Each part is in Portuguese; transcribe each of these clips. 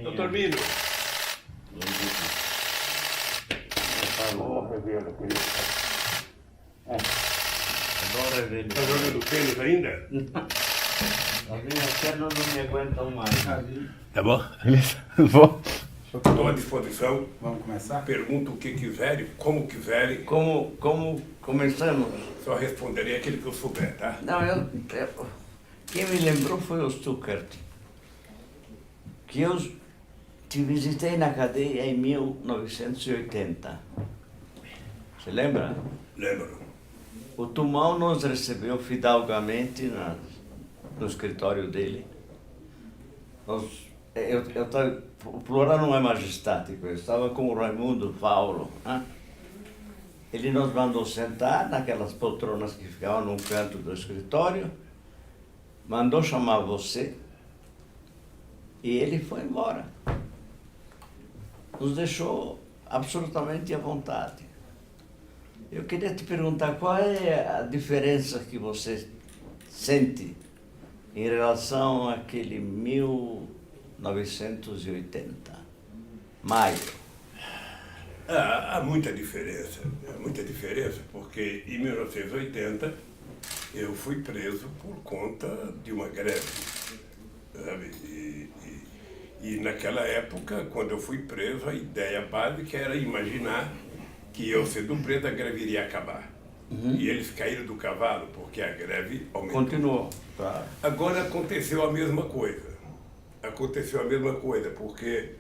Doutor Mino. Adoro Tá jogando tênis ainda? as minhas pernas não me aguentam mais. Tá bom? Vou. Estou à disposição. Vamos começar? Pergunta o que quiserem, como quiserem. Como começamos? Só responderei aquilo que eu souber, tá? Não, quem me lembrou foi o Stuckert, que eu te visitei na cadeia em 1980. Você lembra? Lembro. O Tumão nos recebeu fidalgamente no escritório dele. O plural não é majestático, eu estava com o Raimundo Paulo. Né? Ele nos mandou sentar naquelas poltronas que ficavam num canto do escritório, mandou chamar você e ele foi embora. Nos deixou absolutamente à vontade. Eu queria te perguntar qual é a diferença que você sente em relação àquele 1980, maio. Há muita diferença, porque em 1980 eu fui preso por conta de uma greve, sabe? E naquela época, quando eu fui preso, a ideia básica era imaginar que eu sendo preso, a greve iria acabar. E eles caíram do cavalo porque a greve aumentou. Continuou, claro. Agora aconteceu a mesma coisa. Porque,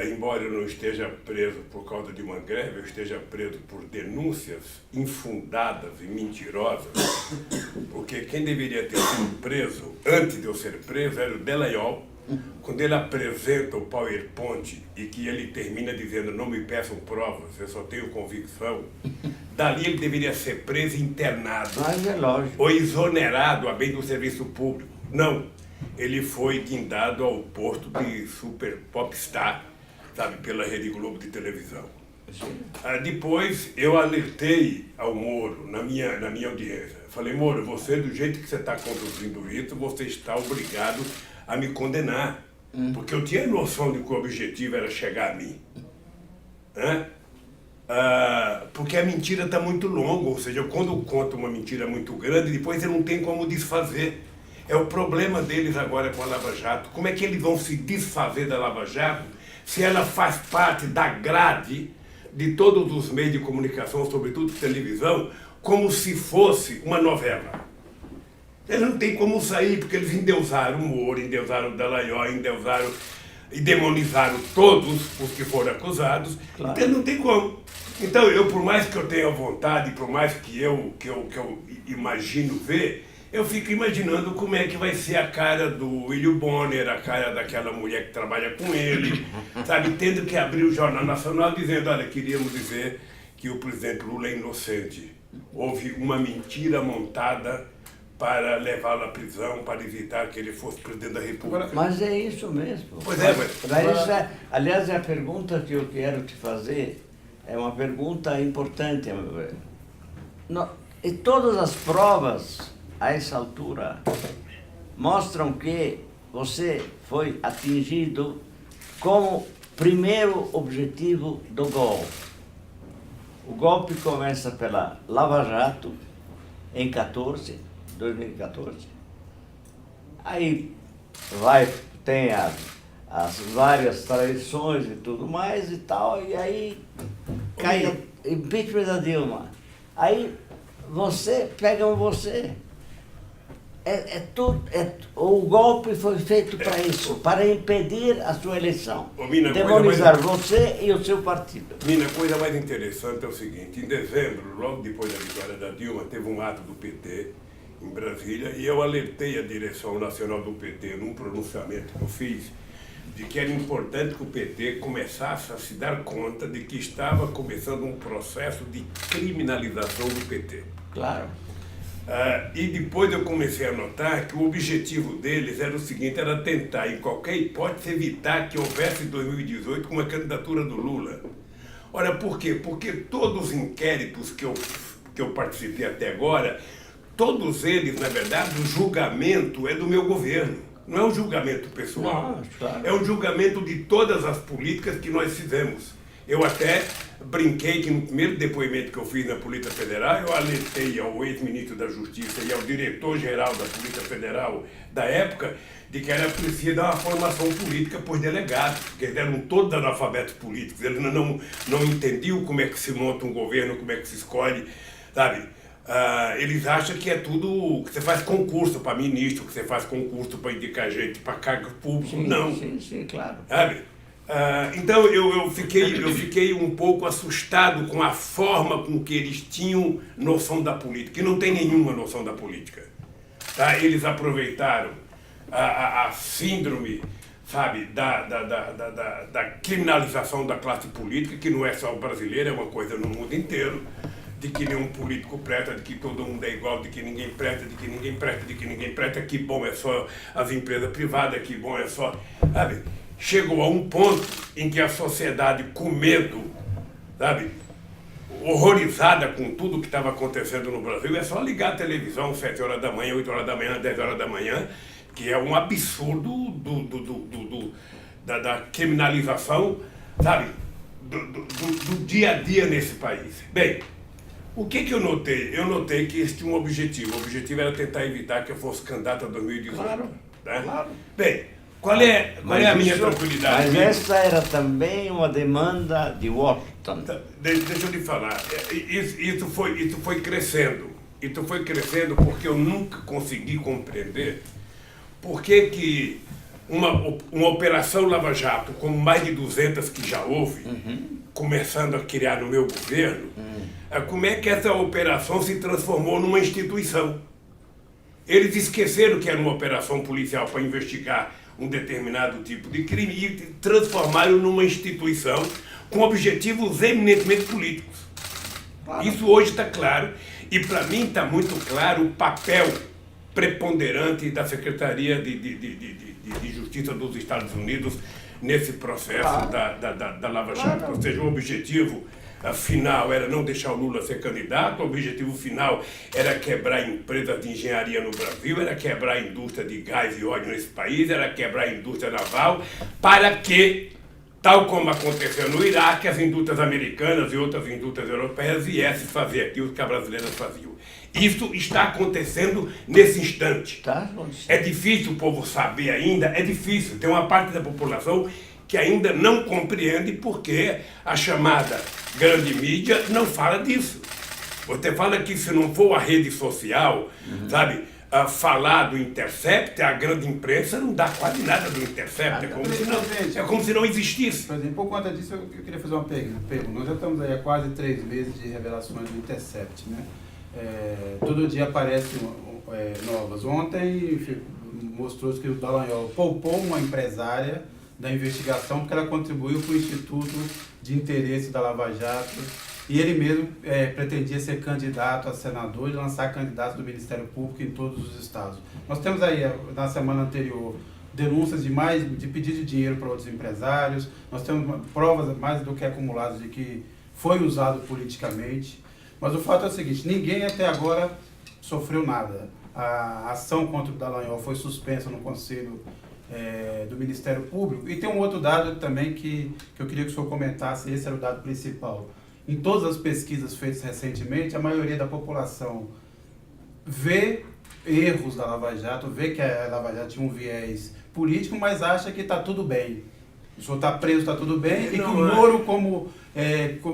embora eu não esteja preso por causa de uma greve, eu esteja preso por denúncias infundadas e mentirosas, porque quem deveria ter sido preso antes de eu ser preso era o Delayol, quando ele apresenta o PowerPoint e que ele termina dizendo não me peçam provas, eu só tenho convicção, dali ele deveria ser preso e internado. Mas é lógico. Ou exonerado a bem do serviço público. Não, ele foi guindado ao posto de super popstar, sabe, pela Rede Globo de televisão. Depois eu alertei ao Moro na minha audiência. Falei, Moro, você do jeito que você está conduzindo isso, você está obrigado a me condenar. Porque eu tinha noção de que o objetivo era chegar a mim. Porque a mentira está muito longa, ou seja, quando eu conto uma mentira muito grande, depois eu não tenho como desfazer. É o problema deles agora com a Lava Jato. Como é que eles vão se desfazer da Lava Jato se ela faz parte da grade de todos os meios de comunicação, sobretudo televisão, como se fosse uma novela? Eles não têm como sair, porque eles endeusaram o Moro, endeusaram o Dallagnol, endeusaram e demonizaram todos os que foram acusados. Claro. Então não tem como. Então eu, por mais que eu tenha vontade, por mais que eu imagino ver, eu fico imaginando como é que vai ser a cara do William Bonner, a cara daquela mulher que trabalha com ele, sabe, tendo que abrir o Jornal Nacional dizendo, olha, queríamos dizer que o presidente Lula é inocente. Houve uma mentira montada para levá-lo à prisão, para evitar que ele fosse presidente da República. Mas é isso mesmo. Pois é, mas... aliás, a pergunta que eu quero te fazer é uma pergunta importante, a meu ver. E todas as provas, a essa altura, mostram que você foi atingido como primeiro objetivo do golpe. O golpe começa pela Lava Jato, em 2014. Aí tem as várias traições e tudo mais e tal, e aí cai o impeachment da Dilma. Aí pegam você. O golpe foi feito para isso, para impedir a sua eleição. Mina, demonizar você e o seu partido. Mina, a coisa mais interessante é o seguinte, em dezembro, logo depois da vitória da Dilma, teve um ato do PT em Brasília e eu alertei a direção nacional do PT num pronunciamento que eu fiz de que era importante que o PT começasse a se dar conta de que estava começando um processo de criminalização do PT. Claro. E depois eu comecei a notar que o objetivo deles era o seguinte, era tentar, em qualquer hipótese, evitar que houvesse em 2018 uma candidatura do Lula. Olha, por quê? Porque todos os inquéritos que eu participei até agora, todos eles, na verdade, o julgamento é do meu governo. Não é um julgamento pessoal. Não, claro. É um julgamento de todas as políticas que nós fizemos. Eu até brinquei que no primeiro depoimento que eu fiz na Polícia Federal, eu alertei ao ex-ministro da Justiça e ao diretor-geral da Polícia Federal da época de que era preciso dar uma formação política por delegados, porque eles eram todos analfabetos políticos, eles não entendiam como é que se monta um governo, como é que se escolhe, sabe? Eles acham que é tudo, que você faz concurso para ministro, que você faz concurso para indicar gente para cargo público. Sim, não. Sim, claro. Sabe? Então eu fiquei um pouco assustado com a forma com que eles tinham noção da política, e não tem nenhuma noção da política. Tá? Eles aproveitaram a síndrome, sabe, da criminalização da classe política, que não é só brasileira, é uma coisa no mundo inteiro, de que nenhum político presta, de que todo mundo é igual, de que ninguém presta, de que ninguém presta, de que ninguém presta, que bom é só as empresas privadas, que bom é só... Sabe? Chegou a um ponto em que a sociedade, com medo, sabe, horrorizada com tudo que estava acontecendo no Brasil, é só ligar a televisão 7 horas da manhã, 8 horas da manhã, 10 horas da manhã, que é um absurdo da criminalização, sabe, do dia a dia nesse país. Bem, o que eu notei? Eu notei que eles tinham um objetivo. O objetivo era tentar evitar que eu fosse candidato a 2018. Claro, né? claro. Bem, qual é a minha tranquilidade? Mas essa era também uma demanda de Washington. Deixa eu lhe falar. Isso foi crescendo. Isso foi crescendo porque eu nunca consegui compreender por que uma operação Lava Jato, com mais de 200 que já houve, começando a criar no meu governo, como é que essa operação se transformou numa instituição? Eles esqueceram que era uma operação policial para investigar um determinado tipo de crime e transformaram numa instituição com objetivos eminentemente políticos. Claro. Isso hoje está claro, e para mim está muito claro o papel preponderante da Secretaria de Justiça dos Estados Unidos nesse processo da Lava Jato. Claro. Ou seja, o objetivo final era não deixar o Lula ser candidato, o objetivo final era quebrar empresas de engenharia no Brasil, era quebrar a indústria de gás e óleo nesse país, era quebrar a indústria naval, para que, tal como aconteceu no Iraque, as indústrias americanas e outras indústrias europeias viessem fazer aquilo que as brasileiras faziam. Isso está acontecendo nesse instante. É difícil o povo saber ainda, é difícil. Tem uma parte da população que ainda não compreende porque a chamada grande mídia não fala disso. Você fala que se não for a rede social, sabe, falar do Intercept, a grande imprensa não dá quase nada do Intercept, é como se não existisse. Por exemplo, por conta disso, eu queria fazer uma pergunta. Nós já estamos aí há quase 3 meses de revelações do Intercept, né? Todo dia aparecem novas. Ontem mostrou que o Dallagnol poupou uma empresária da investigação porque ela contribuiu para o Instituto de Interesse da Lava Jato e ele mesmo pretendia ser candidato a senador e lançar candidatos do Ministério Público em todos os estados. Nós temos aí, na semana anterior, denúncias de pedido de dinheiro para outros empresários, nós temos provas mais do que acumuladas de que foi usado politicamente, mas o fato é o seguinte, ninguém até agora sofreu nada. A ação contra o Dallagnol foi suspensa no Conselho do Ministério Público. E tem um outro dado também que eu queria que o senhor comentasse, esse era o dado principal. Em todas as pesquisas feitas recentemente, a maioria da população vê erros da Lava Jato, vê que a Lava Jato tinha um viés político, mas acha que está tudo bem. O senhor está preso, está tudo bem, e que o Moro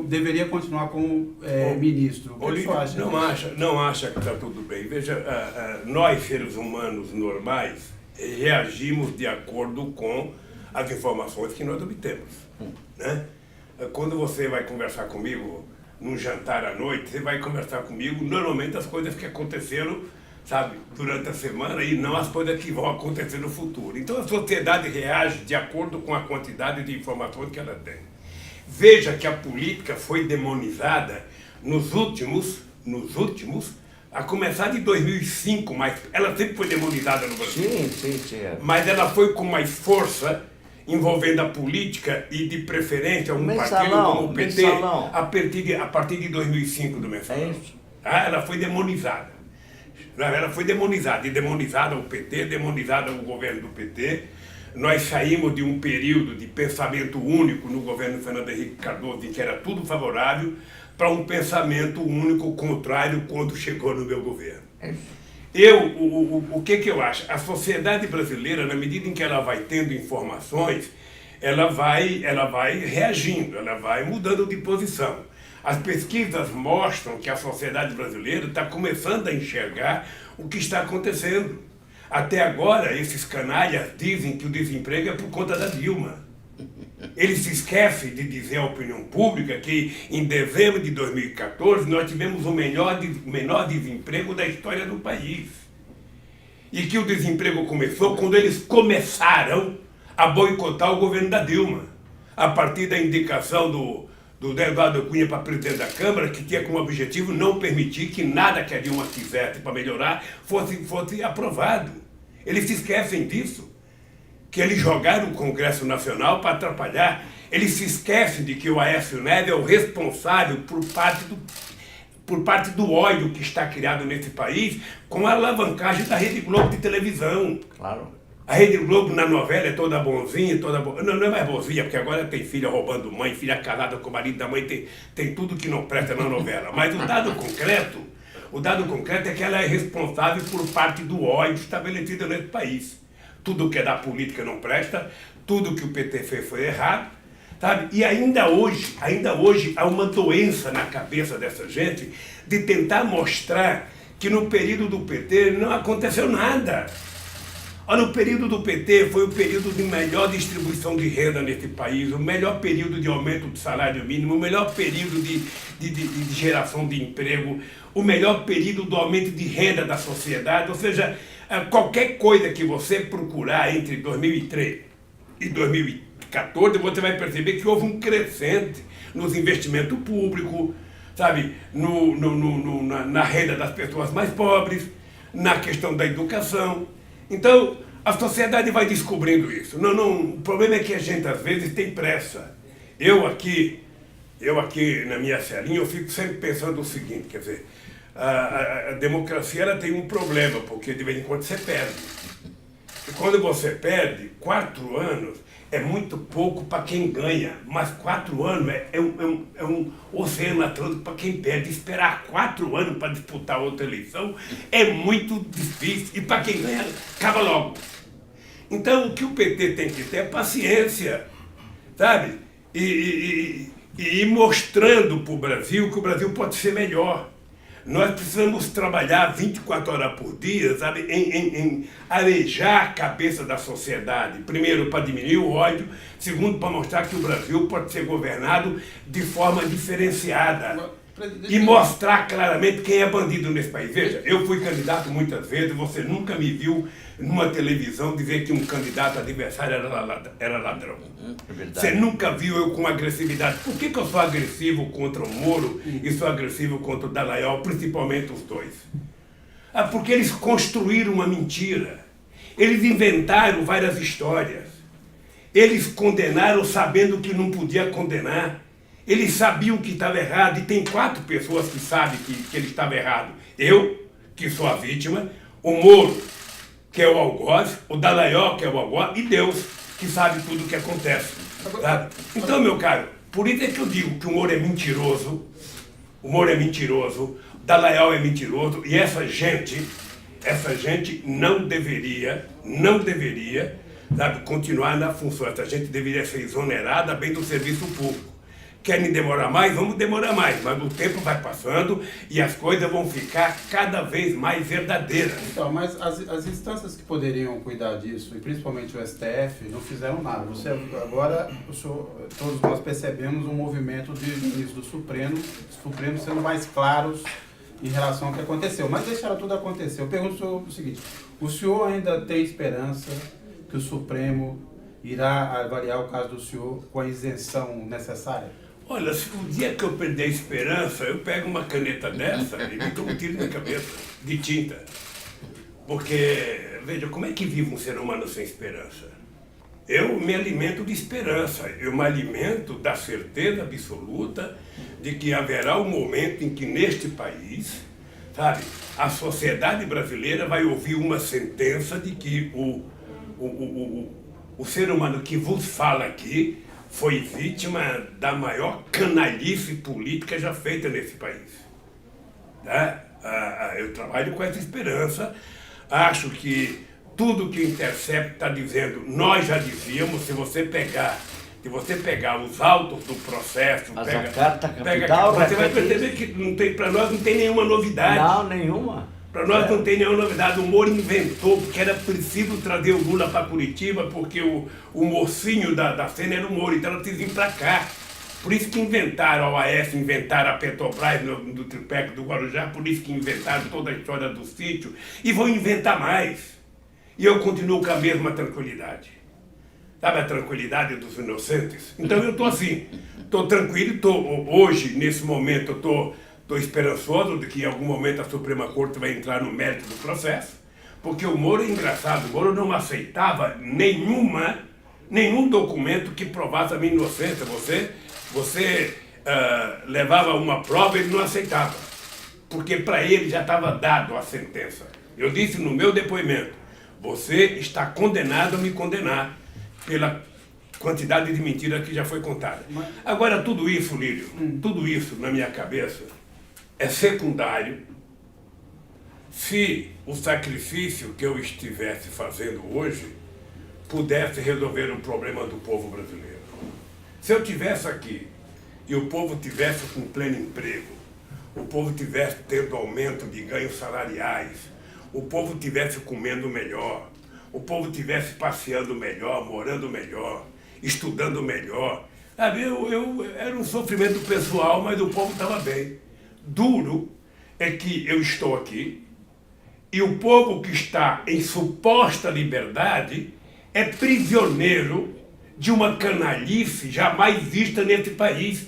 deveria continuar como ministro. O que o senhor acha? Não acha que está tudo bem. Veja, nós, seres humanos normais, reagimos de acordo com as informações que nós obtemos, né? Quando você vai conversar comigo num jantar à noite, você vai conversar comigo normalmente as coisas que aconteceram, sabe, durante a semana e não as coisas que vão acontecer no futuro. Então a sociedade reage de acordo com a quantidade de informações que ela tem. Veja que a política foi demonizada nos últimos, a começar de 2005, mas ela sempre foi demonizada no Brasil. Sim. Mas ela foi com mais força envolvendo a política e, de preferência, um partido Mensalão, como o PT, mensalão. a partir de 2005 do Mensalão. É isso. Ela foi demonizada. Ela foi demonizada. E demonizada o PT, demonizada o governo do PT. Nós saímos de um período de pensamento único no governo Fernando Henrique Cardoso, em que era tudo favorável, para um pensamento único contrário quando chegou no meu governo. O que eu acho? A sociedade brasileira, na medida em que ela vai tendo informações, ela vai reagindo, ela vai mudando de posição. As pesquisas mostram que a sociedade brasileira está começando a enxergar o que está acontecendo. Até agora, esses canalhas dizem que o desemprego é por conta da Dilma. Eles se esquecem de dizer à opinião pública que em dezembro de 2014 nós tivemos o menor desemprego da história do país. E que o desemprego começou quando eles começaram a boicotar o governo da Dilma, a partir da indicação do Eduardo Cunha para presidente da Câmara, que tinha como objetivo não permitir que nada que a Dilma quisesse para melhorar fosse aprovado. Eles se esquecem disso, que eles jogaram o Congresso Nacional para atrapalhar. Eles se esquecem de que o Aécio Neves é o responsável por parte do ódio que está criado nesse país com a alavancagem da Rede Globo de televisão. Claro. A Rede Globo na novela é toda bonzinha, não é mais bonzinha, porque agora tem filha roubando mãe, filha casada com o marido da mãe, tem tudo que não presta na novela. Mas o dado concreto é que ela é responsável por parte do ódio estabelecido nesse país. Tudo que é da política não presta, tudo que o PT fez foi errado, sabe? E ainda hoje há uma doença na cabeça dessa gente de tentar mostrar que no período do PT não aconteceu nada. Olha, o período do PT foi o período de melhor distribuição de renda nesse país, o melhor período de aumento do salário mínimo, o melhor período de geração de emprego, o melhor período do aumento de renda da sociedade. Ou seja, qualquer coisa que você procurar entre 2003 e 2014, você vai perceber que houve um crescente nos investimentos públicos, sabe, na renda das pessoas mais pobres, na questão da educação. Então, a sociedade vai descobrindo isso. O problema é que a gente, às vezes, tem pressa. Eu aqui, na minha celinha, eu fico sempre pensando o seguinte, quer dizer, a democracia ela tem um problema, porque de vez em quando você perde. E quando você perde, 4 anos é muito pouco para quem ganha, mas 4 anos é um oceano atlântico para quem perde. Esperar 4 anos para disputar outra eleição é muito difícil, e para quem ganha, acaba logo. Então, o que o PT tem que ter é paciência, sabe? E ir mostrando para o Brasil que o Brasil pode ser melhor. Nós precisamos trabalhar 24 horas por dia, sabe, em arejar a cabeça da sociedade. Primeiro, para diminuir o ódio. Segundo, para mostrar que o Brasil pode ser governado de forma diferenciada. E mostrar claramente quem é bandido nesse país. Veja, eu fui candidato muitas vezes, você nunca me viu numa televisão dizer que um candidato adversário era ladrão. É verdade. Você nunca viu eu com agressividade. Por que eu sou agressivo contra o Moro e sou agressivo contra o Dallagnol, principalmente os dois? Porque eles construíram uma mentira. Eles inventaram várias histórias. Eles condenaram sabendo que não podia condenar. Eles sabiam que estava errado, e tem 4 pessoas que sabem que ele estava errado. Eu, que sou a vítima, o Moro, que é o algoz, o Dallagnol, que é o algoz, e Deus, que sabe tudo o que acontece. Sabe? Então, meu caro, por isso é que eu digo que o Moro é mentiroso, o Dallagnol é mentiroso, e essa gente não deveria, sabe, continuar na função. Essa gente deveria ser exonerada bem do serviço público. Querem demorar mais? Vamos demorar mais, mas o tempo vai passando e as coisas vão ficar cada vez mais verdadeiras. Então, mas as instâncias que poderiam cuidar disso, e principalmente o STF, não fizeram nada. Todos nós percebemos um movimento de ministros do Supremo sendo mais claros em relação ao que aconteceu, mas deixaram tudo acontecer. Eu pergunto o seguinte: o senhor ainda tem esperança que o Supremo irá avaliar o caso do senhor com a isenção necessária? Olha, se o dia que eu perder a esperança, eu pego uma caneta dessa e me dou um tiro na cabeça, de tinta. Porque, veja, como é que vive um ser humano sem esperança? Eu me alimento de esperança, eu me alimento da certeza absoluta de que haverá um momento em que neste país, sabe, a sociedade brasileira vai ouvir uma sentença de que o ser humano que vos fala aqui foi vítima da maior canalice política já feita nesse país. Tá? Eu trabalho com essa esperança, acho que tudo que o Intercept está dizendo, nós já dizíamos. Se você pegar os autos do processo, Mas a carta capital, você vai perceber que para nós não tem nenhuma novidade. Não, nenhuma. Para nós não tem nenhuma novidade. O Moro inventou porque era preciso trazer o Lula para Curitiba, porque o mocinho da cena era o Moro, então ela precisa vir para cá. Por isso que inventaram a OAS, inventaram a Petrobras do triplex do Guarujá, por isso que inventaram toda a história do sítio, e vão inventar mais. E eu continuo com a mesma tranquilidade. Sabe a tranquilidade dos inocentes? Então eu estou assim, estou tranquilo, hoje, nesse momento, eu estou esperançoso de que em algum momento a Suprema Corte vai entrar no mérito do processo, porque o Moro é engraçado, o Moro não aceitava nenhum documento que provasse a minha inocência. Você levava uma prova e ele não aceitava, porque para ele já estava dado a sentença. Eu disse no meu depoimento, você está condenado a me condenar pela quantidade de mentiras que já foi contada. Agora, tudo isso, Lírio, tudo isso na minha cabeça é secundário se o sacrifício que eu estivesse fazendo hoje pudesse resolver o problema do povo brasileiro. Se eu estivesse aqui e o povo tivesse com pleno emprego, o povo tivesse tendo aumento de ganhos salariais, o povo estivesse comendo melhor, o povo estivesse passeando melhor, morando melhor, estudando melhor. Sabe, era um sofrimento pessoal, mas o povo estava bem. Duro é que eu estou aqui e o povo que está em suposta liberdade é prisioneiro de uma canalice jamais vista nesse país,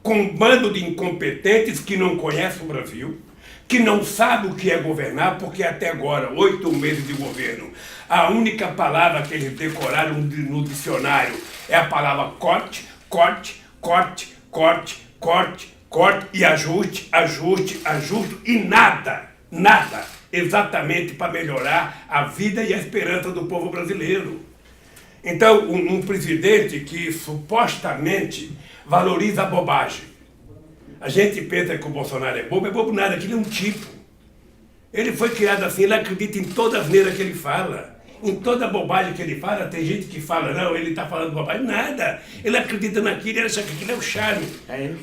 com um bando de incompetentes que não conhecem o Brasil, que não sabe o que é governar, porque até agora, 8 meses de governo, a única palavra que eles decoraram no dicionário é a palavra corte, corte, corte, corte, corte, corte e ajuste, ajuste, ajuste e nada exatamente para melhorar a vida e a esperança do povo brasileiro. Então, um presidente que supostamente valoriza a bobagem. A gente pensa que o Bolsonaro é bobo nada, aquilo é um tipo. Ele foi criado assim, ele acredita em toda a asneira que ele fala, em toda a bobagem que ele fala. Tem gente que fala, não, ele está falando bobagem, nada. Ele acredita naquilo, ele acha que aquilo é o charme.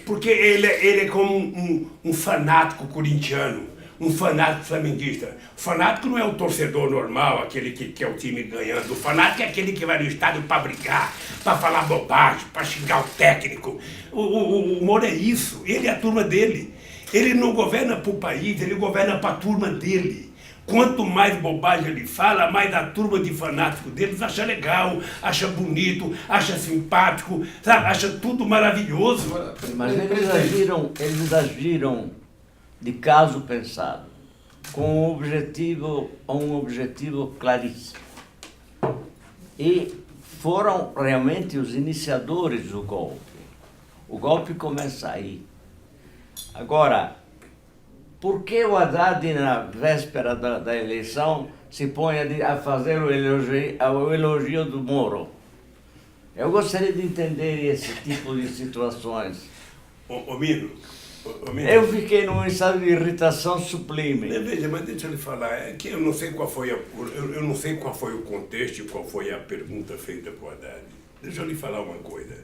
Porque ele é como um fanático corintiano, um fanático flamenguista. O fanático não é o torcedor normal, aquele que quer o time ganhando. O fanático é aquele que vai no estádio para brigar, para falar bobagem, para xingar o técnico. O Moro é isso, ele é a turma dele. Ele não governa para o país, ele governa para a turma dele. Quanto mais bobagem ele fala, mais a turma de fanáticos deles acha legal, acha bonito, acha simpático, sabe? Acha tudo maravilhoso. Mas eles agiram de caso pensado, com um objetivo claríssimo. E foram realmente os iniciadores do golpe. O golpe começa aí. Agora, por que o Haddad, na véspera da eleição, se põe a fazer o elogio do Moro? Eu gostaria de entender esse tipo de situações. Mino, eu fiquei num estado de irritação sublime. Veja, mas deixa eu lhe falar, é que eu não sei qual foi o contexto e qual foi a pergunta feita por Haddad. Deixa eu lhe falar uma coisa.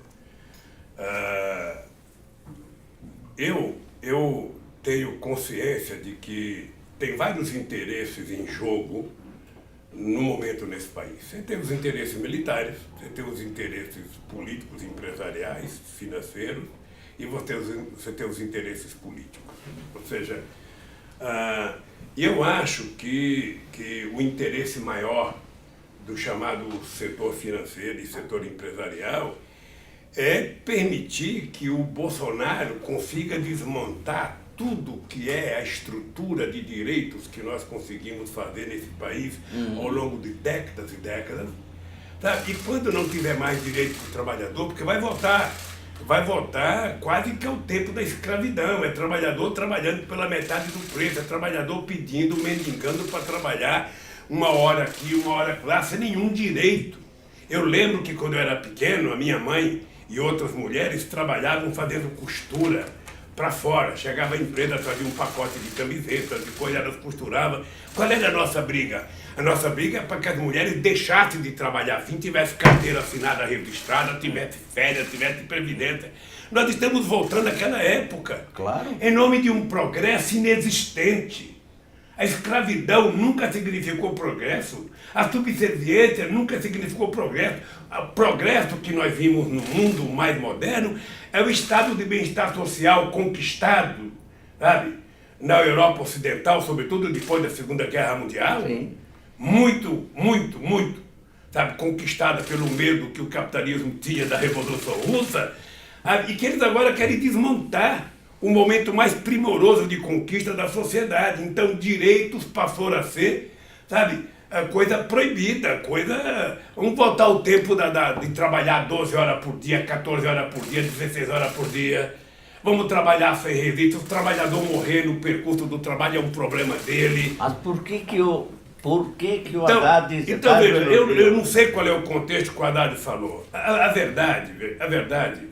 Eu tenho consciência de que tem vários interesses em jogo no momento nesse país. Você tem os interesses militares, você tem os interesses políticos, empresariais, financeiros, e você tem os interesses políticos. Ou seja, eu acho que o interesse maior do chamado setor financeiro e setor empresarial é permitir que o Bolsonaro consiga desmontar tudo que é a estrutura de direitos que nós conseguimos fazer nesse país ao longo de décadas e décadas, Sabe? E quando não tiver mais direito para o trabalhador, porque vai voltar quase que ao tempo da escravidão, é trabalhador trabalhando pela metade do preço, é trabalhador pedindo, mendigando para trabalhar uma hora aqui, uma hora lá, sem nenhum direito. Eu lembro que quando eu era pequeno, a minha mãe e outras mulheres trabalhavam fazendo costura para fora. Chegava a empresa, trazia um pacote de camisetas, depois elas costuravam. Qual era a nossa briga? A nossa briga é para que as mulheres deixassem de trabalhar assim, tivesse carteira assinada registrada, tivesse férias, tivesse previdência. Nós estamos voltando àquela época. Claro. Em nome de um progresso inexistente. A escravidão nunca significou progresso. A subserviência nunca significou progresso. O progresso que nós vimos no mundo mais moderno é o estado de bem-estar social conquistado, sabe? Na Europa Ocidental, sobretudo depois da Segunda Guerra Mundial. Sim. Muito, sabe? Conquistada pelo medo que o capitalismo tinha da Revolução Russa, sabe? E que eles agora querem desmontar o momento mais primoroso de conquista da sociedade. Então, direitos passaram a ser, sabe, coisa proibida, coisa... Vamos voltar ao tempo de trabalhar 12 horas por dia, 14 horas por dia, 16 horas por dia. Vamos trabalhar sem resíduos. Se o trabalhador morrer no percurso do trabalho é um problema dele. Mas por que o Haddad... Então veja, eu não sei qual é o contexto que o Haddad falou. A verdade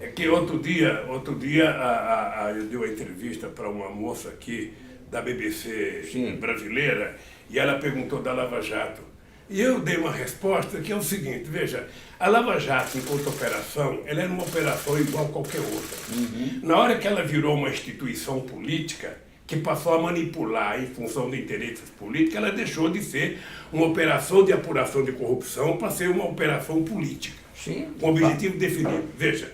é que outro dia eu dei uma entrevista para uma moça aqui da BBC Sim. brasileira e ela perguntou da Lava Jato. E eu dei uma resposta que é o seguinte, veja, a Lava Jato, enquanto operação, ela era uma operação igual a qualquer outra. Uhum. Na hora que ela virou uma instituição política, que passou a manipular em função de interesses políticos, ela deixou de ser uma operação de apuração de corrupção para ser uma operação política. Sim. Com objetivo definido. Veja,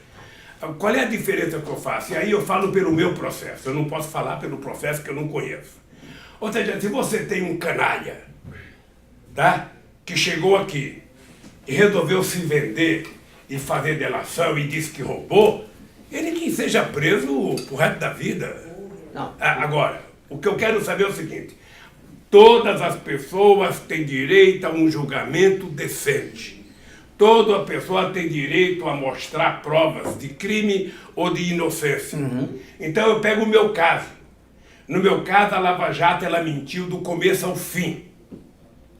qual é a diferença que eu faço? E aí eu falo pelo meu processo, eu não posso falar pelo processo que eu não conheço. Ou seja, se você tem um canalha, tá? Que chegou aqui e resolveu se vender e fazer delação e disse que roubou, ele que seja preso pro resto da vida. Não. Agora, o que eu quero saber é o seguinte, todas as pessoas têm direito a um julgamento decente. Toda pessoa tem direito a mostrar provas de crime ou de inocência. Uhum. Então eu pego o meu caso. No meu caso, a Lava Jato ela mentiu do começo ao fim.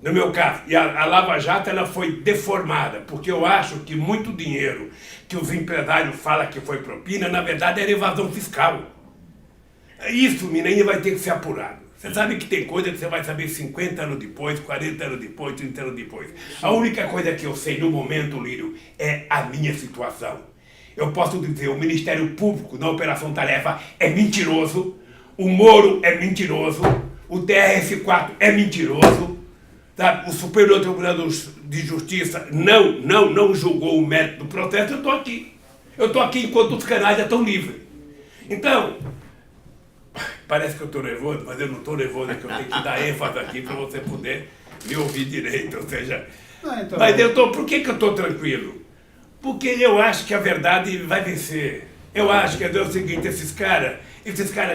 No meu caso. E a Lava Jato ela foi deformada, porque eu acho que muito dinheiro que os empresários falam que foi propina, na verdade era evasão fiscal. Isso, menina, vai ter que ser apurado. Você sabe que tem coisa que você vai saber 50 anos depois, 40 anos depois, 30 anos depois. A única coisa que eu sei no momento, Lírio, é a minha situação. Eu posso dizer, o Ministério Público da Operação Tarefa é mentiroso, o Moro é mentiroso, o TRF4 é mentiroso, sabe? O Superior Tribunal de Justiça não julgou o mérito do processo, eu estou aqui. Eu estou aqui enquanto os canais já estão livres. Então... Parece que eu estou nervoso, mas eu não estou nervoso, é que eu tenho que dar ênfase aqui para você poder me ouvir direito, ou seja... Então, mas por que eu estou tranquilo? Porque eu acho que a verdade vai vencer. Eu acho que é o seguinte, esses caras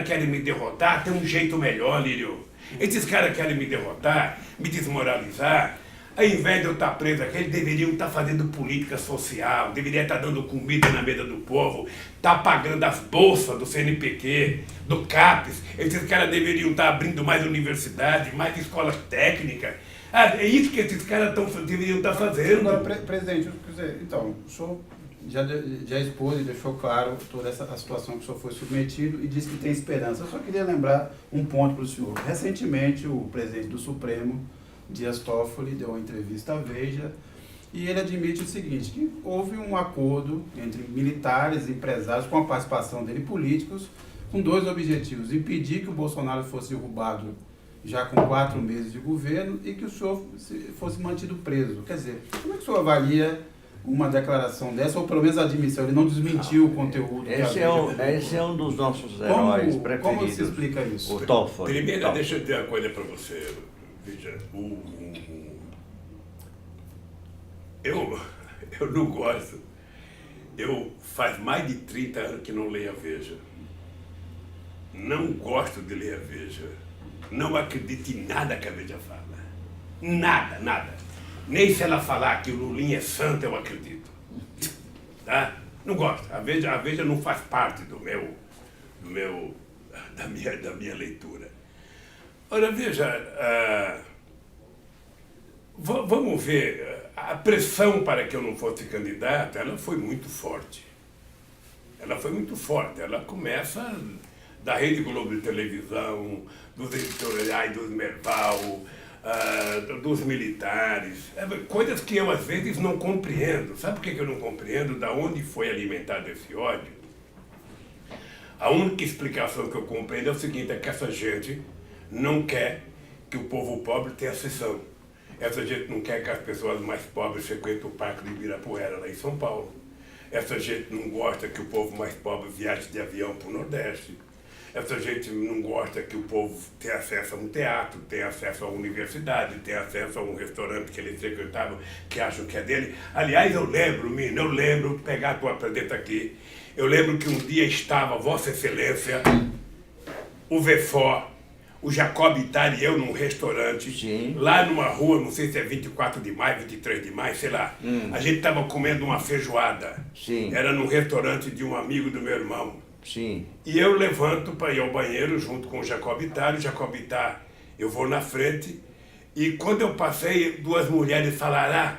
querem me derrotar, tem um jeito melhor, Lírio. Esses caras querem me derrotar, me desmoralizar. Ao invés de eu estar preso aqui, eles deveriam estar fazendo política social, deveriam estar dando comida na mesa do povo, estar pagando as bolsas do CNPq, do CAPES. Esses caras deveriam estar abrindo mais universidades, mais escolas técnicas. É isso que esses caras deveriam estar fazendo. Agora, presidente, então, o senhor já expôs e deixou claro toda a situação que o senhor foi submetido e disse que tem esperança. Eu só queria lembrar um ponto para o senhor. Recentemente, o presidente do Supremo, Dias Toffoli, deu uma entrevista à Veja e ele admite o seguinte, que houve um acordo entre militares e empresários com a participação dele políticos com dois objetivos, impedir que o Bolsonaro fosse derrubado já com 4 meses de governo e que o senhor fosse mantido preso. Quer dizer, como é que o senhor avalia uma declaração dessa, ou pelo menos a admissão, ele não desmentiu o conteúdo? Esse é um dos nossos heróis preferidos. Como se explica isso? O Toffoli. Primeiro, deixa eu dizer uma coisa para você. Veja, eu não gosto. Eu faz mais de 30 anos que não leio a Veja. Não gosto de ler a Veja. Não acredito em nada que a Veja fala. Nada. Nem se ela falar que o Lulinha é santo, eu acredito. Tá? Não gosto. A Veja não faz parte da minha leitura. Ora, veja, vamos ver, a pressão para que eu não fosse candidato, ela foi muito forte. Ela foi muito forte. Ela começa da Rede Globo de televisão, dos editoriais dos Merval, dos militares, coisas que eu às vezes não compreendo. Sabe por que eu não compreendo? Da onde foi alimentado esse ódio? A única explicação que eu compreendo é o seguinte, é que essa gente não quer que o povo pobre tenha ascensão. Essa gente não quer que as pessoas mais pobres frequentem o Parque de Ibirapuera, lá em São Paulo. Essa gente não gosta que o povo mais pobre viaje de avião para o Nordeste. Essa gente não gosta que o povo tenha acesso a um teatro, tenha acesso a uma universidade, tenha acesso a um restaurante que eles frequentavam, que acham que é dele. Aliás, eu lembro, vou pegar a tua presente aqui, eu lembro que um dia estava Vossa Excelência, o Vefó, o Jacob Ittar e eu num restaurante, Sim. Lá numa rua, não sei se é 24 de maio, 23 de maio, sei lá. A gente estava comendo uma feijoada. Sim. Era num restaurante de um amigo do meu irmão. Sim. E eu levanto para ir ao banheiro junto com o Jacob Ittar. O Jacob Ittar, eu vou na frente. E quando eu passei, duas mulheres falaram,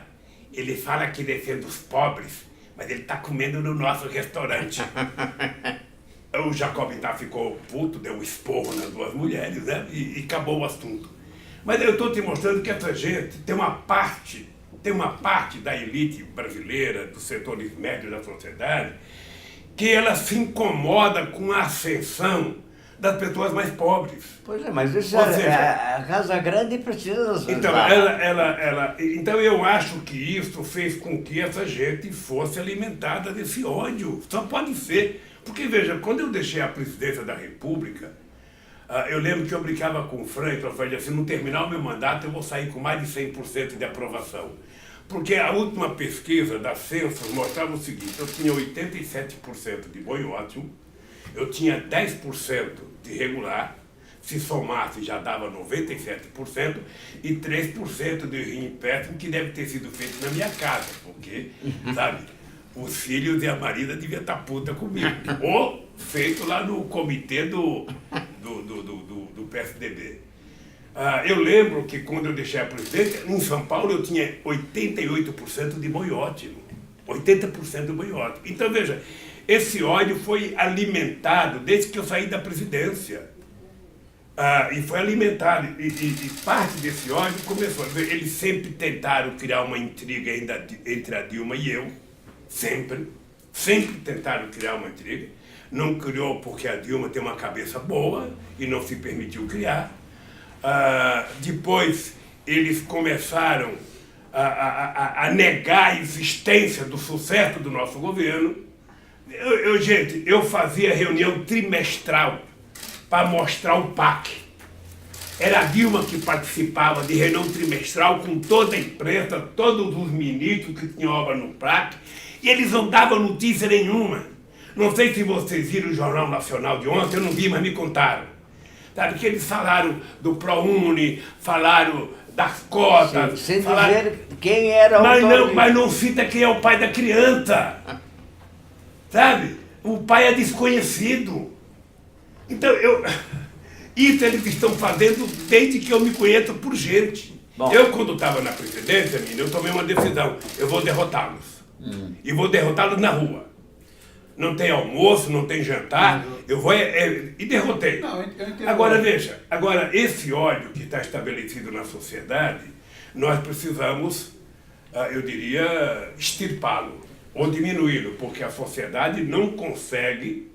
ele fala que defende os pobres, mas ele está comendo no nosso restaurante. O Jacob Ittar ficou puto, deu um esporro nas duas mulheres, né? E acabou o assunto. Mas eu estou te mostrando que essa gente tem uma parte da elite brasileira, dos setores médios da sociedade, que ela se incomoda com a ascensão das pessoas mais pobres. Pois é, mas isso Ou seja, a Casa Grande precisa... Então, então eu acho que isso fez com que essa gente fosse alimentada desse ódio. Só pode ser. Porque, veja, quando eu deixei a presidência da República, eu lembro que eu brincava com o Franklin, eu falei, se não terminar o meu mandato, eu vou sair com mais de 100% de aprovação. Porque a última pesquisa da Census mostrava o seguinte, eu tinha 87% de bom e ótimo, eu tinha 10% de regular, se somasse já dava 97%, e 3% de rim péssimo, que deve ter sido feito na minha casa, porque, sabe, os filhos e a marida deviam estar puta comigo. Ou feito lá no comitê do PSDB. Eu lembro que quando eu deixei a presidência, em São Paulo eu tinha 88% de bom e ótimo. 80% de bom e ótimo. Então, veja, esse ódio foi alimentado desde que eu saí da presidência. E foi alimentado. E parte desse ódio começou. Eles sempre tentaram criar uma intriga entre a Dilma e eu. Sempre tentaram criar uma intriga. Não criou porque a Dilma tem uma cabeça boa e não se permitiu criar. Depois eles começaram a negar a existência do sucesso do nosso governo. Gente, eu fazia reunião trimestral para mostrar o PAC. Era a Dilma que participava de reunião trimestral com toda a imprensa, todos os ministros que tinham obra no PAC, e eles não davam notícia nenhuma. Não sei se vocês viram o Jornal Nacional de ontem, eu não vi, mas me contaram. Sabe que eles falaram do ProUni, falaram das cotas. Sem falaram... dizer quem era o autor. Mas não cita quem é o pai da criança. Sabe? O pai é desconhecido. Então, isso eles estão fazendo desde que eu me conheço por gente. Bom. Eu, quando estava na presidência, menino, eu tomei uma decisão. Eu vou derrotá-los. E vou derrotá-los na rua. Não tem almoço, não tem jantar, eu vou e derrotei. Não, eu entendo. Agora, veja, esse ódio que está estabelecido na sociedade, nós precisamos, eu diria, extirpá-lo ou diminuí-lo, porque a sociedade não consegue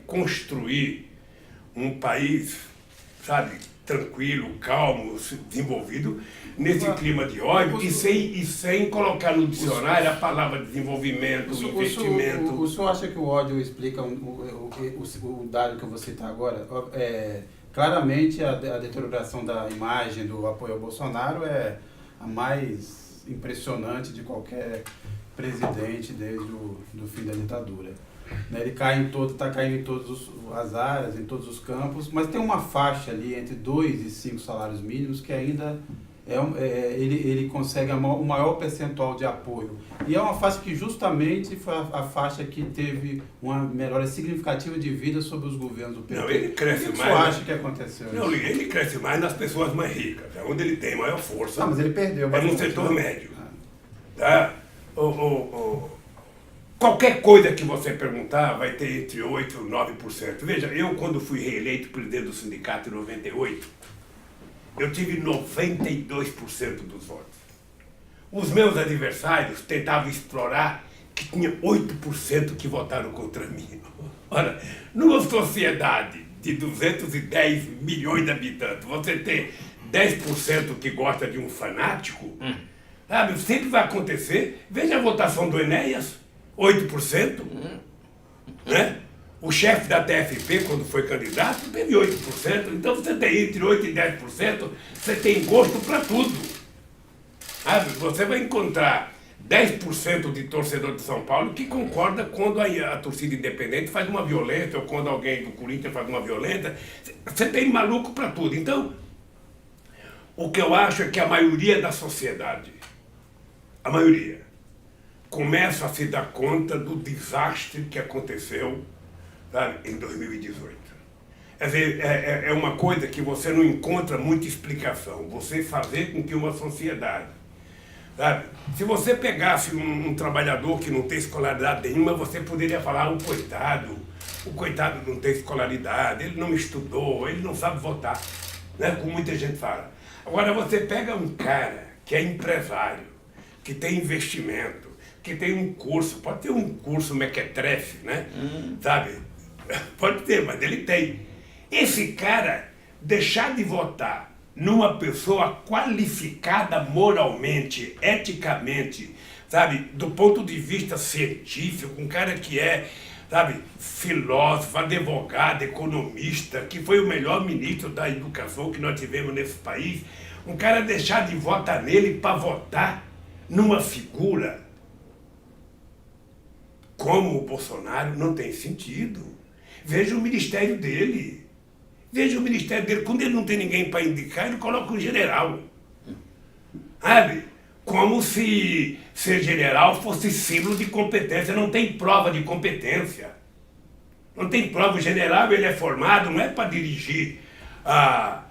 construir um país, sabe, tranquilo, calmo, desenvolvido, nesse clima de ódio e sem colocar no dicionário a palavra desenvolvimento, investimento. O senhor acha que o ódio explica o dado que eu vou citar agora? Claramente a deterioração da imagem do apoio ao Bolsonaro é a mais impressionante de qualquer presidente desde o fim da ditadura. Ele está caindo em todas as áreas, em todos os campos, mas tem uma faixa ali entre 2 e 5 salários mínimos que ainda ele consegue o maior percentual de apoio. E é uma faixa que justamente foi a faixa que teve uma melhora significativa de vida sobre os governos do PT. Não, ele cresce o que mais. você acha que aconteceu? Não, ele cresce mais nas pessoas mais ricas, é onde ele tem maior força. Mas ele perdeu. É no setor médio. Tá? Qualquer coisa que você perguntar vai ter entre 8% e 9%. Veja, eu quando fui reeleito presidente do sindicato em 98, eu tive 92% dos votos. Os meus adversários tentavam explorar que tinha 8% que votaram contra mim. Ora, numa sociedade de 210 milhões de habitantes, você ter 10% que gosta de um fanático, sabe, sempre vai acontecer. Veja a votação do Enéas, 8%, né? O chefe da TFP, quando foi candidato, teve 8%. Então você tem entre 8% e 10%, você tem gosto para tudo. Sabe? Você vai encontrar 10% de torcedor de São Paulo que concorda quando a torcida independente faz uma violência, ou quando alguém do Corinthians faz uma violência. Você tem maluco para tudo. Então, o que eu acho é que a maioria da sociedade, a maioria, começa a se dar conta do desastre que aconteceu, sabe, em 2018. Quer dizer, é uma coisa que você não encontra muita explicação. Você fazer com que uma sociedade, sabe, se você pegasse um trabalhador que não tem escolaridade nenhuma, você poderia falar, o coitado não tem escolaridade, ele não estudou, ele não sabe votar, né, como muita gente fala. Agora você pega um cara que é empresário, que tem investimento, que tem um curso, pode ter um curso mequetrefe, né? Sabe? Pode ter, mas ele tem. Esse cara deixar de votar numa pessoa qualificada moralmente, eticamente, sabe? Do ponto de vista científico, um cara que é, sabe, filósofo, advogado, economista, que foi o melhor ministro da educação que nós tivemos nesse país, um cara deixar de votar nele para votar numa figura como o Bolsonaro, não tem sentido. Veja o ministério dele. Veja o ministério dele. Quando ele não tem ninguém para indicar, ele coloca um general. Sabe? Como se ser general fosse símbolo de competência. Não tem prova de competência. Não tem prova. O general, ele é formado, não é para dirigir a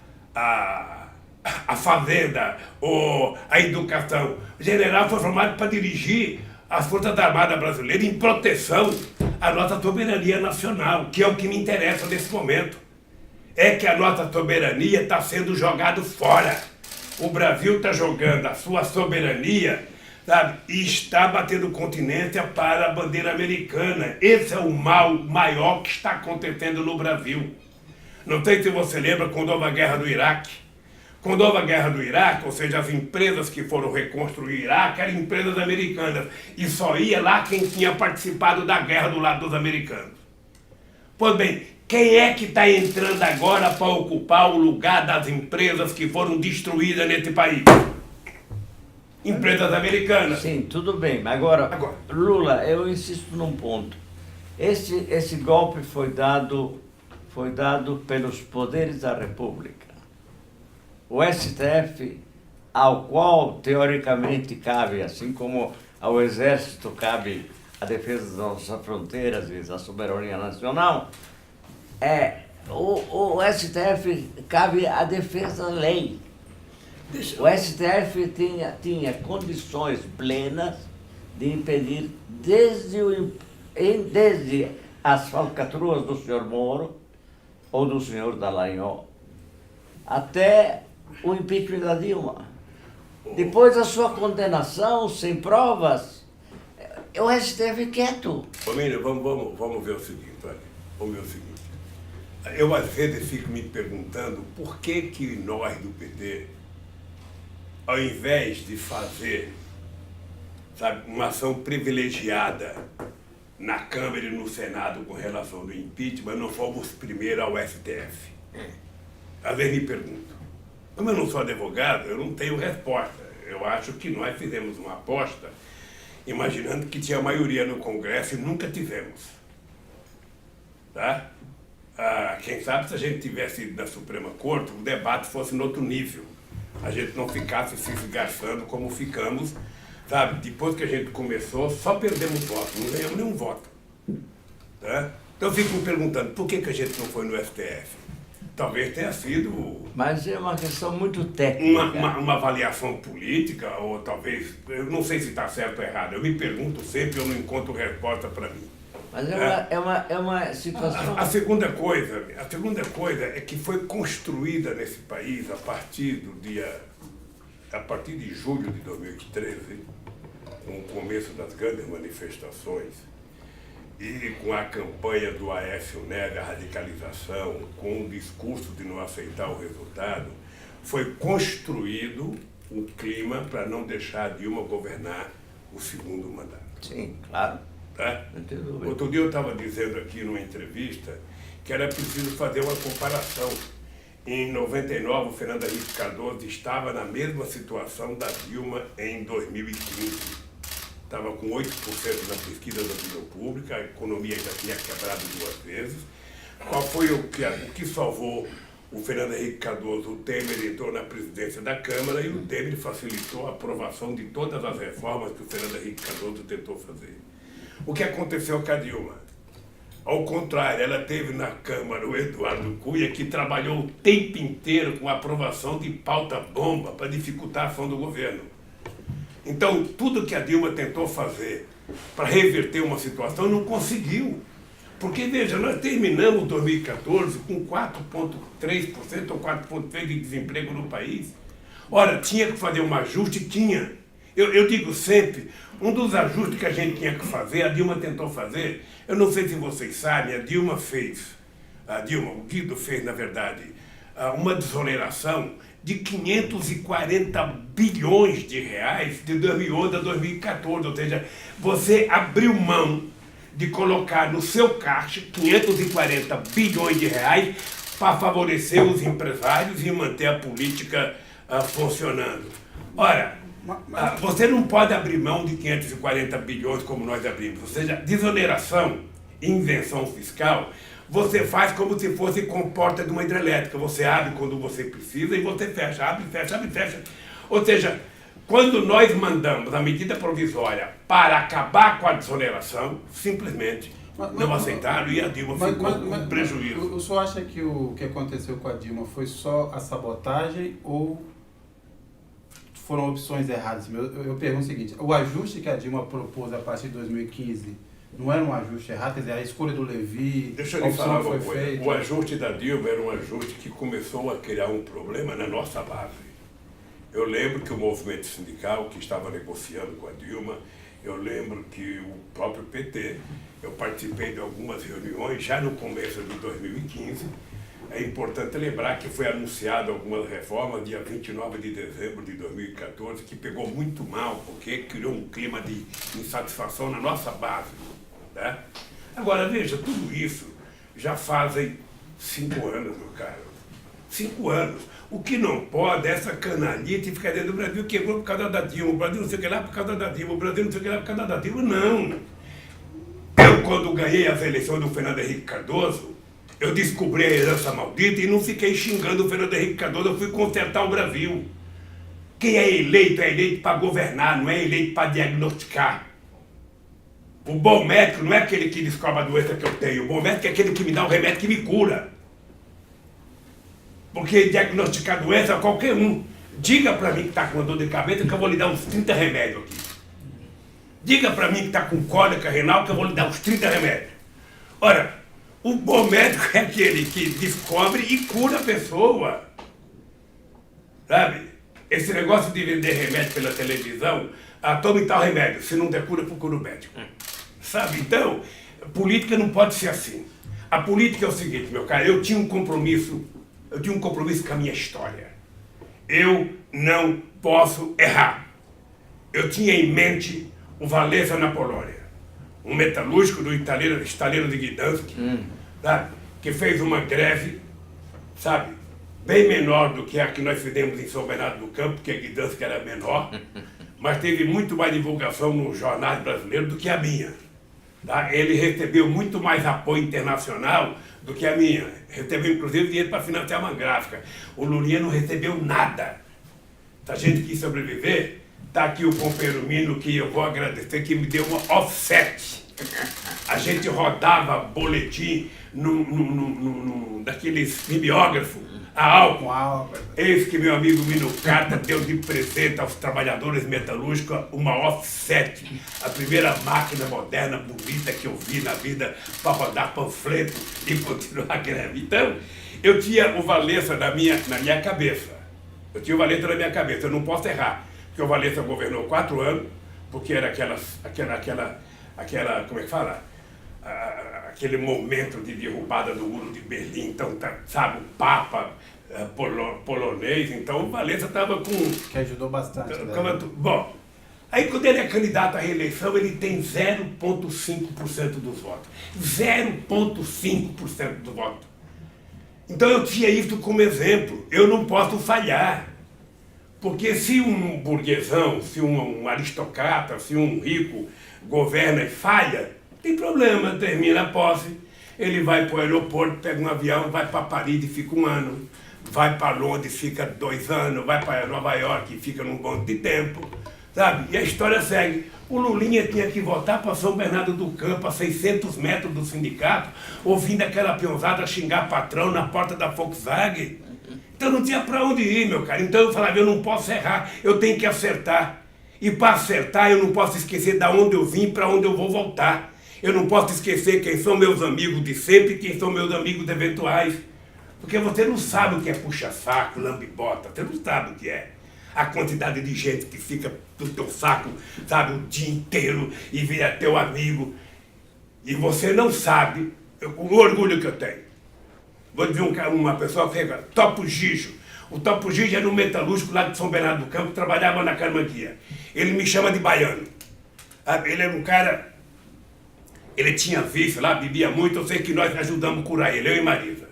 fazenda ou a educação. O general foi formado para dirigir as Forças Armadas Brasileiras em proteção à nossa soberania nacional, que é o que me interessa nesse momento. É que a nossa soberania está sendo jogada fora. O Brasil está jogando a sua soberania, sabe, e está batendo continência para a bandeira americana. Esse é o mal maior que está acontecendo no Brasil. Não sei se você lembra quando houve a guerra do Iraque. Quando houve a guerra do Iraque, ou seja, as empresas que foram reconstruir o Iraque eram empresas americanas. E só ia lá quem tinha participado da guerra do lado dos americanos. Pois bem, quem é que está entrando agora para ocupar o lugar das empresas que foram destruídas nesse país? Empresas americanas. Sim, tudo bem. Agora, Lula, eu insisto num ponto. Esse golpe foi dado pelos poderes da República. O STF, ao qual teoricamente cabe, assim como ao Exército cabe a defesa das nossas fronteiras e da soberania nacional, o STF cabe a defesa da lei. O STF tinha condições plenas de impedir desde as falcatruas do senhor Moro ou do senhor Dallagnol até o impeachment da Dilma. Depois da sua condenação, sem provas, o STF quieto. Família, vamos ver o seguinte, olha. Vamos ver o seguinte. Eu às vezes fico me perguntando por que nós do PT, ao invés de fazer, sabe, uma ação privilegiada na Câmara e no Senado com relação ao impeachment, não fomos primeiro ao STF. Às vezes me pergunto. Como eu não sou advogado, eu não tenho resposta. Eu acho que nós fizemos uma aposta imaginando que tinha maioria no Congresso e nunca tivemos. Tá? Quem sabe se a gente tivesse ido na Suprema Corte, o debate fosse em outro nível. a gente não ficasse se esgarçando como ficamos, sabe? Depois que a gente começou, só perdemos voto, não ganhamos nenhum voto. Tá? Então eu fico me perguntando, por que a gente não foi no STF? Talvez tenha sido Mas é uma questão muito técnica. uma avaliação política, ou talvez, eu não sei se está certo ou errado, eu me pergunto sempre, eu não encontro resposta para mim. Mas é uma situação... A segunda coisa é que foi construída nesse país a partir de julho de 2013, com o começo das grandes manifestações, e com a campanha do Aécio Neves, a radicalização, com o discurso de não aceitar o resultado, foi construído o clima para não deixar a Dilma governar o segundo mandato. Sim, claro. Tá? Não tem dúvida. Outro dia eu estava dizendo aqui numa entrevista que era preciso fazer uma comparação. Em 99, o Fernando Henrique Cardoso estava na mesma situação da Dilma em 2015. Estava com 8% na pesquisa da opinião pública, a economia já tinha quebrado 2 vezes. Qual foi o que salvou o Fernando Henrique Cardoso? O Temer entrou na presidência da Câmara e o Temer facilitou a aprovação de todas as reformas que o Fernando Henrique Cardoso tentou fazer. O que aconteceu com a Dilma? Ao contrário, ela teve na Câmara o Eduardo Cunha, que trabalhou o tempo inteiro com a aprovação de pauta-bomba para dificultar a ação do governo. Então, tudo que a Dilma tentou fazer para reverter uma situação não conseguiu. Porque, veja, nós terminamos 2014 com 4,3% ou 4,3% de desemprego no país. Ora, tinha que fazer um ajuste? Tinha. Eu digo sempre, um dos ajustes que a gente tinha que fazer, a Dilma tentou fazer, eu não sei se vocês sabem, o Guido fez, na verdade, uma desoneração de 540 bilhões de reais de 2011 a 2014, ou seja, você abriu mão de colocar no seu caixa 540 bilhões de reais para favorecer os empresários e manter a política funcionando. Ora, você não pode abrir mão de 540 bilhões como nós abrimos, ou seja, desoneração e invenção fiscal, você faz como se fosse comporta de uma hidrelétrica. Você abre quando você precisa e você fecha, abre, fecha, abre, fecha. Ou seja, quando nós mandamos a medida provisória para acabar com a desoneração, simplesmente não aceitaram e a Dilma ficou com prejuízo. O senhor acha que o que aconteceu com a Dilma foi só a sabotagem ou foram opções erradas? Eu pergunto o seguinte, o ajuste que a Dilma propôs a partir de 2015 não era um ajuste errado? Quer dizer, a escolha do Levi, deixa eu lhe falar uma coisa. O ajuste da Dilma era um ajuste que começou a criar um problema na nossa base. Eu lembro que o movimento sindical que estava negociando com a Dilma, eu lembro que o próprio PT, eu participei de algumas reuniões já no começo de 2015. É importante lembrar que foi anunciado algumas reformas dia 29 de dezembro de 2014, que pegou muito mal, porque criou um clima de insatisfação na nossa base. Né? Agora, veja, tudo isso já fazem 5 anos, meu caro. 5 anos. O que não pode é essa canalite ficar dentro do Brasil quebrou por causa da Dilma, o Brasil não sei o que lá por causa da Dilma, o Brasil não sei o que lá por causa da Dilma. Não! Eu, quando ganhei as eleições do Fernando Henrique Cardoso, eu descobri a herança maldita e não fiquei xingando o Fernando Henrique Cardoso, eu fui consertar o Brasil. Quem é eleito para governar, não é eleito para diagnosticar. O bom médico não é aquele que descobre a doença que eu tenho, o bom médico é aquele que me dá o remédio que me cura. Porque diagnosticar doença é qualquer um. Diga para mim que está com dor de cabeça que eu vou lhe dar uns 30 remédios aqui. Diga para mim que está com cólica renal que eu vou lhe dar uns 30 remédios. Ora, o bom médico é aquele que descobre e cura a pessoa. Sabe? Esse negócio de vender remédio pela televisão, tome tal remédio, se não der cura, procura o médico. Sabe? Então, política não pode ser assim. A política é o seguinte, meu cara, eu tinha um compromisso com a minha história. Eu não posso errar. Eu tinha em mente o Wałęsa na Polônia, um metalúrgico do estaleiro de Gdansk, sabe? Que fez uma greve, sabe, bem menor do que a que nós fizemos em São Bernardo do Campo, porque Gdansk era menor, mas teve muito mais divulgação nos jornais brasileiros do que a minha. Tá? Ele recebeu muito mais apoio internacional do que a minha. Recebeu, inclusive, dinheiro para financiar uma gráfica. O Lulinha não recebeu nada. Se a gente quis sobreviver, tá aqui o companheiro Mino, que eu vou agradecer, que me deu uma offset. A gente rodava boletim daqueles mimeógrafos a álcool. Eis que meu amigo Mino Carta deu de presente aos trabalhadores metalúrgicos uma offset, a primeira máquina moderna, bonita que eu vi na vida para rodar panfleto e continuar a greve. Então, eu tinha o Valença na minha cabeça. Eu não posso errar, porque o Valença governou 4 anos, porque era como é que fala? Aquele momento de derrubada do Muro de Berlim, então, sabe, o Papa polonês, então o Valença estava com... Que ajudou bastante. Bom, aí quando ele é candidato à reeleição, ele tem 0,5% dos votos. 0,5% do voto. Então eu tinha isso como exemplo, eu não posso falhar. Porque se um burguesão, se um aristocrata, se um rico governa e falha, tem problema, termina a posse, ele vai para o aeroporto, pega um avião, vai para Paris e fica 1 ano, vai para Londres, fica 2 anos, vai para Nova York e fica num monte de tempo, sabe? E a história segue. O Lulinha tinha que voltar para São Bernardo do Campo, a 600 metros do sindicato, ouvindo aquela peãozada xingar patrão na porta da Volkswagen. Então não tinha para onde ir, meu cara. Então eu falava, eu não posso errar, eu tenho que acertar. E para acertar, eu não posso esquecer de onde eu vim e para onde eu vou voltar. Eu não posso esquecer quem são meus amigos de sempre e quem são meus amigos eventuais. Porque você não sabe o que é puxa-saco, lambe-bota, você não sabe o que é. A quantidade de gente que fica no teu saco, sabe, o dia inteiro e vira teu amigo. E você não sabe o orgulho que eu tenho. Vou dizer uma pessoa que chega, Topo Gijo. O Topo Gijo era um metalúrgico lá de São Bernardo do Campo, trabalhava na Carmanguia. Ele me chama de baiano. Ele era um cara, ele tinha vício lá, bebia muito, eu sei que nós ajudamos a curar ele, eu e Marisa.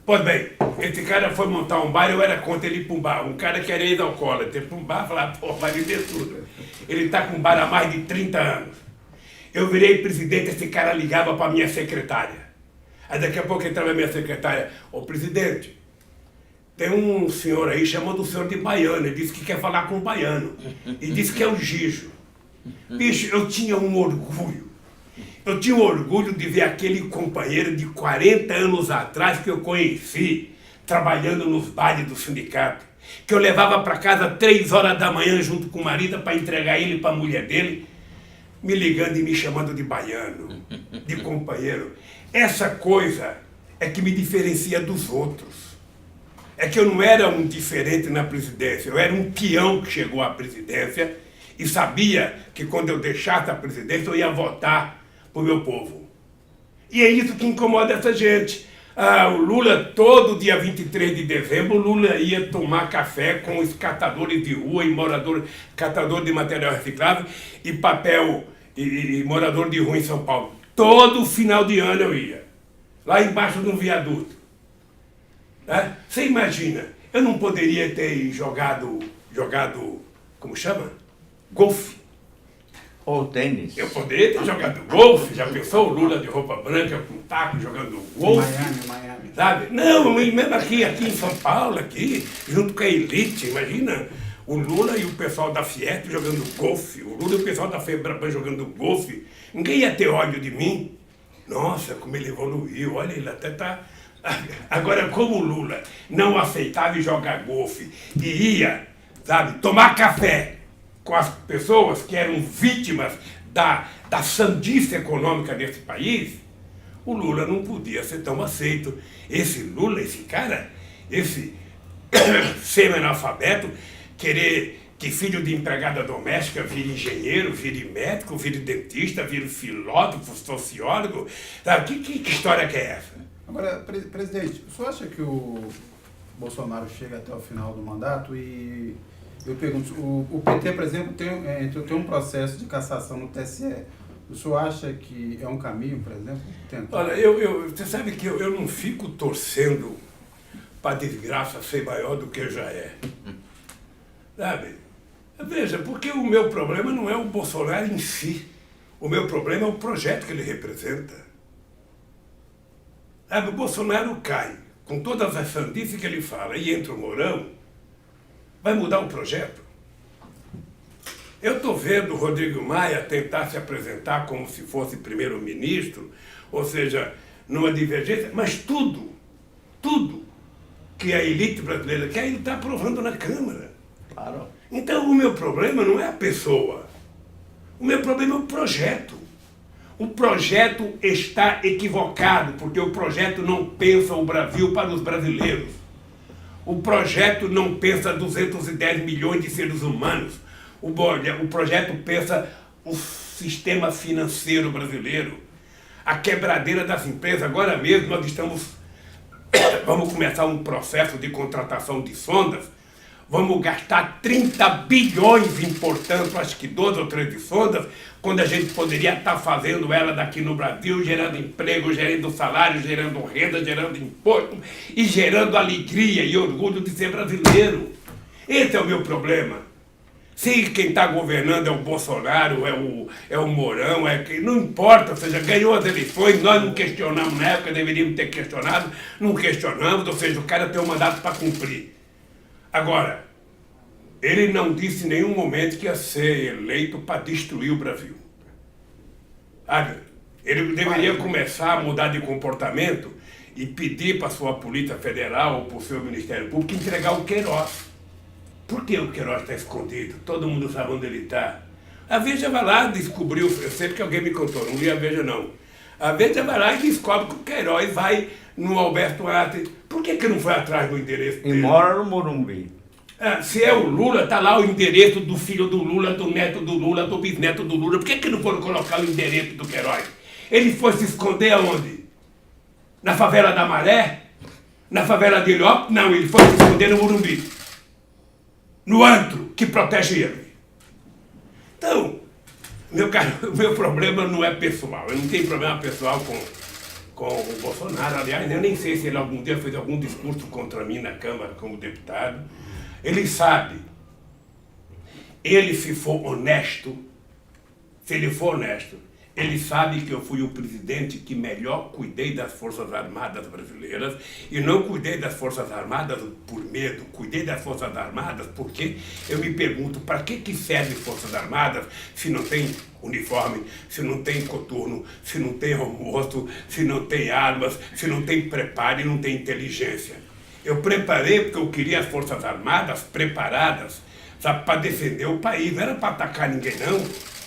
Pois bem, esse cara foi montar um bar, eu era contra ele ir para um bar. Um cara que era ex-alcoólatra, ir para um bar e falar, pô, vai vender tudo. Ele está com um bar há mais de 30 anos. Eu virei presidente, esse cara ligava para minha secretária. Aí daqui a pouco entrava a minha secretária, ô presidente, tem um senhor aí chamando o senhor de baiano, ele disse que quer falar com o baiano. E disse que é o Gijo. Bicho, eu tinha um orgulho. Eu tinha o orgulho de ver aquele companheiro de 40 anos atrás que eu conheci, trabalhando nos bailes do sindicato, que eu levava para casa 3 horas da manhã junto com o marido para entregar ele para a mulher dele, me ligando e me chamando de baiano, de companheiro. Essa coisa é que me diferencia dos outros. É que eu não era um diferente na presidência, eu era um peão que chegou à presidência e sabia que quando eu deixasse a presidência eu ia votar para o meu povo. E é isso que incomoda essa gente. O Lula, todo dia 23 de dezembro, o Lula ia tomar café com os catadores de rua e catadores de material reciclável e papel e morador de rua em São Paulo. Todo final de ano eu ia, lá embaixo de um viaduto. Você imagina, eu não poderia ter jogado, como chama? Golfe. Ou tênis. Eu poderia ter jogado golfe, já pensou o Lula de roupa branca com taco jogando golfe? Miami. Sabe? Não, mesmo aqui em São Paulo, aqui, junto com a elite, imagina o Lula e o pessoal da Fiesp jogando golfe, o Lula e o pessoal da Febraban jogando golfe. Ninguém ia ter ódio de mim. Nossa, como ele evoluiu, olha, ele até tá... Agora, como o Lula não aceitava jogar golfe e ia, sabe, tomar café com as pessoas que eram vítimas da sandice econômica desse país, o Lula não podia ser tão aceito. Esse Lula, esse cara, esse semi-analfabeto, querer que filho de empregada doméstica vire engenheiro, vire médico, vire dentista, vire filósofo, sociólogo, sabe? Que história que é essa? Agora, presidente, o senhor acha que o Bolsonaro chega até o final do mandato e... Eu pergunto, o PT, por exemplo, tem um processo de cassação no TSE. O senhor acha que é um caminho, por exemplo? Tentar? Olha, você sabe que eu não fico torcendo para a desgraça ser maior do que já é. Sabe? Veja, porque o meu problema não é o Bolsonaro em si. O meu problema é o projeto que ele representa. Sabe, o Bolsonaro cai, com todas as sandices que ele fala, e entra o Mourão. Vai mudar o projeto? Eu estou vendo o Rodrigo Maia tentar se apresentar como se fosse primeiro-ministro, ou seja, numa divergência, mas tudo que a elite brasileira quer, ele está aprovando na Câmara. Claro. Então o meu problema não é a pessoa, o meu problema é o projeto. O projeto está equivocado, porque o projeto não pensa o Brasil para os brasileiros. O projeto não pensa 210 milhões de seres humanos. O projeto pensa o sistema financeiro brasileiro, a quebradeira das empresas. Agora mesmo nós vamos começar um processo de contratação de sondas, vamos gastar 30 bilhões importando, acho que 12 ou 13 sondas, quando a gente poderia estar fazendo ela daqui no Brasil, gerando emprego, gerando salário, gerando renda, gerando imposto e gerando alegria e orgulho de ser brasileiro. Esse é o meu problema. Se quem está governando é o Bolsonaro, é o Mourão, não importa, ou seja, ganhou as eleições, nós não questionamos na época, deveríamos ter questionado, não questionamos, ou seja, o cara tem um mandato para cumprir. Agora, ele não disse em nenhum momento que ia ser eleito para destruir o Brasil. Ele deveria começar a mudar de comportamento e pedir para a sua Polícia Federal ou para o seu Ministério Público entregar o Queiroz. Por que o Queiroz está escondido? Todo mundo sabe onde ele está. A Veja vai lá, descobriu, eu sei porque alguém me contou, não li a Veja não. A Veja vai lá e descobre que o Queiroz vai no Alberto Atlas. Por que não foi atrás do endereço dele? E mora no Morumbi. Se é o Lula, está lá o endereço do filho do Lula, do neto do Lula, do bisneto do Lula. Por que não foram colocar o endereço do Queiroz? Ele foi se esconder aonde? Na favela da Maré? Na favela de Heliópolis? Não, ele foi se esconder no Morumbi. No antro que protege ele. Então, o meu problema não é pessoal. Eu não tenho problema pessoal com o Bolsonaro. Aliás, eu nem sei se ele algum dia fez algum discurso contra mim na Câmara como deputado. Ele sabe. Ele, se for honesto, ele sabe que eu fui o presidente que melhor cuidei das Forças Armadas brasileiras e não cuidei das Forças Armadas por medo, cuidei das Forças Armadas porque eu me pergunto para que serve Forças Armadas se não tem uniforme, se não tem coturno, se não tem almoço, se não tem armas, se não tem preparo e não tem inteligência. Eu preparei porque eu queria as Forças Armadas preparadas, sabe, para defender o país, não era para atacar ninguém não.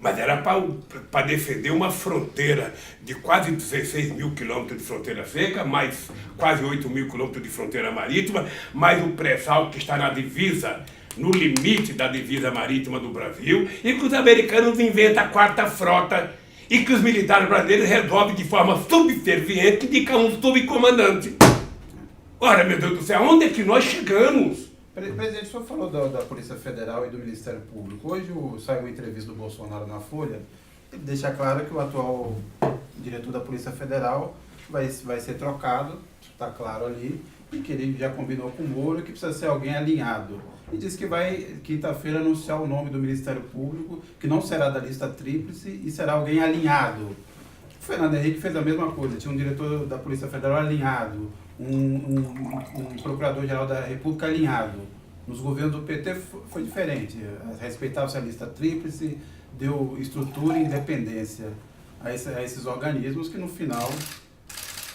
Mas era para defender uma fronteira de quase 16 mil quilômetros de fronteira seca, mais quase 8 mil quilômetros de fronteira marítima, mais o pré-sal que está na divisa, no limite da divisa marítima do Brasil, e que os americanos inventam a quarta frota e que os militares brasileiros resolvem de forma subserviente indicar um subcomandante. Ora, meu Deus do céu, onde é que nós chegamos? Presidente, o senhor falou da Polícia Federal e do Ministério Público. Hoje saiu uma entrevista do Bolsonaro na Folha, ele deixa claro que o atual diretor da Polícia Federal vai ser trocado, está claro ali, e que ele já combinou com o Moro que precisa ser alguém alinhado. E disse que vai, quinta-feira, anunciar o nome do Ministério Público, que não será da lista tríplice e será alguém alinhado. O Fernando Henrique fez a mesma coisa, tinha um diretor da Polícia Federal alinhado, um procurador-geral da República alinhado. Nos governos do PT foi diferente. Respeitava-se a lista tríplice, deu estrutura e independência a esses organismos que no final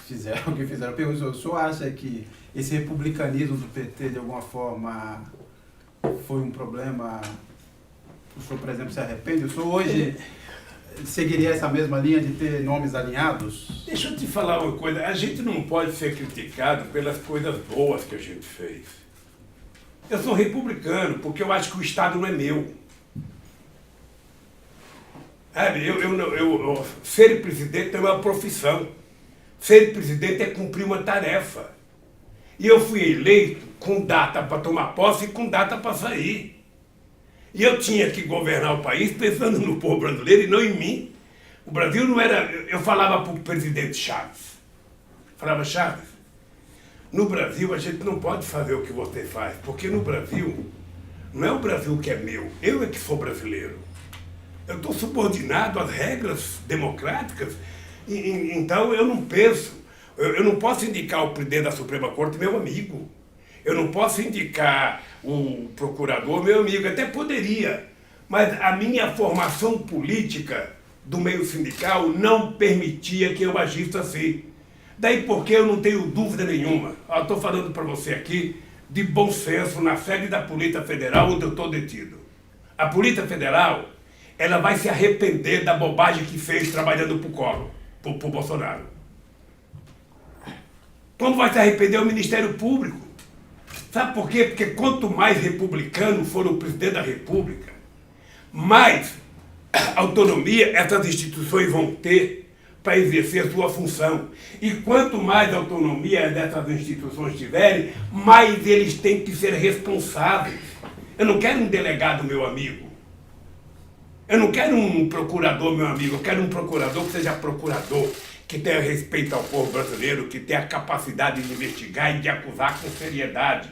fizeram o que fizeram. O senhor acha que esse republicanismo do PT de alguma forma foi um problema? O senhor, por exemplo, se arrepende? O senhor hoje seguiria essa mesma linha de ter nomes alinhados? Deixa eu te falar uma coisa, a gente não pode ser criticado pelas coisas boas que a gente fez. Eu sou republicano porque eu acho que o Estado não é meu. Ser presidente é uma profissão. Ser presidente é cumprir uma tarefa. E eu fui eleito com data para tomar posse e com data para sair. E eu tinha que governar o país pensando no povo brasileiro e não em mim. O Brasil não era... Eu falava para o presidente Chaves. Falava, Chaves, no Brasil a gente não pode fazer o que você faz, porque no Brasil não é o Brasil que é meu, eu é que sou brasileiro. Eu estou subordinado às regras democráticas, então eu não penso, eu não posso indicar o presidente da Suprema Corte meu amigo. Eu não posso indicar o procurador, meu amigo, até poderia, mas a minha formação política do meio sindical não permitia que eu agisse assim. Daí porque eu não tenho dúvida nenhuma. Eu estou falando para você aqui de bom senso na sede da Polícia Federal onde eu estou detido. A Polícia Federal, ela vai se arrepender da bobagem que fez trabalhando para o Collor, para o Bolsonaro. Quando vai se arrepender é o Ministério Público. Sabe por quê? Porque quanto mais republicano for o presidente da República, mais autonomia essas instituições vão ter para exercer sua função. E quanto mais autonomia dessas instituições tiverem, mais eles têm que ser responsáveis. Eu não quero um delegado, meu amigo. Eu não quero um procurador, meu amigo. Eu quero um procurador que seja procurador, que tenha respeito ao povo brasileiro, que tenha a capacidade de investigar e de acusar com seriedade,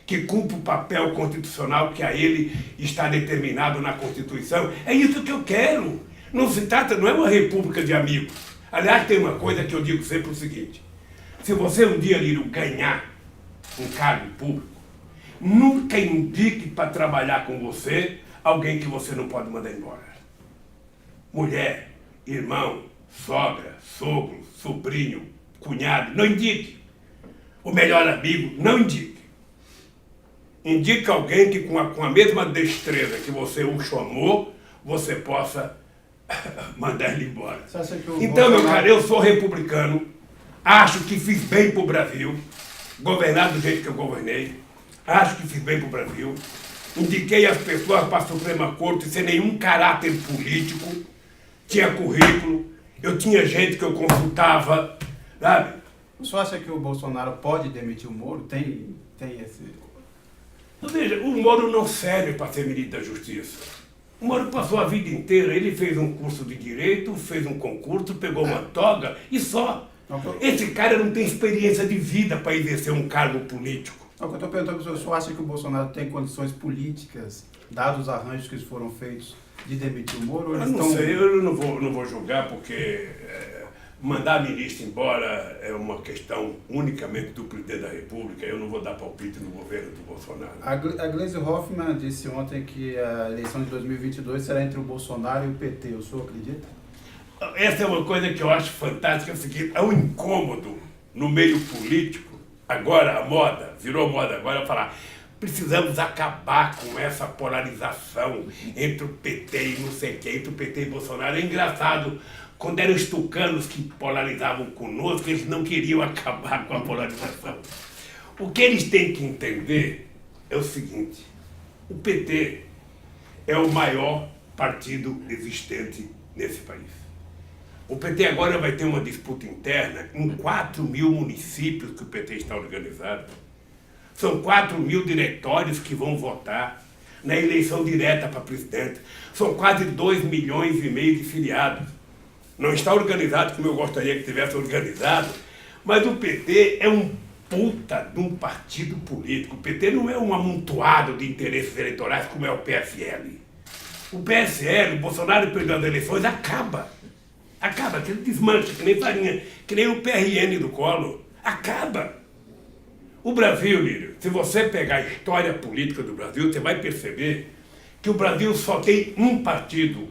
que cumpra o papel constitucional que a ele está determinado na Constituição. É isso que eu quero. Não se trata, não é uma república de amigos. Aliás, tem uma coisa que eu digo sempre o seguinte: se você um dia, Lírio, ganhar um cargo público, nunca indique para trabalhar com você alguém que você não pode mandar embora. Mulher, irmão, sogra, sogro, sobrinho, cunhado, não indique. O melhor amigo, não indique. Indique alguém que com a mesma destreza que você o chamou, você possa mandar ele embora. Então, meu cara, eu sou republicano, acho que fiz bem para o Brasil, governar do jeito que eu governei, acho que fiz bem para o Brasil, indiquei as pessoas para a Suprema Corte sem nenhum caráter político, tinha currículo, eu tinha gente que eu consultava, sabe? O senhor acha que o Bolsonaro pode demitir o Moro? Tem esse... Veja, o Moro não serve para ser ministro da Justiça. O Moro passou a vida inteira, ele fez um curso de Direito, fez um concurso, pegou uma toga e só. Esse cara não tem experiência de vida para exercer um cargo político. O que eu estou perguntando para o senhor acha que o Bolsonaro tem condições políticas, dados os arranjos que foram feitos, de demitir o Moro? Eu não sei, eu não vou julgar porque mandar ministro embora é uma questão unicamente do presidente da República. Eu não vou dar palpite no governo do Bolsonaro. A Gleisi Hoffmann disse ontem que a eleição de 2022 será entre o Bolsonaro e o PT. O senhor acredita? Essa é uma coisa que eu acho fantástica, é o seguinte: é um incômodo no meio político. Agora a moda, virou moda agora falar, precisamos acabar com essa polarização entre o PT e não sei quem, entre o PT e Bolsonaro. É engraçado. Quando eram os tucanos que polarizavam conosco, eles não queriam acabar com a polarização. O que eles têm que entender é o seguinte: o PT é o maior partido existente nesse país. O PT agora vai ter uma disputa interna em 4.000 municípios que o PT está organizado. São 4.000 diretórios que vão votar na eleição direta para presidente. São quase 2,5 milhões de filiados. Não está organizado como eu gostaria que tivesse organizado, mas o PT é um puta de um partido político. O PT não é um amontoado de interesses eleitorais como é o PSL. O PSL, o Bolsonaro perdeu as eleições, acaba, que ele desmancha, que nem farinha, que nem o PRN do Collor, acaba. O Brasil, Lírio, se você pegar a história política do Brasil, você vai perceber que o Brasil só tem um partido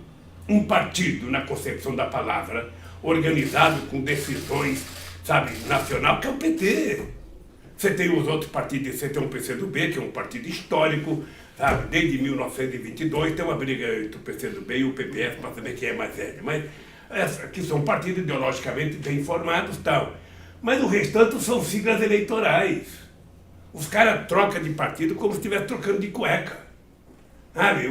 na concepção da palavra, organizado com decisões, sabe, nacional, que é o PT. Você tem os outros partidos, você tem o PCdoB, que é um partido histórico, sabe, desde 1922 tem uma briga entre o PCdoB e o PPS para saber quem é mais velho, mas que são partidos ideologicamente bem formados e tal. Mas o restante são siglas eleitorais. Os caras trocam de partido como se estivesse trocando de cueca.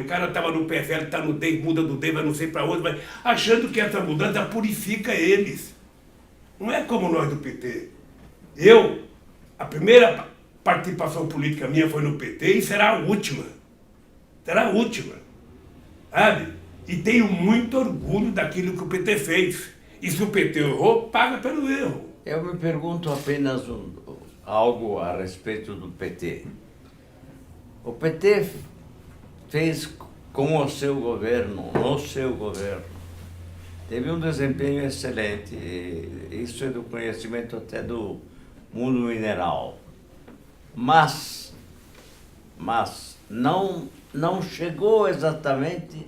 O cara estava no PFL, está no DEM, muda do DEM, vai não sei para onde, mas achando que essa mudança purifica eles. Não é como nós do PT. A primeira participação política minha foi no PT e será a última. Será a última. Sabe? E tenho muito orgulho daquilo que o PT fez. E se o PT errou, paga pelo erro. Eu me pergunto apenas algo a respeito do PT. O PT fez com o seu governo, no seu governo, teve um desempenho excelente. Isso é do conhecimento até do mundo mineral. mas não chegou exatamente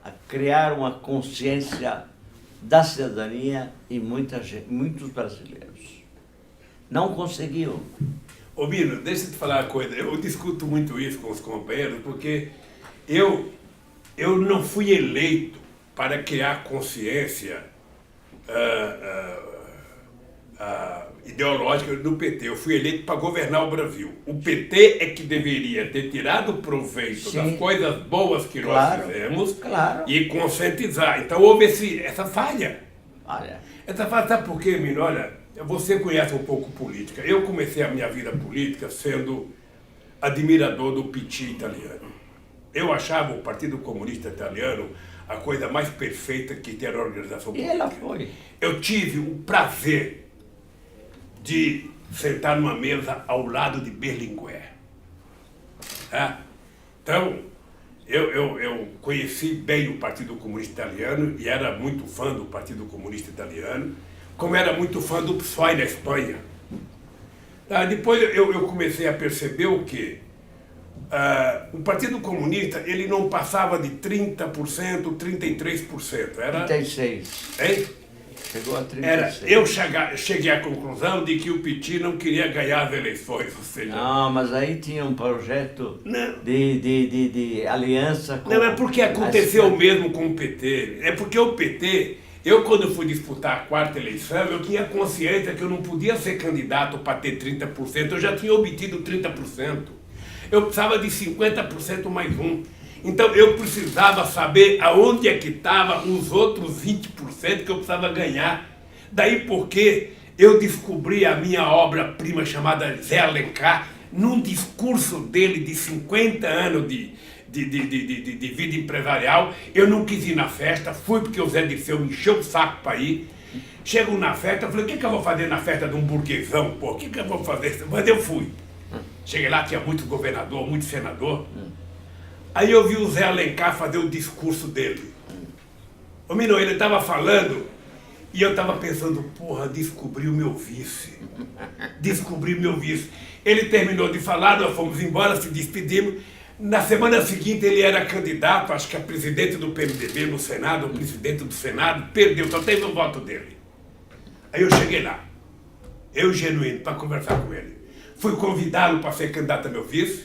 a criar uma consciência da cidadania em muitos brasileiros. Não conseguiu. Ô Mino, deixa eu te falar uma coisa, eu discuto muito isso com os companheiros, porque eu não fui eleito para criar consciência ideológica do PT, eu fui eleito para governar o Brasil. O PT é que deveria ter tirado proveito das coisas boas que nós fizemos e conscientizar. Então houve essa falha. Essa falha, sabe por quê, Mino? Olha, você conhece um pouco política. Eu comecei a minha vida política sendo admirador do PT italiano. Eu achava o Partido Comunista Italiano a coisa mais perfeita que tem na organização política. E ela foi. Eu tive o prazer de sentar numa mesa ao lado de Berlinguer. Tá? Então, eu conheci bem o Partido Comunista Italiano e era muito fã do Partido Comunista Italiano, como era muito fã do PSOE na Espanha. Tá? Depois eu comecei a perceber o quê? O Partido Comunista ele não passava de 30%, 33%. Era 36%. Hein? Chegou a 36%. Eu cheguei à conclusão de que o PT não queria ganhar as eleições, ou seja... Não, mas aí tinha um projeto de aliança com... Não, é porque aconteceu o mesmo com o PT. É porque o PT, eu quando fui disputar a quarta eleição, eu tinha consciência que eu não podia ser candidato para ter 30%, eu já tinha obtido 30%. Eu precisava de 50% mais um. Então eu precisava saber aonde é que estavam os outros 20% que eu precisava ganhar. Daí porque eu descobri a minha obra-prima chamada Zé Alencar, num discurso dele de 50 anos de vida empresarial. Eu não quis ir na festa, fui porque o Zé Dirceu me encheu o saco para ir. Chego na festa, eu falei, o que eu vou fazer na festa de um burguesão, pô? O que eu vou fazer? Mas eu fui. Cheguei lá, tinha muito governador, muito senador. Aí eu vi o Zé Alencar fazer o discurso dele. O Mino, ele estava falando e eu estava pensando, porra, descobri o meu vice. Descobri o meu vice. Ele terminou de falar, nós fomos embora, se despedimos. Na semana seguinte ele era candidato, acho que a presidente do PMDB no Senado, o presidente do Senado, perdeu, só teve o voto dele. Aí eu cheguei lá, eu genuíno, para conversar com ele. Fui convidá-lo para ser candidato a meu vice,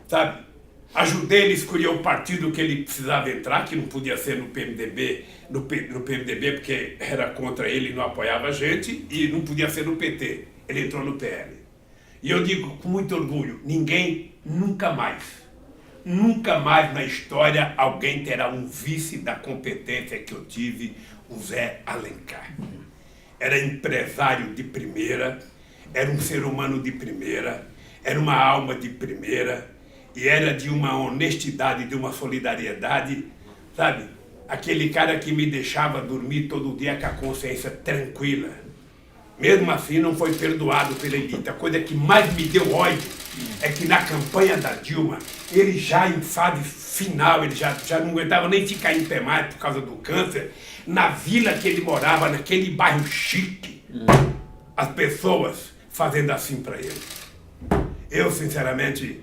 sabe? Ajudei ele a escolher o partido que ele precisava entrar, que não podia ser no PMDB, no PMDB porque era contra ele e não apoiava a gente, e não podia ser no PT. Ele entrou no PL. E eu digo com muito orgulho, ninguém, nunca mais na história alguém terá um vice da competência que eu tive, o Zé Alencar. Era empresário de primeira, era um ser humano de primeira, era uma alma de primeira, e era de uma honestidade, de uma solidariedade, sabe? Aquele cara que me deixava dormir todo dia com a consciência tranquila. Mesmo assim, não foi perdoado pela elite. A coisa que mais me deu ódio é que na campanha da Dilma, ele já em fase final, ele já não aguentava nem ficar em pé mais por causa do câncer, na vila que ele morava, naquele bairro chique, as pessoas fazendo assim para ele. Eu, sinceramente,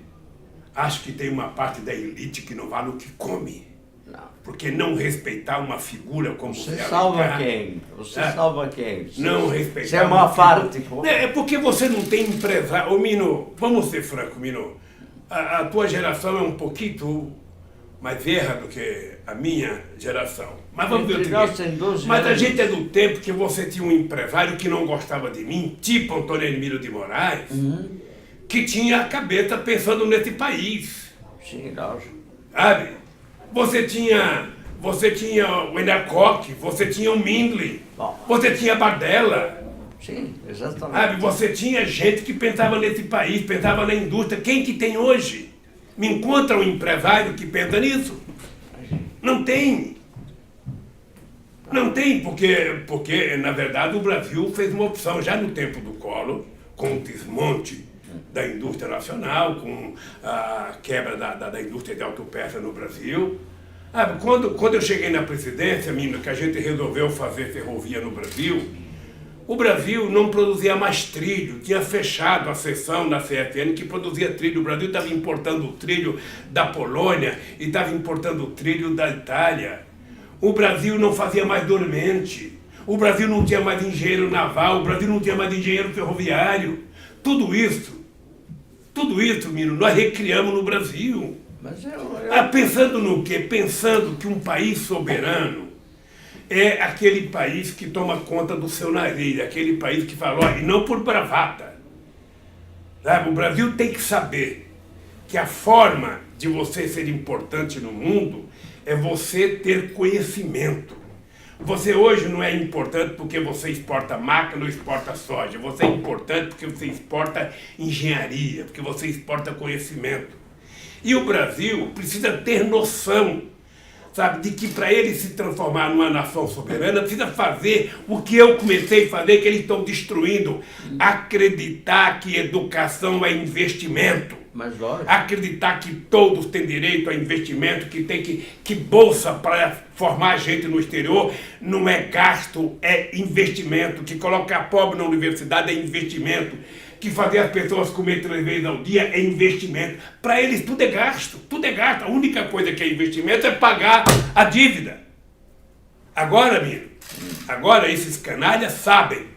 acho que tem uma parte da elite que não vale o que come. Não. Porque não respeitar uma figura como você salva Alencar, quem? Você salva quem? Não respeitar. Você é uma parte. É porque você não tem empresário. Ô, Mino, vamos ser franco, Mino. A tua geração é um pouquinho mais velha do que a minha geração. Mas vamos ver o seguinte. Mas a gente é do tempo que você tinha um empresário que não gostava de mim, tipo Antônio Emílio de Moraes, que tinha a cabeça pensando nesse país. Sim, lógico. Sabe? Você tinha o Enercock, você tinha o Mindley, você tinha Bardella. Sim, exatamente. Sabe? Você tinha gente que pensava nesse país, pensava na indústria. Quem que tem hoje? Me encontra um empresário que pensa nisso? Não tem. Não tem, porque na verdade o Brasil fez uma opção já no tempo do Collor, com o desmonte da indústria nacional, com a quebra da indústria de autopeça no Brasil. Quando eu cheguei na presidência, menino, que a gente resolveu fazer ferrovia no Brasil, O Brasil não produzia mais trilho, tinha fechado a seção da CFN que produzia trilho. O Brasil estava importando o trilho da Polônia e estava importando o trilho da Itália. O Brasil não fazia mais dormente. O Brasil não tinha mais engenheiro naval, o Brasil não tinha mais engenheiro ferroviário. Tudo isso, menino, nós recriamos no Brasil. Mas Pensando no quê? Pensando que um país soberano é aquele país que toma conta do seu nariz, aquele país que fala, ó, e não por bravata. Sabe? O Brasil tem que saber que a forma de você ser importante no mundo é você ter conhecimento. Você hoje não é importante porque você exporta máquina ou exporta soja. Você é importante porque você exporta engenharia, porque você exporta conhecimento. E o Brasil precisa ter noção, sabe, de que para ele se transformar numa nação soberana, precisa fazer o que eu comecei a fazer, que eles estão destruindo. Acreditar que educação é investimento. Mas lógico. Acreditar que todos têm direito a investimento, que bolsa para formar gente no exterior não é gasto, é investimento. Que colocar pobre na universidade é investimento. Que fazer as pessoas comer 3 vezes ao dia é investimento. Para eles tudo é gasto, tudo é gasto. A única coisa que é investimento é pagar a dívida. Agora, menino, agora esses canalhas sabem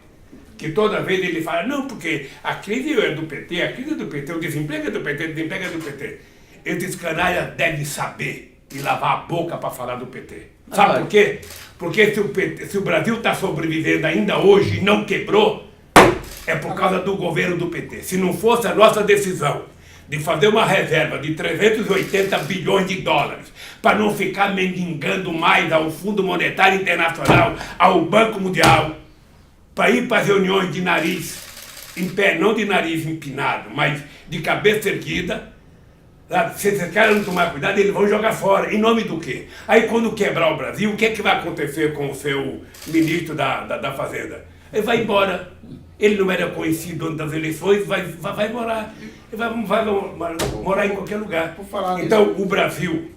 que toda vez ele fala, não, porque a crise é do PT, a crise é do PT, o desemprego é do PT, o desemprego é do PT. Esses canalhas devem saber e lavar a boca para falar do PT. Sabe por quê? Porque se o Brasil está sobrevivendo ainda hoje e não quebrou, é por causa do governo do PT. Se não fosse a nossa decisão de fazer uma reserva de 380 bilhões de dólares para não ficar mendigando mais ao Fundo Monetário Internacional, ao Banco Mundial, para ir para as reuniões de nariz em pé, não de nariz empinado, mas de cabeça erguida, sabe? Se esses caras não tomar cuidado, eles vão jogar fora. Em nome do quê? Aí quando quebrar o Brasil, o que é que vai acontecer com o seu ministro da Fazenda? Ele vai embora. Ele não era conhecido antes das eleições, vai morar. Ele vai morar em qualquer lugar. Então, o Brasil,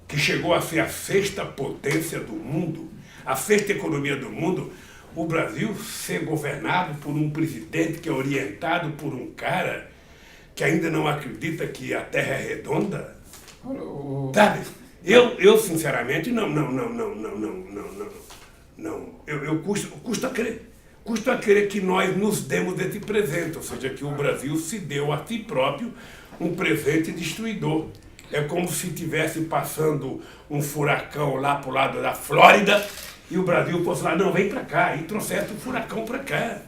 que chegou a ser a 6ª potência do mundo, a 6ª economia do mundo, o Brasil ser governado por um presidente que é orientado por um cara que ainda não acredita que a Terra é redonda, sabe? Eu sinceramente, não. Eu custo a crer que nós nos demos esse presente, ou seja, que o Brasil se deu a si próprio um presente destruidor. É como se estivesse passando um furacão lá para o lado da Flórida e o Brasil fosse lá, não, vem para cá, e trouxesse o furacão para cá.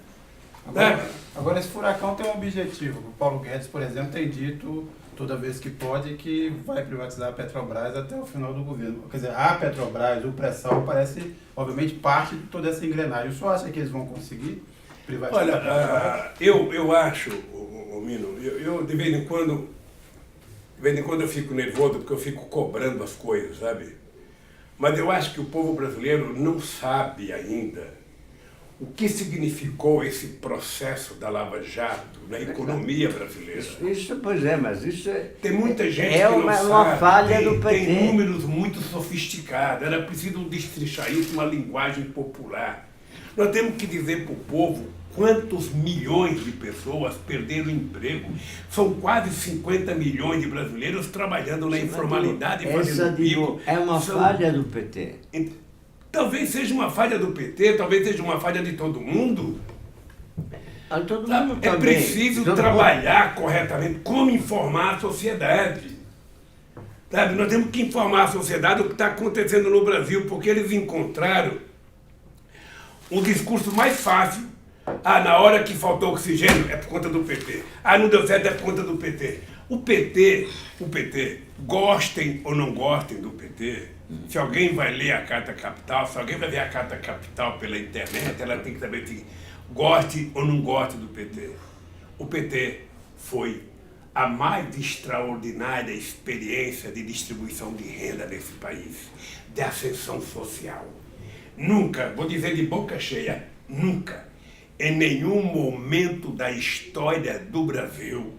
Agora esse furacão tem um objetivo. O Paulo Guedes, por exemplo, tem dito toda vez que pode que vai privatizar a Petrobras até o final do governo. Quer dizer, a Petrobras, o pré-sal, parece, obviamente, parte de toda essa engrenagem. O senhor acha que eles vão conseguir privatizar a Petrobras? Eu acho, Mino, de vez em quando eu fico nervoso porque eu fico cobrando as coisas, sabe? Mas eu acho que o povo brasileiro não sabe ainda o que significou esse processo da Lava Jato na economia brasileira. Isso, pois é, mas isso é... Tem muita gente é que não uma sabe. falha do PT. Tem números muito sofisticados. Era preciso destrinchar isso numa linguagem popular. Nós temos que dizer para o povo quantos milhões de pessoas perderam emprego. São quase 50 milhões de brasileiros trabalhando na informalidade, fazendo bico. É uma falha do PT. Talvez seja uma falha do PT, talvez seja uma falha de todo mundo. Todo mundo é preciso trabalhar corretamente, como informar a sociedade. Sabe? Nós temos que informar a sociedade o que está acontecendo no Brasil, porque eles encontraram o discurso mais fácil. Na hora que faltou oxigênio é por conta do PT. Não deu certo é por conta do PT. O PT, gostem ou não gostem do PT, se alguém vai ler a Carta Capital, se alguém vai ver a Carta Capital pela internet, ela tem que saber se goste ou não goste do PT. O PT foi a mais extraordinária experiência de distribuição de renda nesse país, de ascensão social. Nunca, vou dizer de boca cheia, nunca, em nenhum momento da história do Brasil,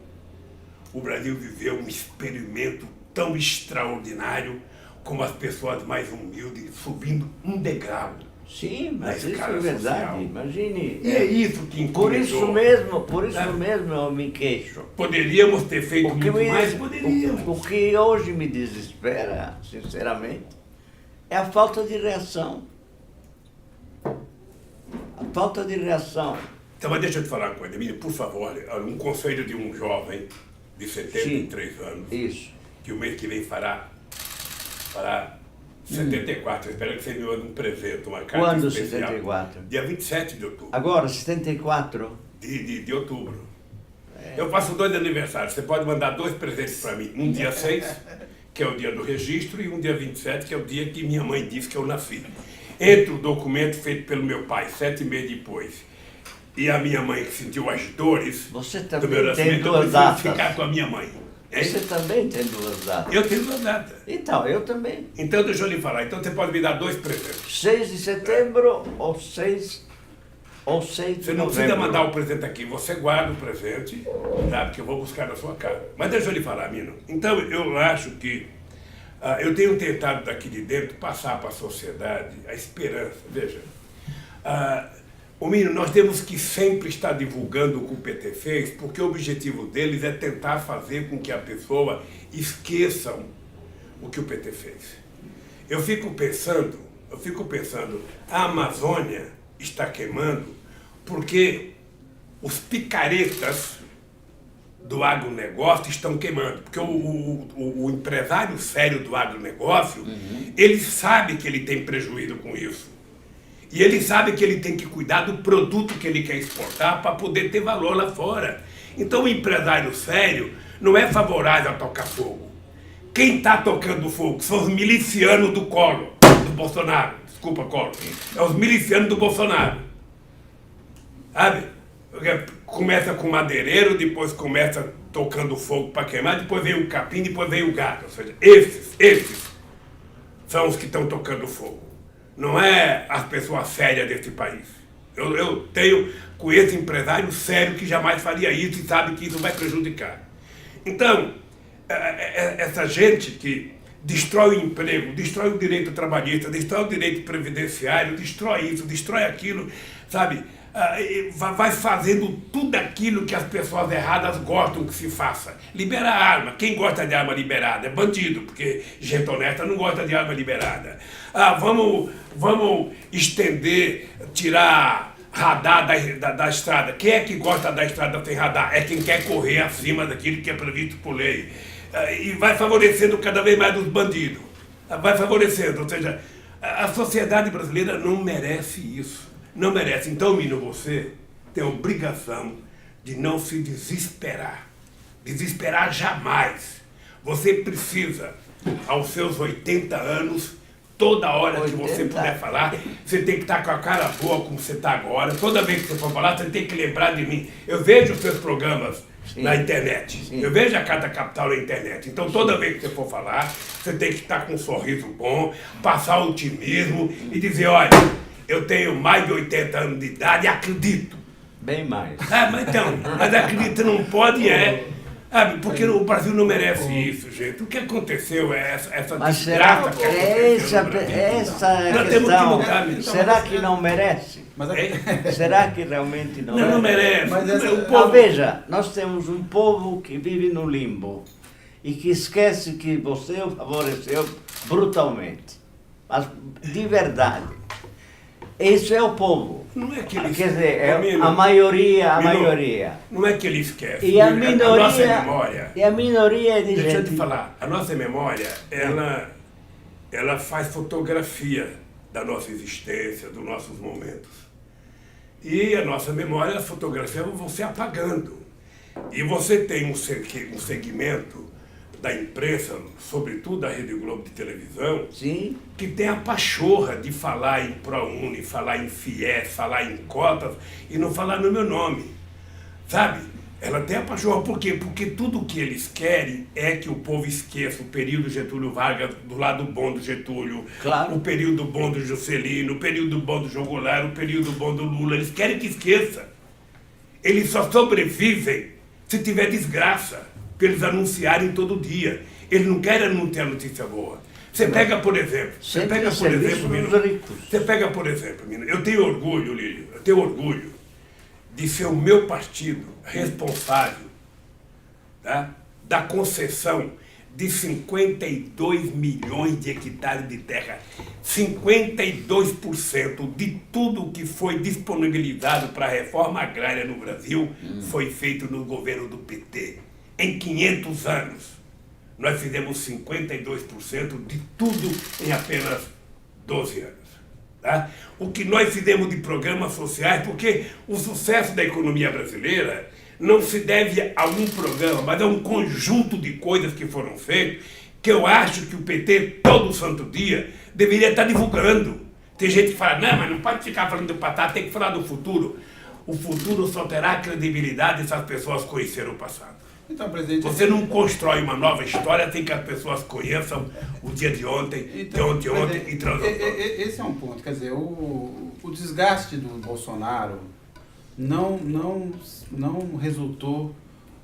o Brasil viveu um experimento tão extraordinário como as pessoas mais humildes subindo um degrau Sim, mas na isso escala é verdade. social. Imagine. E é isso que Por incomodou. isso mesmo eu me queixo. Poderíamos ter feito O que, muito me, mais? Poderíamos. o que hoje me desespera, sinceramente, é a falta de reação. A falta de reação. Então, mas deixa eu te falar uma coisa, Emílio, por favor, olha, um conselho de um jovem de 73 anos, Isso. que o mês que vem fará 74. Eu espero que você me mande um presente, uma carta Quando especial. 74? Dia 27 de outubro. Agora, 74. De outubro. Eu faço 2 aniversários. Você pode mandar 2 presentes para mim. Um dia 6, que é o dia do registro, e um dia 27, que é o dia que minha mãe disse que eu nasci. Entre o documento feito pelo meu pai, 7 meses depois, e a minha mãe que sentiu as dores Você do também meu tem nascimento, eu duas preciso datas. ficar com a minha mãe. Hein? Você também tem 2 datas. Eu tenho 2 datas. Então, eu também. Então, deixa eu lhe falar. Então, você pode me dar 2 presentes. 6 de setembro ou 6 de Você não novembro. precisa mandar o presente aqui. Você guarda o presente, tá? Porque eu vou buscar na sua casa. Mas deixa eu lhe falar, Mino. Então, eu acho que eu tenho tentado daqui de dentro passar para a sociedade a esperança. Veja, Mino, nós temos que sempre estar divulgando o que o PT fez, porque o objetivo deles é tentar fazer com que a pessoa esqueça o que o PT fez. Eu fico pensando, a Amazônia está queimando porque os picaretas do agronegócio estão queimando. Porque o empresário sério do agronegócio, ele sabe que ele tem prejuízo com isso. E ele sabe que ele tem que cuidar do produto que ele quer exportar para poder ter valor lá fora. Então o empresário sério não é favorável a tocar fogo. Quem está tocando fogo são os milicianos do Collor, do Bolsonaro. Desculpa, Collor. É os milicianos do Bolsonaro. Sabe? Começa com madeireiro, depois começa tocando fogo para queimar, depois vem o capim, depois vem o gado. Ou seja, esses são os que estão tocando fogo. Não é as pessoas sérias desse país. Eu com esse empresário sério que jamais faria isso e sabe que isso vai prejudicar. Então, essa gente que destrói o emprego, destrói o direito trabalhista, destrói o direito previdenciário, destrói isso, destrói aquilo, sabe? Vai fazendo tudo aquilo que as pessoas erradas gostam que se faça. Libera a arma. Quem gosta de arma liberada é bandido, porque gente honesta não gosta de arma liberada. Vamos estender, tirar radar da estrada. Quem é que gosta da estrada sem radar? É quem quer correr acima daquilo que é previsto por lei. E vai favorecendo cada vez mais os bandidos. Vai favorecendo. Ou seja, a sociedade brasileira não merece isso. Não merece. Então, Mino, você tem a obrigação de não se desesperar. Desesperar jamais. Você precisa, aos seus 80 anos, toda hora 80? Que você puder falar, você tem que estar com a cara boa como você está agora. Toda vez que você for falar, você tem que lembrar de mim. Eu vejo os seus programas na internet. Sim. Eu vejo a Carta Capital na internet. Então, toda vez que você for falar, você tem que estar com um sorriso bom, passar otimismo e dizer, olha, eu tenho mais de 80 anos de idade e acredito. Bem mais. Mas acredito não pode, porque o Brasil não merece isso, gente. O que aconteceu é essa desgraça que aconteceu no Brasil. Essa é a Nós temos que questão. lutar mesmo. Será que não merece? Será que realmente não merece? Não merece? Mas o povo... Veja, nós temos um povo que vive no limbo e que esquece que você o favoreceu brutalmente. Mas de verdade. Isso é o povo. Não é que ele Quer dizer, a maioria. Não é que ele esquece. E a minoria, a nossa memória. E a minoria de Deixa gente. eu te falar, a nossa memória, ela faz fotografia da nossa existência, dos nossos momentos. E a nossa memória, as fotografias vão se apagando. E você tem um segmento da imprensa, sobretudo da Rede Globo de televisão, sim, que tem a pachorra de falar em ProUni, falar em FIES, falar em cotas e não falar no meu nome, sabe? Ela tem a pachorra, por quê? Porque tudo o que eles querem é que o povo esqueça o período Getúlio Vargas, do lado bom do Getúlio, claro, o período bom do Juscelino, o período bom do João Goulart, o período bom do Lula. Eles querem que esqueça. Eles só sobrevivem se tiver desgraça, para eles anunciarem todo dia. Eles não querem não ter a notícia boa. Você pega, por exemplo, Mina, eu tenho orgulho, Lírio, de ser o meu partido responsável, tá, da concessão de 52 milhões de hectares de terra. 52% de tudo que foi disponibilizado para a reforma agrária no Brasil foi feito no governo do PT. Em 500 anos, nós fizemos 52% de tudo em apenas 12 anos. Tá? O que nós fizemos de programas sociais, porque o sucesso da economia brasileira não se deve a um programa, mas a um conjunto de coisas que foram feitas, que eu acho que o PT, todo santo dia, deveria estar divulgando. Tem gente que fala, não, mas não pode ficar falando do passado, tem que falar do futuro. O futuro só terá credibilidade se as pessoas conhecerem o passado. Então, presidente... Você não constrói uma nova história sem que as pessoas conheçam o dia de ontem, então, de ontem e transformam. Esse é um ponto, quer dizer, o desgaste do Bolsonaro não resultou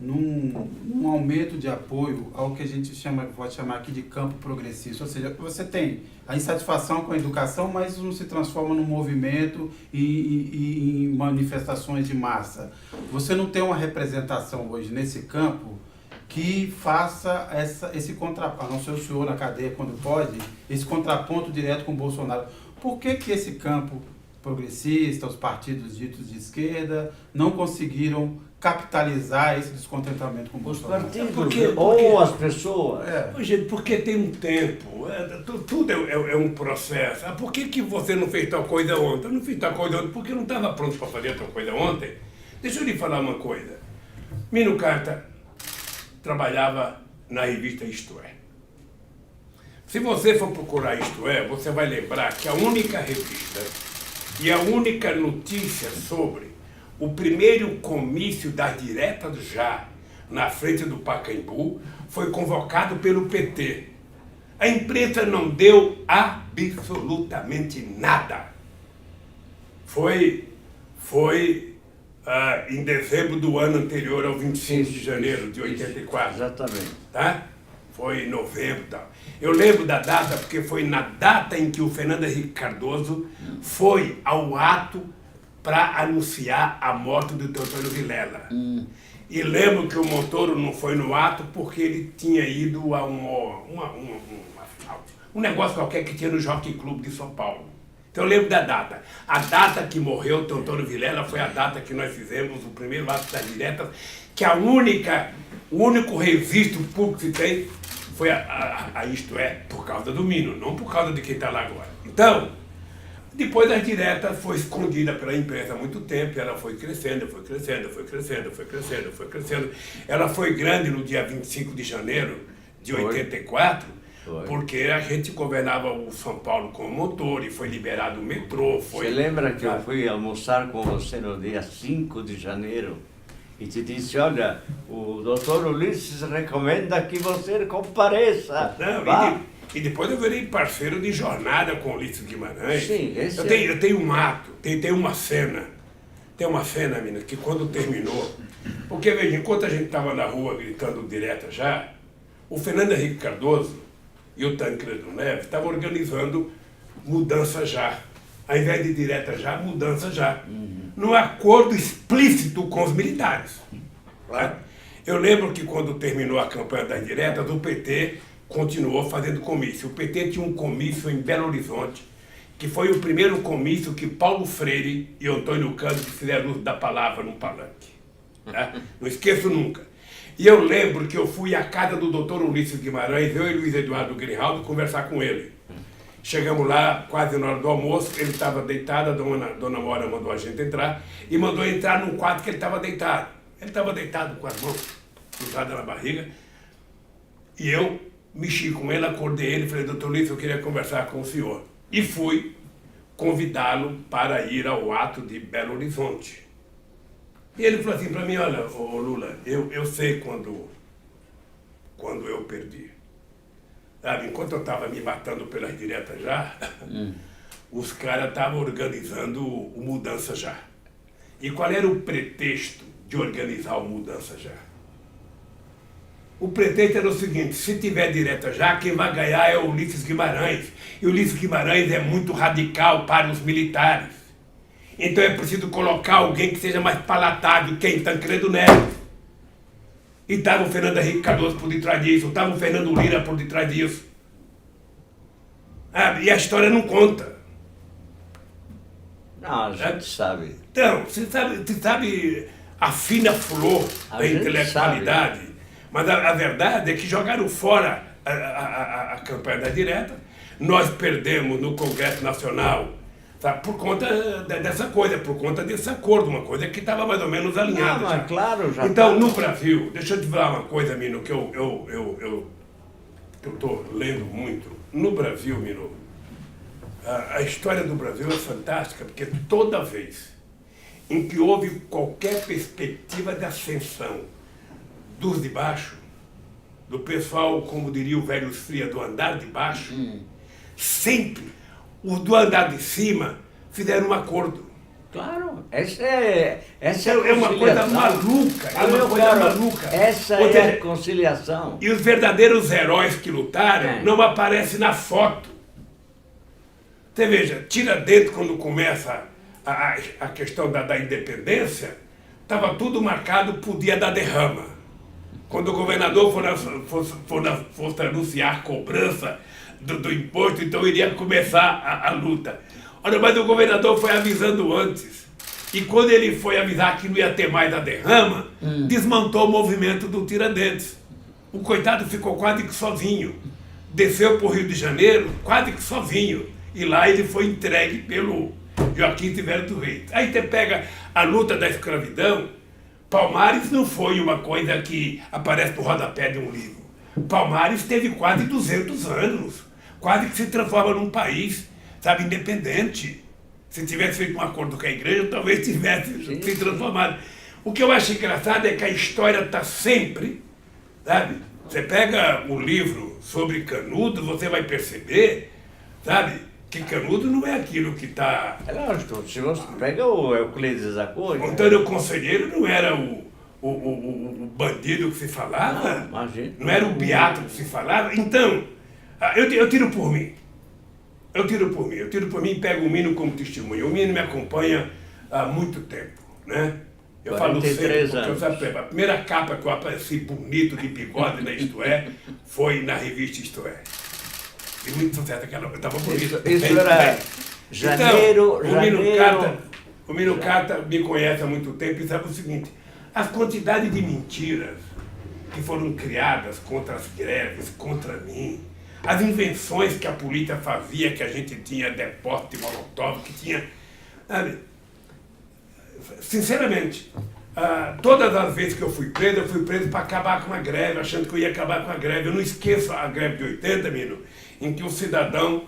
num aumento de apoio ao que a gente pode chamar aqui de campo progressista. Ou seja, você tem a insatisfação com a educação, mas não se transforma num movimento e em manifestações de massa. Você não tem uma representação hoje nesse campo que faça esse contraponto, a não ser o senhor na cadeia quando pode, esse contraponto direto com o Bolsonaro. Por que esse campo progressista, os partidos ditos de esquerda, não conseguiram capitalizar esse descontentamento com o Bolsonaro? Os partidos ou as pessoas. Gente, porque tem um tempo, tudo é um processo. Por que você não fez tal coisa ontem? Eu não fiz tal coisa ontem porque eu não estava pronto para fazer tal coisa ontem. Deixa eu lhe falar uma coisa. Mino Carta trabalhava na revista Isto É. Se você for procurar Isto É, você vai lembrar que a única revista e a única notícia sobre o primeiro comício das diretas já na frente do Pacaembu foi convocado pelo PT. A imprensa não deu absolutamente nada. Foi em dezembro do ano anterior ao 25 de janeiro de 84. Exatamente. Tá? Foi em novembro e tal. Eu lembro da data porque foi na data em que o Fernando Henrique Cardoso foi ao ato para anunciar a morte do Teodoro Vilela. E lembro que o Montoro não foi no ato porque ele tinha ido a um negócio qualquer que tinha no Jockey Club de São Paulo. Então eu lembro da data. A data que morreu o Teodoro Vilela foi a data que nós fizemos o primeiro ato das diretas, que o único registro público que tem foi a Isto É, por causa do Mino, não por causa de quem está lá agora. Então, depois das diretas foi escondida pela imprensa há muito tempo, ela foi crescendo. Ela foi grande no dia 25 de janeiro de 84, porque a gente governava o São Paulo com o motor e foi liberado o metrô. Você lembra que eu fui almoçar com você no dia 5 de janeiro? E te disse, olha, o doutor Ulisses recomenda que você compareça. E depois eu virei parceiro de jornada com o Ulisses Guimarães. Sim, eu tenho um ato, tem uma cena. Tem uma cena, menina, que quando terminou... Porque, veja, enquanto a gente estava na rua gritando direta já, o Fernando Henrique Cardoso e o Tancredo Neves estavam organizando mudança já. Ao invés de direta já, mudança já. Num acordo explícito com os militares. Tá? Eu lembro que quando terminou a campanha das diretas, o PT continuou fazendo comício. O PT tinha um comício em Belo Horizonte, que foi o primeiro comício que Paulo Freire e Antônio Cândido fizeram uso da palavra no palanque. Tá? Não esqueço nunca. E eu lembro que eu fui à casa do doutor Ulisses Guimarães, eu e Luiz Eduardo Grijaldo, conversar com ele. Chegamos lá, quase na hora do almoço, ele estava deitado, a dona Mora mandou a gente entrar, e mandou entrar num quarto que ele estava deitado. Ele estava deitado com as mãos cruzadas na barriga, e eu mexi com ele, acordei ele, falei, doutor Ulisses, eu queria conversar com o senhor. E fui convidá-lo para ir ao ato de Belo Horizonte. E ele falou assim para mim, olha, ô Lula, eu sei quando eu perdi. Sabe, enquanto eu estava me matando pelas diretas já, os caras estavam organizando o Mudança Já. E qual era o pretexto de organizar o Mudança Já? O pretexto era o seguinte, se tiver direta já, quem vai ganhar é o Ulisses Guimarães. E o Ulisses Guimarães é muito radical para os militares. Então é preciso colocar alguém que seja mais palatável, quem? Tancredo Neves. E estava o Fernando Henrique Cardoso por detrás disso, estava o Fernando Lira por detrás disso. E a história não conta. Não, a gente sabe. Então, você sabe a fina flor da intelectualidade, mas a verdade é que jogaram fora a campanha da direta. Nós perdemos no Congresso Nacional, sabe, por conta dessa coisa, por conta desse acordo, uma coisa que estava mais ou menos alinhada. Não, mas claro, já então, tá. no Brasil, deixa eu te falar uma coisa, Mino, que eu estou lendo muito. No Brasil, Mino, a história do Brasil é fantástica, porque toda vez em que houve qualquer perspectiva de ascensão dos de baixo, do pessoal, como diria o velho Fria, do andar de baixo, sempre os do andar de cima fizeram um acordo. Claro, essa é uma coisa maluca, maluca. Essa Ou é seja, a conciliação. E os verdadeiros heróis que lutaram não aparecem na foto. Você veja, Tiradentes, quando começa a questão da independência, estava tudo marcado para o dia da derrama. Quando o governador fosse anunciar a cobrança do imposto, então iria começar a luta. Olha, mas o governador foi avisando antes. E quando ele foi avisar que não ia ter mais a derrama, desmontou o movimento do Tiradentes. O coitado ficou quase que sozinho. Desceu para o Rio de Janeiro quase que sozinho. E lá ele foi entregue pelo Joaquim Severo dos Reis. Aí você pega a luta da escravidão. Palmares não foi uma coisa que aparece no rodapé de um livro. Palmares teve quase 200 anos. Quase que se transforma num país, sabe, independente. Se tivesse feito um acordo com a igreja, talvez tivesse se transformado. O que eu acho engraçado é que a história está sempre, sabe? Você pega o livro sobre Canudo, você vai perceber, sabe, que Canudo não é aquilo que está... É lógico, se você pega o Euclides da Cunha... Antônio Conselheiro não era o bandido que se falava, Não, imagina. Não era o beato que se falava. Então, eu tiro por mim. Eu tiro por mim e pego o Mino como testemunho. O Mino me acompanha há muito tempo, né? Eu falo sempre, porque a primeira capa que eu apareci bonito de bigode na Isto É, foi na revista Isto É. E muito sucesso aquela, eu estava bonito. Isso era janeiro, então, o Mino Cata me conhece há muito tempo e sabe o seguinte, as quantidades de mentiras que foram criadas contra as greves, contra mim, as invenções que a polícia fazia, que a gente tinha depósito de molotov, que tinha... Sabe? Sinceramente, todas as vezes que eu fui preso para acabar com a greve, achando que eu ia acabar com a greve. Eu não esqueço a greve de 80, Mino, em que um cidadão,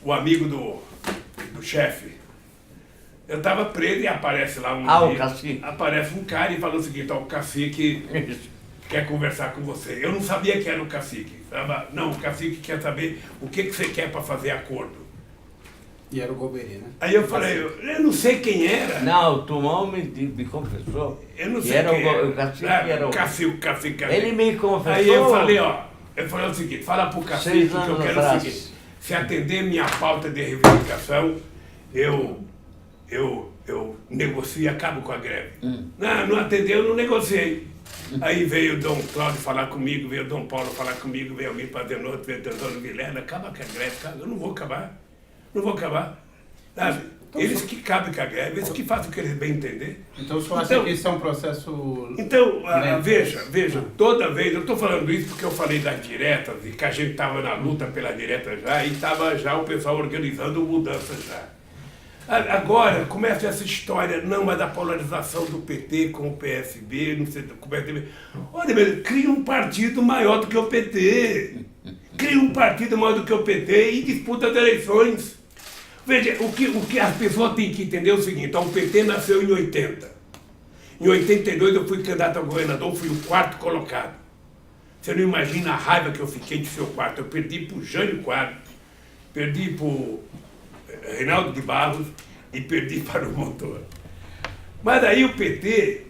o amigo do chefe, eu estava preso e aparece lá o cacique. Aparece um cara e fala o seguinte, o cacique quer conversar com você. Eu não sabia que era o cacique. Não, o cacique quer saber o que você quer para fazer acordo. E era o Golbery, né? Aí eu falei, eu não sei quem era. Não, o Tumão me confessou. Eu não sei era quem era. O cacique era o... Cacique. Ele me confessou. Aí eu falei, o seguinte, fala pro cacique que eu quero o seguinte, se atender minha pauta de reivindicação, eu negocio e acabo com a greve. Não atendeu, eu não negociei. Aí veio o Dom Cláudio falar comigo, veio o Dom Paulo falar comigo, veio alguém fazer outro, veio o Teodoro Vilela, acaba com a greve, cara. Eu não vou acabar. Sabe? Então, eles que cabem com a greve, eles que fazem o que eles bem entender. Então o senhor acha que isso é um processo... Então, veja, toda vez, eu estou falando isso porque eu falei das diretas, e que a gente estava na luta pela direta já, e estava já o pessoal organizando mudanças já. Agora começa essa história, não, mas da polarização do PT com o PSB, não sei, com o PSB. Olha, meu, cria um partido maior do que o PT. Cria um partido maior do que o PT e disputa as eleições. Veja, o que as pessoas têm que entender é o seguinte, o PT nasceu em 80. Em 82 eu fui candidato a governador, fui o 4º colocado. Você não imagina a raiva que eu fiquei de ser o 4º. Eu perdi para o Jânio Quadros, perdi para o Reinaldo de Barros e perdi para o Montoro. Mas aí o PT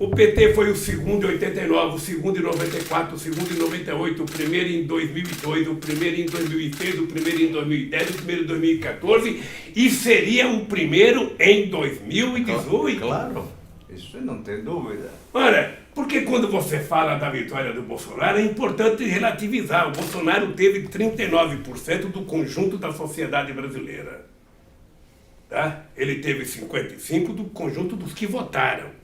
O PT foi o segundo em 89, o segundo em 94, o segundo em 98, o primeiro em 2002, o primeiro em 2006, o primeiro em 2010, o primeiro em 2014 e seria o primeiro em 2018. Claro, isso não tem dúvida. Ora, porque quando você fala da vitória do Bolsonaro é importante relativizar. O Bolsonaro teve 39% do conjunto da sociedade brasileira. Tá? Ele teve 55% do conjunto dos que votaram.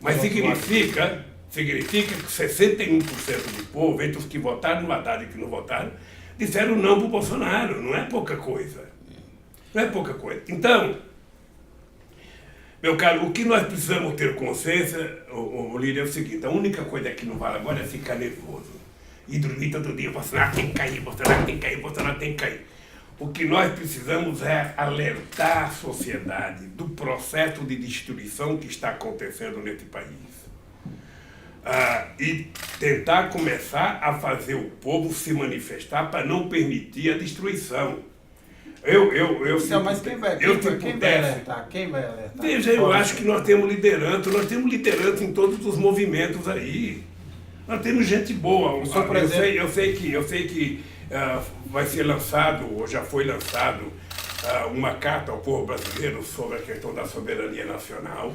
Mas significa que 61% do povo, entre os que votaram no Haddad e que não votaram, disseram não para o Bolsonaro. Não é pouca coisa. Não é pouca coisa. Então, meu caro, o que nós precisamos ter consciência, Líder, é o seguinte: a única coisa que não vale agora é ficar nervoso. E dormir todo dia, Bolsonaro tem que cair, Bolsonaro tem que cair, Bolsonaro tem que cair. O que nós precisamos é alertar a sociedade do processo de destruição que está acontecendo nesse país. E tentar começar a fazer o povo se manifestar para não permitir a destruição. Então, mas quem vai alertar? Quem vai alertar? Veja, eu acho que nós temos liderança em todos os movimentos aí. Nós temos gente boa. Eu sei que vai ser lançado, ou já foi lançado, uma carta ao povo brasileiro sobre a questão da soberania nacional.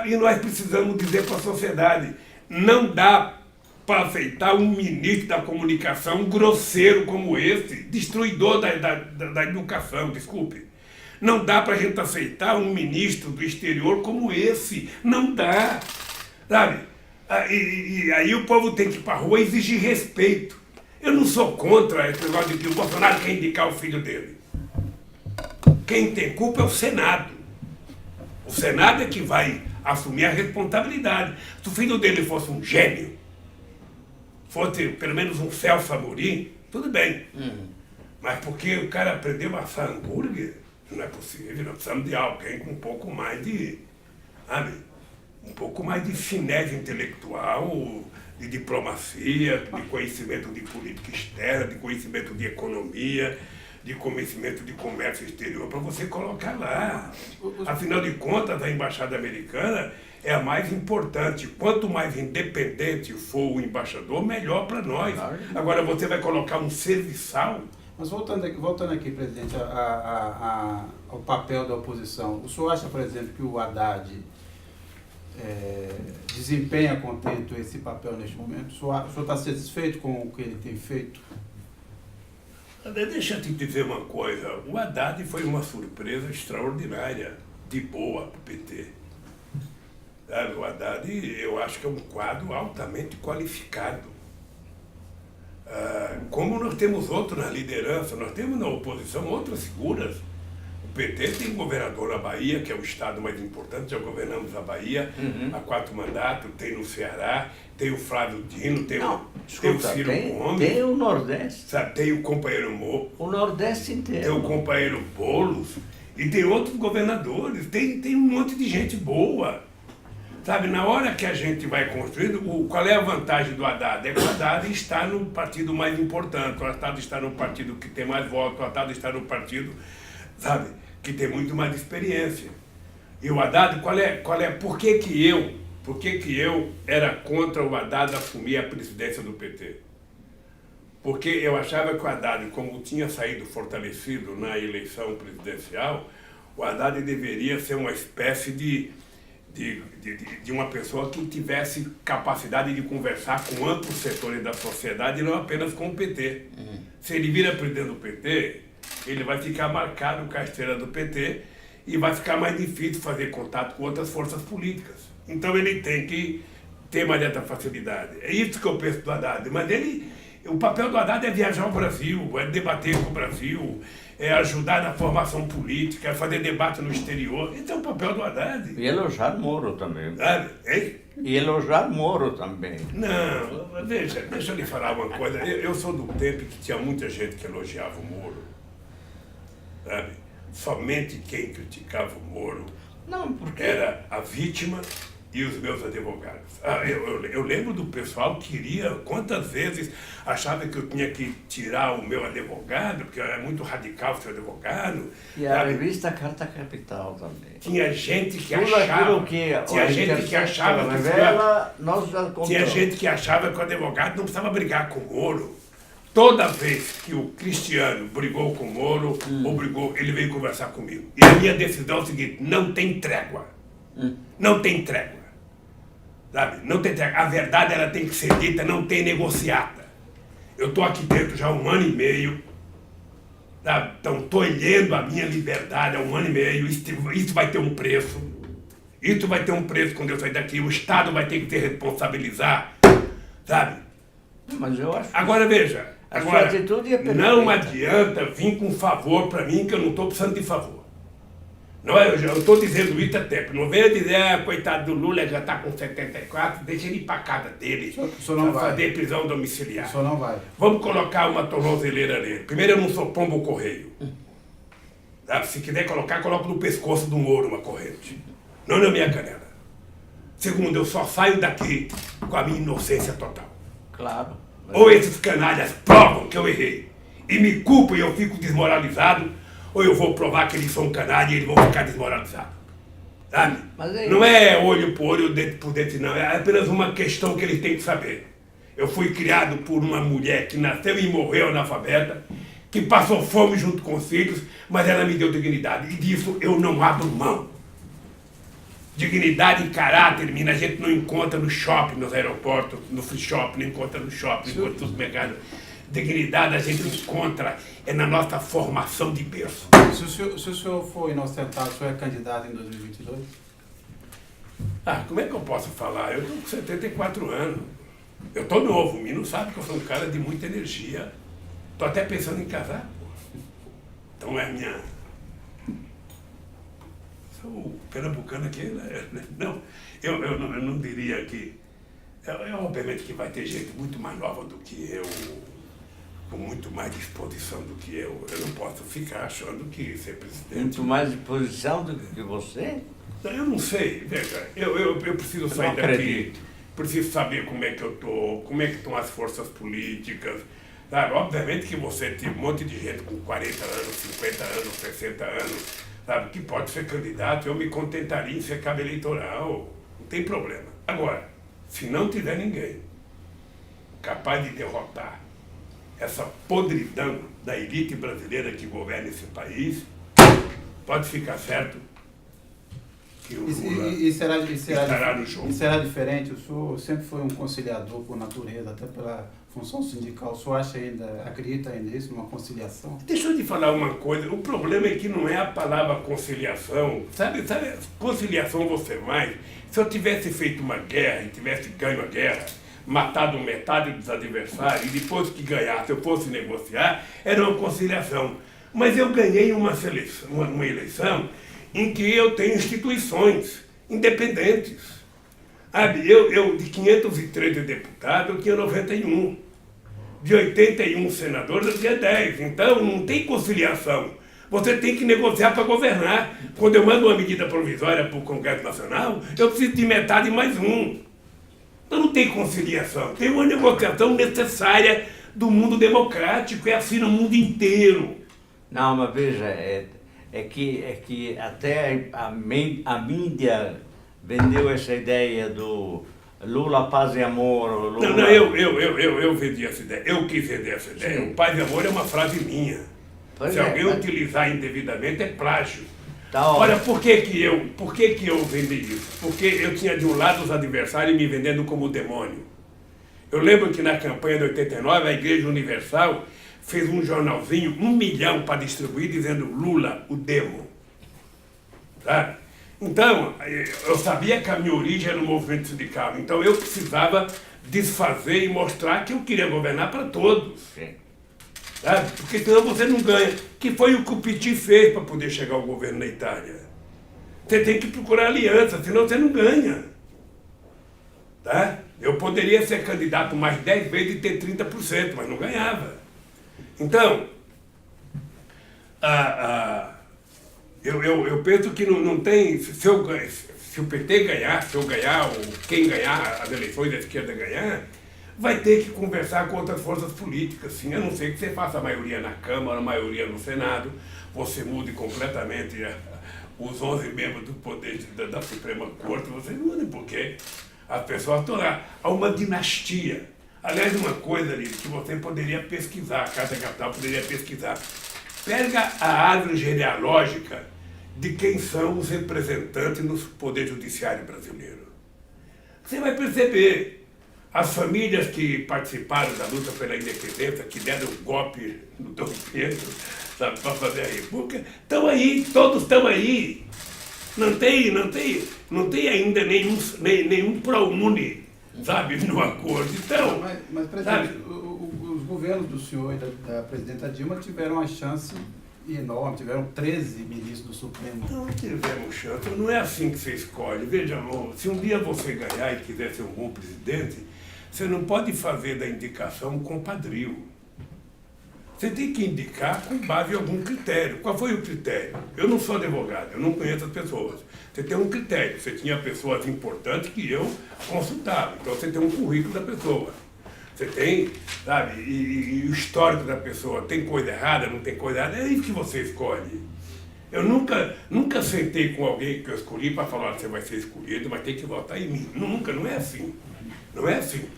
E nós precisamos dizer para a sociedade: não dá para aceitar um ministro da comunicação grosseiro como esse, destruidor da educação, desculpe. Não dá para a gente aceitar um ministro do exterior como esse. Não dá. Sabe? E aí o povo tem que ir para a rua exigir respeito. Eu não sou contra esse negócio de que o Bolsonaro quer indicar o filho dele. Quem tem culpa é o Senado. O Senado é que vai assumir a responsabilidade. Se o filho dele fosse um gênio, fosse pelo menos um Celso Amorim, tudo bem. Mas porque o cara aprendeu a assar hambúrguer, não é possível. Nós precisamos de alguém com um pouco mais de, sabe, um pouco mais de finesse intelectual, de diplomacia, de conhecimento de política externa, de conhecimento de economia, de conhecimento de comércio exterior, para você colocar lá. Afinal de contas, a embaixada americana é a mais importante. Quanto mais independente for o embaixador, melhor para nós. Agora você vai colocar um serviçal. Mas voltando aqui, presidente, ao papel da oposição, o senhor acha, por exemplo, que o Haddad desempenha contento esse papel neste momento? O senhor está satisfeito com o que ele tem feito? Deixa eu te dizer uma coisa. O Haddad foi uma surpresa extraordinária, de boa para o PT. O Haddad, eu acho que é um quadro altamente qualificado. Como nós temos outros na liderança, nós temos na oposição outras figuras. O PT tem um governador na Bahia, que é o estado mais importante, já governamos a Bahia há 4 mandatos, tem no Ceará, tem o Flávio Dino, tem o Ciro Gomes. Tem o Nordeste. Sabe, tem o companheiro O Nordeste inteiro. Tem o companheiro Boulos, e tem outros governadores, tem um monte de gente boa. Sabe, na hora que a gente vai construindo, qual é a vantagem do Haddad? É que o Haddad está no partido mais importante, o Haddad está no partido que tem mais votos, o Haddad está no partido, sabe, que tem muito mais experiência. E o Haddad, por que eu era contra o Haddad assumir a presidência do PT? Porque eu achava que o Haddad, como tinha saído fortalecido na eleição presidencial, o Haddad deveria ser uma espécie de uma pessoa que tivesse capacidade de conversar com amplos setores da sociedade e não apenas com o PT. Se ele vira presidente do PT, ele vai ficar marcado com a esteira do PT e vai ficar mais difícil fazer contato com outras forças políticas. Então ele tem que ter mais essa facilidade. É isso que eu penso do Haddad. Mas o papel do Haddad é viajar ao Brasil, é debater com o Brasil, é ajudar na formação política, é fazer debate no exterior. Esse é o papel do Haddad. E elogiar Moro também. Hein? E elogiar Moro também. Não, deixa eu lhe falar uma coisa. Eu sou do tempo que tinha muita gente que elogiava o Moro. Sabe? Somente quem criticava o Moro não, porque era a vítima e os meus advogados. Eu lembro do pessoal que queria, quantas vezes achava que eu tinha que tirar o meu advogado, porque era muito radical ser advogado. E a revista Carta Capital também. Tinha gente que Tudo achava. aquilo que Tinha gente que achava que revela, nós já contamos. tinha gente que achava que o advogado não precisava brigar com o Moro. Toda vez que o Cristiano brigou com o Moro, ele veio conversar comigo. E a minha decisão é o seguinte: não tem trégua. Não tem trégua. Sabe? Não tem trégua. A verdade ela tem que ser dita, não tem negociata. Eu estou aqui dentro já há 1 ano e meio. Sabe? Então estou olhando a minha liberdade há 1 ano e meio. Isso vai ter um preço. Isso vai ter um preço quando eu sair daqui. O Estado vai ter que se responsabilizar. Sabe? Mas eu acho. Agora veja. A sua Agora, atitude é perfeita. não adianta vir com favor para mim, que eu não estou precisando de favor. Não é, eu estou dizendo isso até tempo. Não venha dizer, coitado do Lula, já está com 74, deixa ele ir para a casa dele, não para vai. fazer prisão domiciliar. O senhor não vai. Vamos colocar uma tornozeleira nele. Primeiro, eu não sou pombo correio. Se quiser colocar, coloco no pescoço do Moro uma corrente. Não na minha canela. Segundo, eu só saio daqui com a minha inocência total. Claro. Ou esses canalhas provam que eu errei e me culpam e eu fico desmoralizado, ou eu vou provar que eles são canalhas e eles vão ficar desmoralizados. Sabe? Não é olho por olho, dente por dente, não. É apenas uma questão que eles têm que saber. Eu fui criado por uma mulher que nasceu e morreu analfabeta, que passou fome junto com os filhos, mas ela me deu dignidade. E disso eu não abro mão. Dignidade e caráter, a gente não encontra no shopping, nos aeroportos, no free shop, não encontra no shopping, não encontra no supermercado. Dignidade a gente encontra na nossa formação de berço. Se o senhor for inocentado, o senhor é candidato em 2022? Como é que eu posso falar? Eu estou com 74 anos. Eu estou novo, o Mino sabe que eu sou um cara de muita energia. Estou até pensando em casar, pô. Então é a minha... O pernambucano aqui, não, eu não diria que... obviamente que vai ter gente muito mais nova do que eu, com muito mais disposição do que eu. Eu não posso ficar achando que ser presidente... Muito mais disposição do que você? Eu não sei, veja, eu preciso sair daqui, preciso saber como é que eu estou, como é que estão as forças políticas. Sabe? Obviamente que você tem um monte de gente com 40 anos, 50 anos, 60 anos... Sabe, que pode ser candidato, eu me contentaria em ser cabo eleitoral, não tem problema. Agora, se não tiver ninguém capaz de derrotar essa podridão da elite brasileira que governa esse país, pode ficar certo que o Lula estará no jogo. E será diferente? O senhor sempre foi um conciliador por natureza, até pela função sindical. O senhor acredita ainda nisso, numa conciliação? Deixa eu te falar uma coisa, o problema é que não é a palavra conciliação. Sabe, conciliação você mais. Se eu tivesse feito uma guerra e tivesse ganho a guerra, matado metade dos adversários, e depois que ganhasse eu fosse negociar, era uma conciliação. Mas eu ganhei uma eleição em que eu tenho instituições independentes. Sabe, eu de 513 deputados, eu tinha 91. De 81 senadores, eu tinha 10. Então, não tem conciliação. Você tem que negociar para governar. Quando eu mando uma medida provisória para o Congresso Nacional, eu preciso de metade mais um. Então, não tem conciliação. Tem uma negociação necessária do mundo democrático. É assim no mundo inteiro. Não, mas veja, é que até a mídia vendeu essa ideia do Lula, paz e amor. Lula... Não, eu vendi essa ideia. Eu quis vender essa ideia. Sim. O paz e amor é uma frase minha. Se alguém utilizar indevidamente, é plágio. Tá. Olha, por que que eu vendi isso? Porque eu tinha de um lado os adversários me vendendo como demônio. Eu lembro que na campanha de 89, a Igreja Universal fez um jornalzinho, 1 milhão para distribuir, dizendo Lula, o demo. Sabe? Então, eu sabia que a minha origem era no movimento sindical, então eu precisava desfazer e mostrar que eu queria governar para todos. Sim. Sabe? Porque senão você não ganha. Que foi o que o Petit fez para poder chegar ao governo na Itália. Você tem que procurar aliança, senão você não ganha. Tá? Eu poderia ser candidato mais 10 vezes e ter 30%, mas não ganhava. Então, eu penso que não tem... Se se o PT ganhar, se eu ganhar, ou quem ganhar as eleições da esquerda ganhar, vai ter que conversar com outras forças políticas, sim, a não ser que você faça a maioria na Câmara, a maioria no Senado, você mude completamente os 11 membros do poder da Suprema Corte, você muda, porque as pessoas estão lá. Há uma dinastia. Aliás, uma coisa ali que você poderia pesquisar, a Casa Capital poderia pesquisar. Pega a árvore genealógica de quem são os representantes no Poder Judiciário brasileiro. Você vai perceber. As famílias que participaram da luta pela independência, que deram um golpe no Dom Pedro, sabe, para fazer a República, estão aí, todos estão aí. Não tem ainda nenhum ProUni, sabe, no acordo. Então, mas presidente, os governos do senhor e da presidenta Dilma tiveram uma chance enorme, tiveram 13 ministros do Supremo. Não tivemos chance, não é assim que você escolhe. Veja, amor, se um dia você ganhar e quiser ser um bom presidente, você não pode fazer da indicação um compadrio. Você tem que indicar com base em algum critério. Qual foi o critério? Eu não sou advogado, eu não conheço as pessoas. Você tem um critério, você tinha pessoas importantes que eu consultava. Então você tem um currículo da pessoa. Você tem, sabe, e o histórico da pessoa, tem coisa errada, não tem coisa errada, é isso que você escolhe. Eu nunca sentei com alguém que eu escolhi para falar, você vai ser escolhido, mas tem que votar em mim. Nunca, não é assim. Não é assim.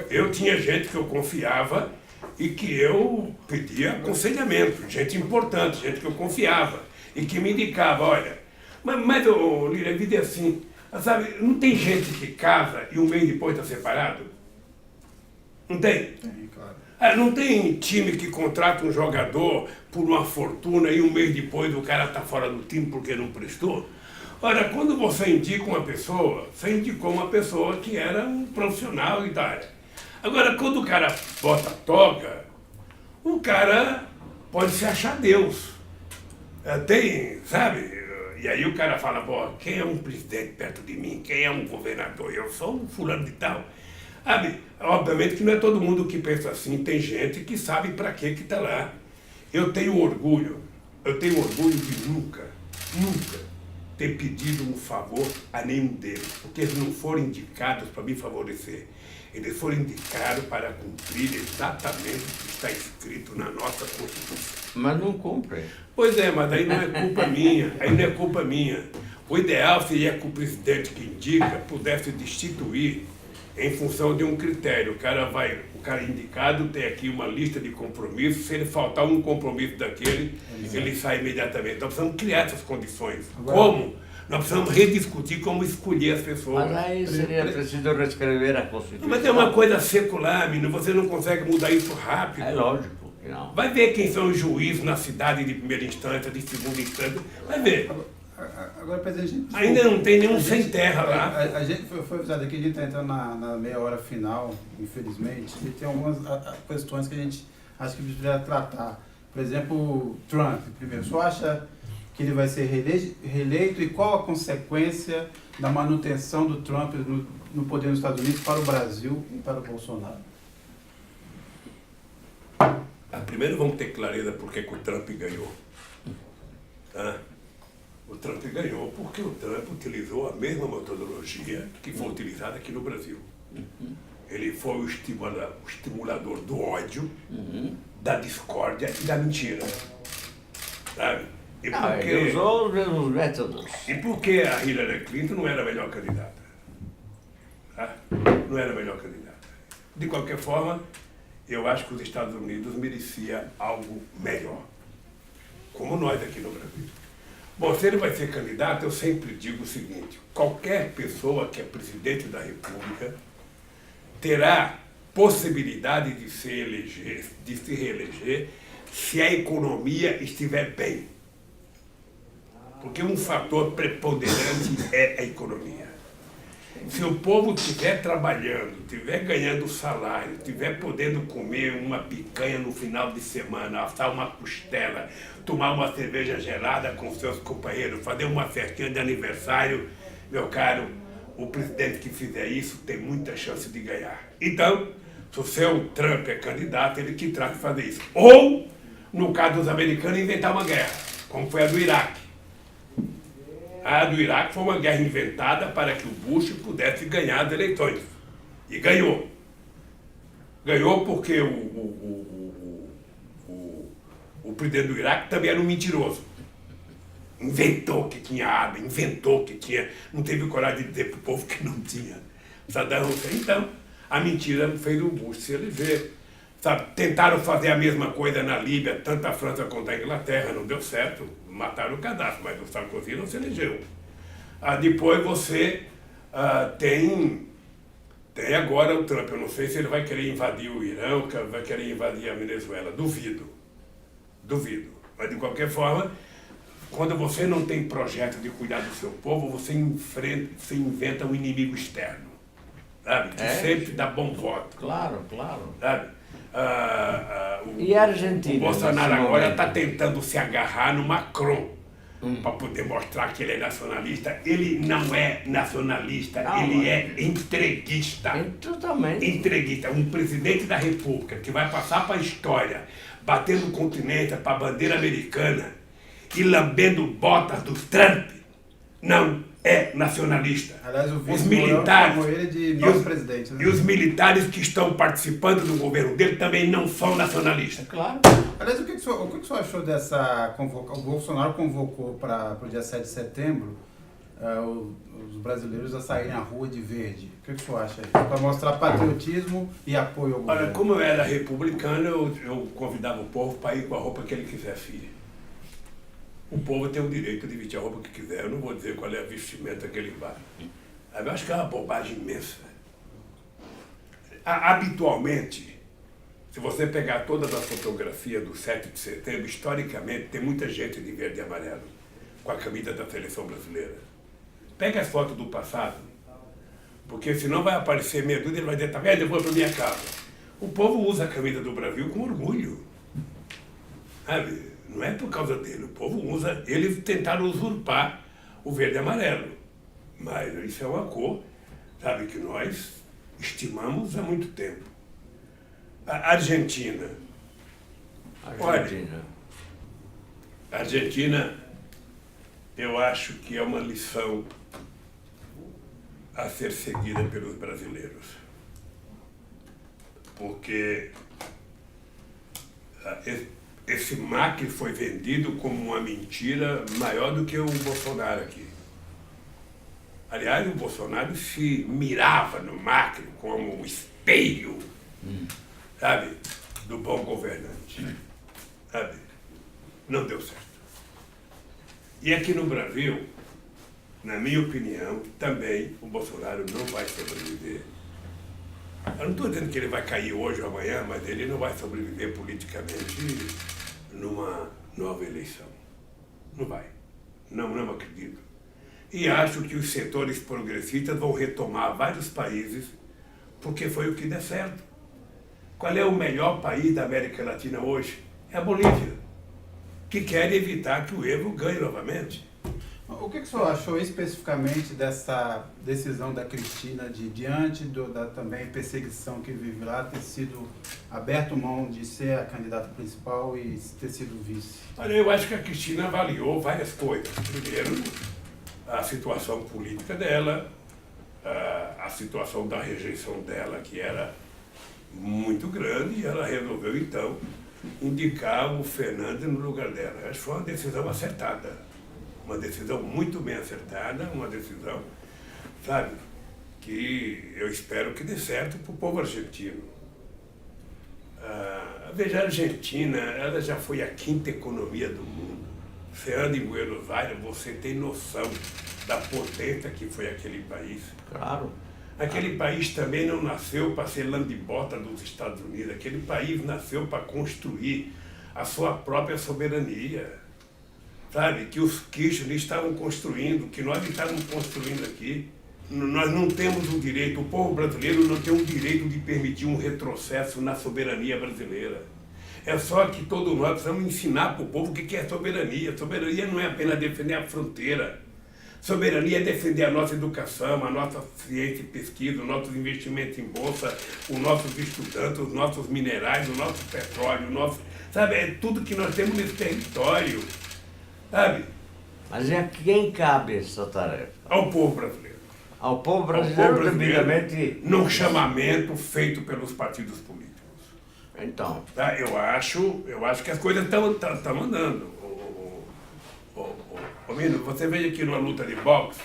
Eu tinha gente que eu confiava e que eu pedia aconselhamento, gente importante, gente que eu confiava e que me indicava, olha, mas Lírio, a vida é assim, sabe, não tem gente que casa e um mês depois está separado? Não tem? Tem, claro. Não tem time que contrata um jogador por uma fortuna e um mês depois o cara está fora do time porque não prestou? Ora, quando você indica uma pessoa, você indicou uma pessoa que era um profissional da área. Agora, quando o cara bota toga, o cara pode se achar Deus. Tem, sabe? E aí o cara fala, pô, quem é um presidente perto de mim? Quem é um governador? Eu sou um fulano de tal. Sabe? Obviamente que não é todo mundo que pensa assim, tem gente que sabe para que está lá. Eu tenho orgulho de nunca ter pedido um favor a nenhum deles, porque eles não foram indicados para me favorecer. Eles foram indicados para cumprir exatamente o que está escrito na nossa Constituição. Mas não cumpre. Pois é, mas aí não é culpa minha, aí não é culpa minha. O ideal seria que o presidente que indica pudesse destituir em função de um critério. O cara indicado tem aqui uma lista de compromissos, se ele faltar um compromisso daquele, ele sai imediatamente. Nós precisamos criar essas condições. Como? Nós precisamos rediscutir como escolher as pessoas. Mas aí seria preciso reescrever a Constituição. Mas é uma coisa secular, menino, você não consegue mudar isso rápido. É lógico que não. Vai ver quem são os juízes na cidade de primeira instância, de segunda instância, vai ver. Agora, presidente, ainda não tem nenhum sem terra lá. A gente foi avisado aqui, a gente está entrando na meia hora final, infelizmente, e tem algumas questões que a gente acha que precisa tratar. Por exemplo, Trump, primeiro. O senhor acha que ele vai ser reeleito e qual a consequência da manutenção do Trump no poder nos Estados Unidos para o Brasil e para o Bolsonaro? Primeiro vamos ter clareza por que o Trump ganhou. Tá? O Trump ganhou porque o Trump utilizou a mesma metodologia que foi utilizada aqui no Brasil. Ele foi o estimulador do ódio, da discórdia e da mentira. Sabe? E Ele usou os mesmos métodos. E por que a Hillary Clinton não era a melhor candidata? Tá? Não era a melhor candidata. De qualquer forma, eu acho que os Estados Unidos merecia algo melhor. Como nós aqui no Brasil. Bom, se ele vai ser candidato, eu sempre digo o seguinte: qualquer pessoa que é presidente da República terá possibilidade de se reeleger se a economia estiver bem. Porque um fator preponderante é a economia. Se o povo estiver trabalhando, estiver ganhando salário, estiver podendo comer uma picanha no final de semana, assar uma costela, tomar uma cerveja gelada com seus companheiros, fazer uma festinha de aniversário, meu caro, o presidente que fizer isso tem muita chance de ganhar. Então, se o seu Trump é candidato, ele que trata de fazer isso. Ou, no caso dos americanos, inventar uma guerra, como foi a do Iraque. A do Iraque foi uma guerra inventada para que o Bush pudesse ganhar as eleições. E ganhou. Ganhou porque o presidente do Iraque também era um mentiroso. Inventou que tinha arma, inventou que tinha... Não teve coragem de dizer para o povo que não tinha. Saddam Hussein, então, a mentira fez o Bush se eleger. Sabe, tentaram fazer a mesma coisa na Líbia, tanto a França quanto a Inglaterra, não deu certo. Mataram o Gaddafi, mas o Sarkozy não se elegeu. Depois você tem agora o Trump. Eu não sei se ele vai querer invadir o Irã, ou vai querer invadir a Venezuela. Duvido. Mas, de qualquer forma, quando você não tem projeto de cuidar do seu povo, você inventa um inimigo externo. Sabe? Que sempre dá bom voto. Claro. Sabe? E a Argentina? O Bolsonaro agora está tentando se agarrar no Macron para poder mostrar que ele é nacionalista. Ele não é nacionalista, ele é entreguista. Totalmente. Entreguista. Um presidente da República que vai passar para a história, batendo continência para a bandeira americana e lambendo botas do Trump, não é nacionalista. Aliás, o os militares chamou ele de nosso presidente, né? E os militares que estão participando do governo dele também não são nacionalistas. Claro. Aliás, o que o senhor achou dessa convocação? O Bolsonaro convocou para o dia 7 de setembro os brasileiros a saírem à rua de verde. O que o senhor acha aí? Para mostrar patriotismo e apoio ao governo. Olha, como eu era republicano, eu convidava o povo para ir com a roupa que ele quisesse ir. O povo tem o direito de vestir a roupa que quiser. Eu não vou dizer qual é a vestimenta que ele vai. Eu acho que é uma bobagem imensa. Habitualmente, se você pegar todas as fotografias do 7 de setembro, historicamente, tem muita gente de verde e amarelo com a camisa da seleção brasileira. Pega as fotos do passado, porque senão vai aparecer meia dúzia e ele vai dizer, tá vendo, eu vou para minha casa. O povo usa a camisa do Brasil com orgulho. Sabe? Não é por causa dele, o povo usa, eles tentaram usurpar o verde e amarelo. Mas isso é uma cor, sabe, que nós estimamos há muito tempo. A Argentina. Olha, a Argentina, eu acho que é uma lição a ser seguida pelos brasileiros. Porque esse Macri foi vendido como uma mentira maior do que o Bolsonaro aqui. Aliás, o Bolsonaro se mirava no Macri como um espelho, sabe, do bom governante. Sabe? Não deu certo. E aqui no Brasil, na minha opinião, também o Bolsonaro não vai sobreviver. Eu não estou dizendo que ele vai cair hoje ou amanhã, mas ele não vai sobreviver politicamente numa nova eleição. Não vai. Não acredito. E acho que os setores progressistas vão retomar vários países, porque foi o que deu certo. Qual é o melhor país da América Latina hoje? É a Bolívia, que quer evitar que o Evo ganhe novamente. O que o senhor achou especificamente dessa decisão da Cristina de, diante da também perseguição que vive lá, ter sido aberto mão de ser a candidata principal e ter sido vice? Olha, eu acho que a Cristina avaliou várias coisas. Primeiro, a situação política dela, a situação da rejeição dela, que era muito grande, e ela resolveu, então, indicar o Fernandes no lugar dela. Acho que foi uma decisão acertada. Uma decisão muito bem acertada, uma decisão, sabe, que eu espero que dê certo para o povo argentino. Veja, a Argentina, ela já foi a quinta economia do mundo. Você anda em Buenos Aires, você tem noção da potência que foi aquele país. Claro. Aquele país também não nasceu para ser lambibota dos Estados Unidos. Aquele país nasceu para construir a sua própria soberania. Sabe, que os Kirchner estavam construindo, que nós estávamos construindo aqui. Nós não temos o direito, o povo brasileiro não tem o direito de permitir um retrocesso na soberania brasileira. É só que todos nós precisamos ensinar para o povo o que é soberania. Soberania não é apenas defender a fronteira. Soberania é defender a nossa educação, a nossa ciência e pesquisa, os nossos investimentos em bolsa, os nossos estudantes, os nossos minerais, o nosso petróleo, sabe, é tudo que nós temos nesse território. Sabe? Mas a quem cabe essa tarefa? Ao povo brasileiro. Ao povo Ao brasileiro, povo brasileiro, devidamente... num chamamento feito pelos partidos políticos. Então, Tá? Eu acho que as coisas estão andando. Mino, você veja aqui numa luta de boxe,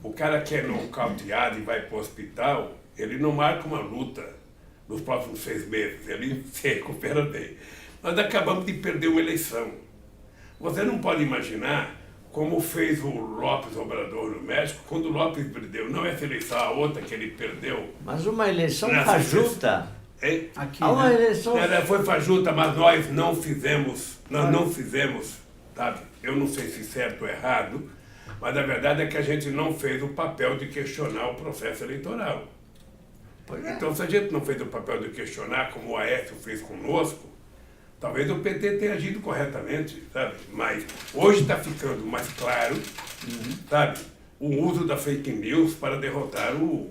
o cara que é nocauteado e vai para o hospital, ele não marca uma luta nos próximos 6 meses, ele se recupera bem. Nós acabamos de perder uma eleição. Você não pode imaginar como fez o López Obrador no México, quando o López perdeu, não essa eleição, a outra que ele perdeu. mas uma eleição Nessa fajuta. Aqui, Há uma né? eleição... Foi fajuta, mas nós não fizemos, sabe? Eu não sei se certo ou errado, mas a verdade é que a gente não fez o papel de questionar o processo eleitoral. Pois é. Então, se a gente não fez o papel de questionar, como o Aécio fez conosco, talvez o PT tenha agido corretamente, sabe? Mas hoje está ficando mais claro, sabe? O uso da fake news para derrotar o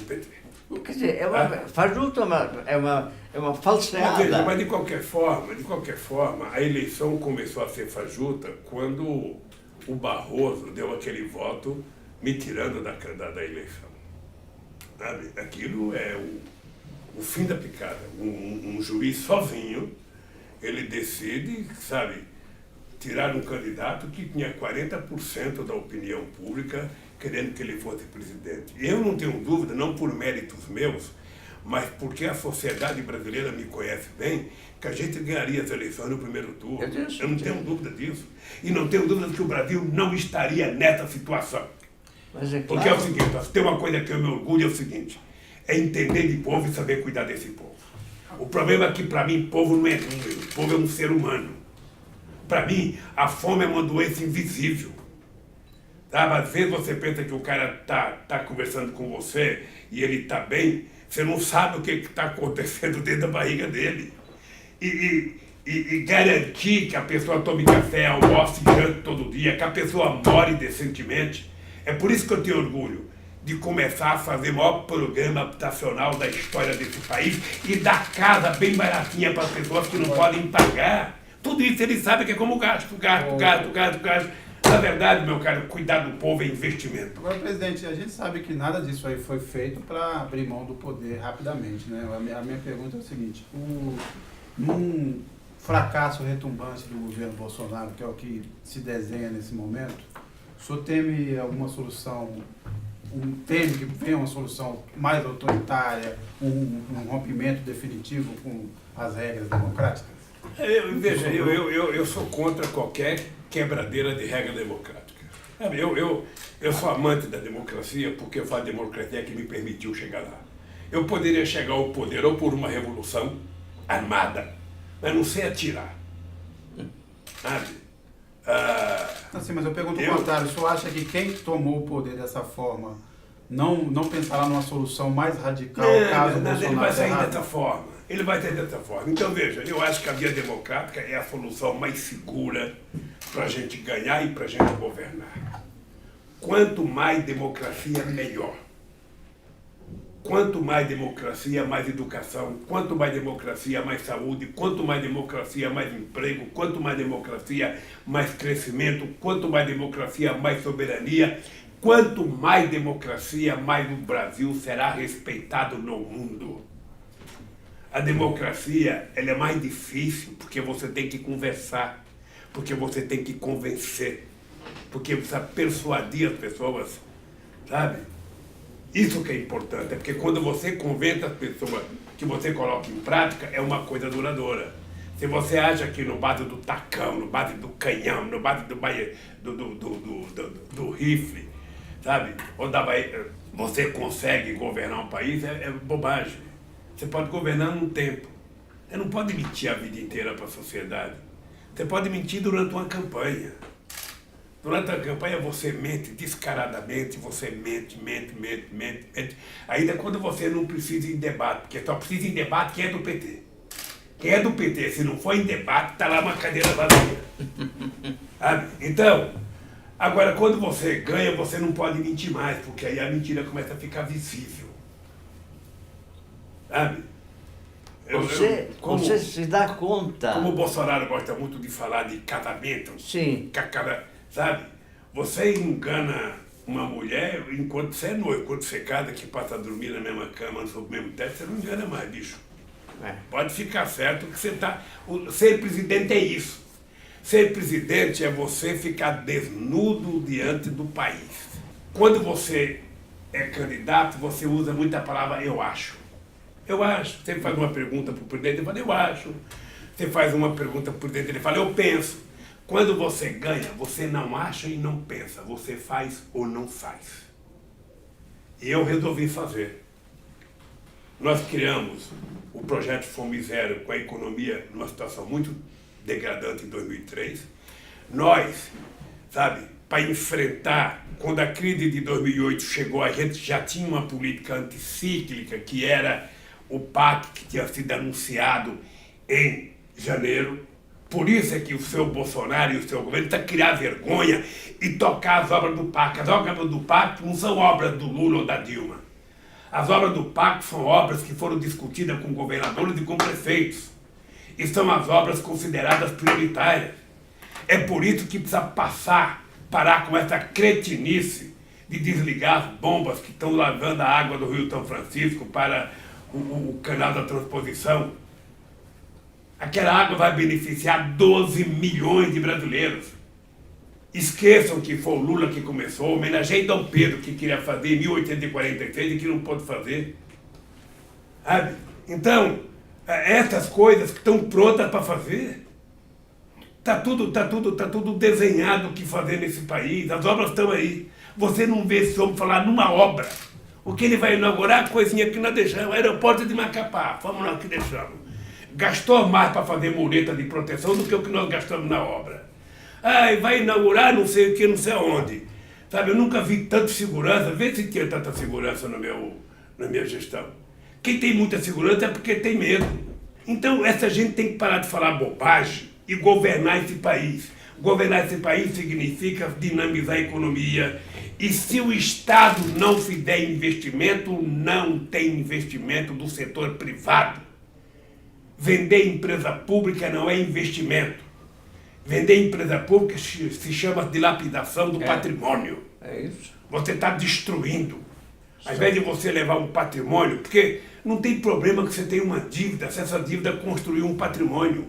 PT. Quer dizer, fajuta é uma falseada. Mas de qualquer forma, a eleição começou a ser fajuta quando o Barroso deu aquele voto me tirando da eleição. Sabe? Aquilo é o fim da picada. Um juiz sozinho, ele decide, sabe, tirar um candidato que tinha 40% da opinião pública querendo que ele fosse presidente. Eu não tenho dúvida, não por méritos meus, mas porque a sociedade brasileira me conhece bem, que a gente ganharia as eleições no primeiro turno. Eu não tenho dúvida disso. E não tenho dúvida de que o Brasil não estaria nessa situação. Mas é claro. Porque é o seguinte, tem uma coisa que eu me orgulho, é o seguinte, é entender de povo e saber cuidar desse povo. O problema é que, para mim, povo não é número, povo é um ser humano. Para mim, a fome é uma doença invisível. Tá? Às vezes você pensa que o cara tá conversando com você e ele está bem, você não sabe o que está acontecendo dentro da barriga dele. E garantir que a pessoa tome café, almoce e jante todo dia, que a pessoa more decentemente. É por isso que eu tenho orgulho de começar a fazer o maior programa habitacional da história desse país e dar casa bem baratinha para as pessoas que não podem pagar. Tudo isso eles sabem que é como gasto. Na verdade, meu caro, cuidar do povo é investimento. Agora, presidente, a gente sabe que nada disso aí foi feito para abrir mão do poder rapidamente, né? A minha pergunta é o seguinte, num fracasso retumbante do governo Bolsonaro, que é o que se desenha nesse momento, o senhor teme alguma solução, teme que venha uma solução mais autoritária, um rompimento definitivo com as regras democráticas? Veja, eu sou contra qualquer quebradeira de regra democrática. Eu sou amante da democracia porque eu falo democracia que me permitiu chegar lá. Eu poderia chegar ao poder ou por uma revolução armada, mas não sei atirar. Sabe? Assim, mas eu pergunto o contrário, o senhor acha que quem tomou o poder dessa forma não pensará numa solução mais radical caso o Bolsonaro ele vai sair errado? dessa forma. Ele vai sair dessa forma. Então, veja, eu acho que a via democrática é a solução mais segura para a gente ganhar e para a gente governar. Quanto mais democracia, melhor. Quanto mais democracia, mais educação. Quanto mais democracia, mais saúde. Quanto mais democracia, mais emprego. Quanto mais democracia, mais crescimento. Quanto mais democracia, mais soberania. Quanto mais democracia, mais o Brasil será respeitado no mundo. A democracia, ela é mais difícil porque você tem que conversar, porque você tem que convencer, porque você precisa persuadir as pessoas, sabe? Isso que é importante, é porque quando você convence as pessoas que você coloca em prática, é uma coisa duradoura. Se você acha que no base do tacão, no base do canhão, no base do rifle, sabe? Ou você consegue governar um país, é bobagem. Você pode governar num tempo. Você não pode mentir a vida inteira para a sociedade. Você pode mentir durante uma campanha. Durante a campanha você mente descaradamente, você mente. Ainda quando você não precisa ir em debate, porque só precisa ir em debate quem é do PT. Quem é do PT, se não for em debate, está lá uma cadeira vazia. Sabe? Então, agora quando você ganha, você não pode mentir mais, porque aí a mentira começa a ficar visível. Sabe? Você se dá conta. Como o Bolsonaro gosta muito de falar de casamento, Sim. sabe? Você engana uma mulher enquanto você é noivo, quando você casa, que passa a dormir na mesma cama, sob o mesmo teto, você não engana mais, bicho. Pode ficar certo que você está... Ser presidente é isso. Ser presidente é você ficar desnudo diante do país. Quando você é candidato, você usa muito a palavra eu acho. Eu acho. Você faz uma pergunta para o presidente, ele fala eu acho. Você faz uma pergunta para o presidente, ele fala eu penso. Quando você ganha, você não acha e não pensa. Você faz ou não faz. E eu resolvi fazer. Nós criamos o projeto Fome Zero com a economia numa situação muito degradante em 2003. Nós, sabe, para enfrentar, quando a crise de 2008 chegou, a gente já tinha uma política anticíclica, que era o PAC, que tinha sido anunciado em janeiro. Por isso é que o seu Bolsonaro e o seu governo estão a criar vergonha e tocar as obras do PAC. As obras do PAC não são obras do Lula ou da Dilma. As obras do PAC são obras que foram discutidas com governadores e com prefeitos. E são as obras consideradas prioritárias. É por isso que precisa parar com essa cretinice de desligar as bombas que estão lavando a água do Rio São Francisco para o canal da transposição. Aquela água vai beneficiar 12 milhões de brasileiros. Esqueçam que foi o Lula que começou, homenageiem Dom Pedro, que queria fazer em 1846 e que não pôde fazer. Sabe? Então, essas coisas que estão prontas para fazer, tá tudo desenhado o que fazer nesse país, as obras estão aí. Você não vê esse homem falar numa obra. O que ele vai inaugurar, a coisinha que nós deixamos, aeroporto de Macapá, fomos nós que deixamos. Gastou mais para fazer mureta de proteção do que o que nós gastamos na obra. Vai inaugurar não sei o que, não sei aonde. Sabe, eu nunca vi tanta segurança, vê se tinha tanta segurança na minha gestão. Quem tem muita segurança é porque tem medo. Então essa gente tem que parar de falar bobagem e governar esse país. Governar esse país significa dinamizar a economia. E se o Estado não fizer investimento, não tem investimento do setor privado. Vender empresa pública não é investimento. Vender empresa pública se chama dilapidação do patrimônio. É isso. Você está destruindo. Ao invés de você levar um patrimônio, porque não tem problema que você tenha uma dívida, se essa dívida construir um patrimônio,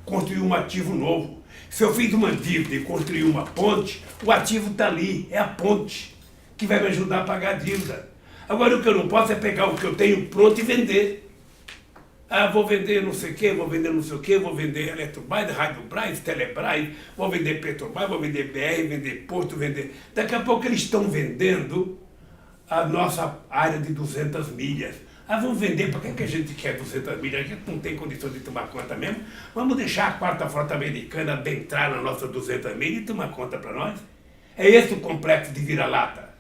construir um ativo novo. Se eu fiz uma dívida e construir uma ponte, o ativo está ali, é a ponte, que vai me ajudar a pagar a dívida. Agora o que eu não posso é pegar o que eu tenho pronto e vender. Vou vender não sei o quê, vou vender não sei o quê, vou vender Eletrobras, Radiobras, Telebras, vou vender Petrobras, vou vender BR, vender Porto, vender... Daqui a pouco eles estão vendendo a nossa área de 200 milhas. Vamos vender, para que a gente quer 200 milhas? A gente não tem condição de tomar conta mesmo. Vamos deixar a quarta frota americana adentrar na nossa 200 milhas e tomar conta para nós? É esse o complexo de vira-lata.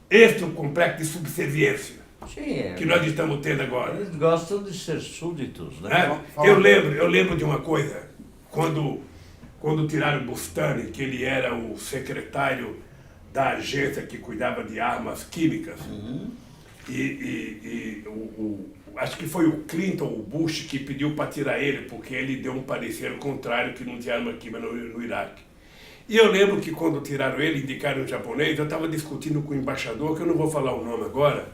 Esse é o complexo de subserviência. Sim, que nós estamos tendo agora. Eles gostam de ser súditos, né? Eu lembro de uma coisa, quando tiraram Bustani, que ele era o secretário da agência que cuidava de armas químicas, acho que foi o Clinton, o Bush, que pediu para tirar ele, porque ele deu um parecer contrário que não tinha arma química no Iraque. E eu lembro que quando tiraram ele, indicaram um japonês, eu estava discutindo com o embaixador, que eu não vou falar o nome agora,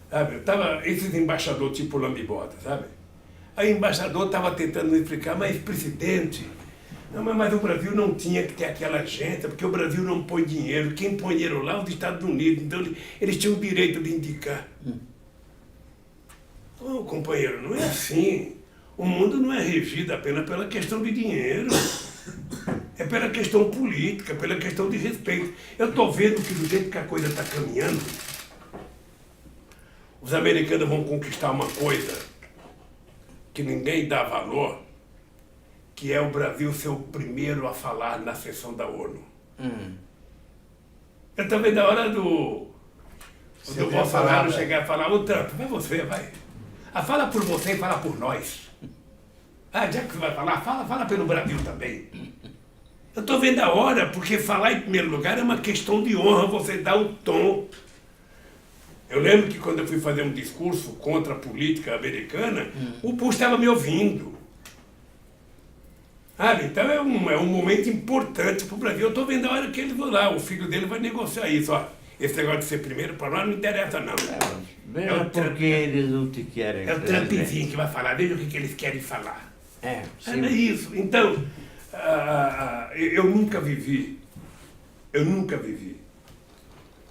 sabe? Esses embaixadores tipo lambibota, sabe? Aí o embaixador estava tentando me explicar, mas presidente, não, mas o Brasil não tinha que ter aquela agência, porque o Brasil não põe dinheiro, quem põe dinheiro lá é os Estados Unidos, então eles tinham o direito de indicar. Ô, companheiro, não é assim. O mundo não é regido apenas pela questão de dinheiro. É pela questão política, pela questão de respeito. Eu estou vendo que do jeito que a coisa está caminhando, os americanos vão conquistar uma coisa que ninguém dá valor, que é o Brasil ser o primeiro a falar na sessão da ONU. Eu estou vendo a hora do Bolsonaro chegar a falar, ô Trump, vai você, vai. Fala por você e fala por nós. Já que você vai falar, fala pelo Brasil também. Eu estou vendo a hora, porque falar em primeiro lugar é uma questão de honra, você dá o tom. Eu lembro que quando eu fui fazer um discurso contra a política americana, o Bush estava me ouvindo. Então é um momento importante para o Brasil. Eu estou vendo a hora que eles vão lá, o filho dele vai negociar isso. Ó, esse negócio de ser primeiro para nós não interessa não. Veja por que eles não te querem. É o Trumpzinho que vai falar, veja o que eles querem falar. Sim. É isso. Então, eu nunca vivi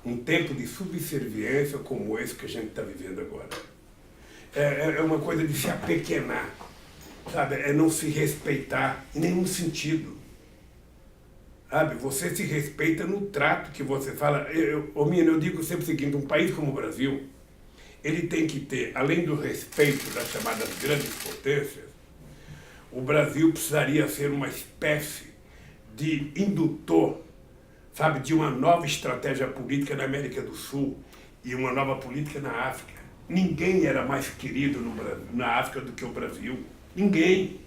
um tempo de subserviência como esse que a gente está vivendo agora. É uma coisa de se apequenar, sabe? É não se respeitar em nenhum sentido. Sabe? Você se respeita no trato que você fala. Eu digo sempre o seguinte, um país como o Brasil, ele tem que ter, além do respeito das chamadas grandes potências, o Brasil precisaria ser uma espécie de indutor, sabe, de uma nova estratégia política na América do Sul e uma nova política na África. Ninguém era mais querido na África do que o Brasil. Ninguém.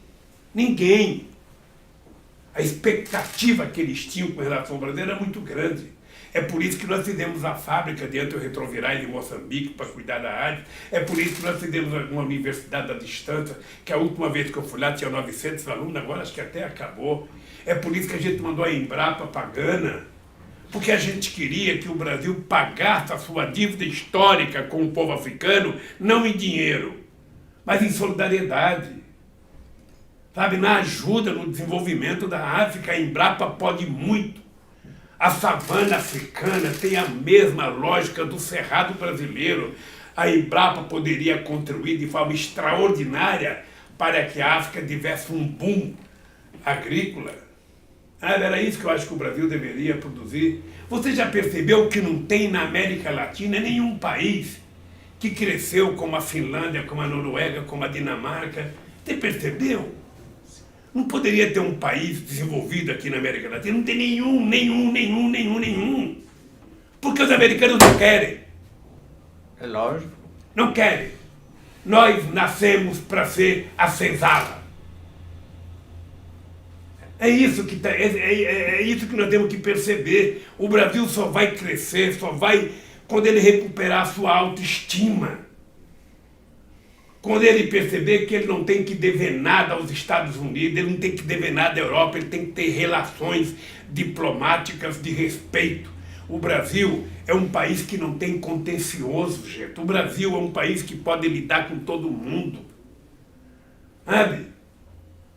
Ninguém. A expectativa que eles tinham com relação ao Brasil era muito grande. É por isso que nós fizemos a fábrica de antirretrovirais em Moçambique para cuidar da AIDS. É por isso que nós fizemos uma universidade à distância, que a última vez que eu fui lá tinha 900 alunos, agora acho que até acabou. É por isso que a gente mandou a Embrapa para Gana, porque a gente queria que o Brasil pagasse a sua dívida histórica com o povo africano, não em dinheiro, mas em solidariedade. Sabe, na ajuda, no desenvolvimento da África, a Embrapa pode muito. A savana africana tem a mesma lógica do cerrado brasileiro. A Embrapa poderia contribuir de forma extraordinária para que a África tivesse um boom agrícola. Era isso que eu acho que o Brasil deveria produzir. Você já percebeu que não tem na América Latina nenhum país que cresceu como a Finlândia, como a Noruega, como a Dinamarca? Você percebeu? Não poderia ter um país desenvolvido aqui na América Latina. Não tem nenhum. Porque os americanos não querem. É lógico. Não querem. Nós nascemos para ser a senzala. É isso que nós temos que perceber. O Brasil só vai crescer, só vai quando ele recuperar a sua autoestima. Quando ele perceber que ele não tem que dever nada aos Estados Unidos, ele não tem que dever nada à Europa, ele tem que ter relações diplomáticas de respeito. O Brasil é um país que não tem contencioso, gente. O Brasil é um país que pode lidar com todo mundo. Sabe?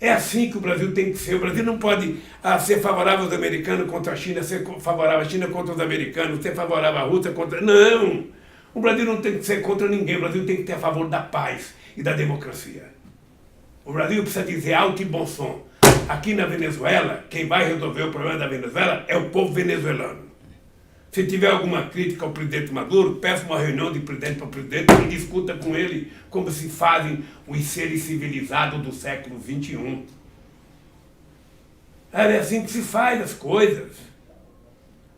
É assim que o Brasil tem que ser. O Brasil não pode ser favorável aos americanos contra a China, ser favorável à China contra os americanos, ser favorável à Rússia contra... Não! O Brasil não tem que ser contra ninguém, o Brasil tem que ter a favor da paz e da democracia. O Brasil precisa dizer alto e bom som. Aqui na Venezuela, quem vai resolver o problema da Venezuela é o povo venezuelano. Se tiver alguma crítica ao presidente Maduro, peça uma reunião de presidente para presidente e discuta com ele como se fazem os seres civilizados do século XXI. É assim que se faz as coisas.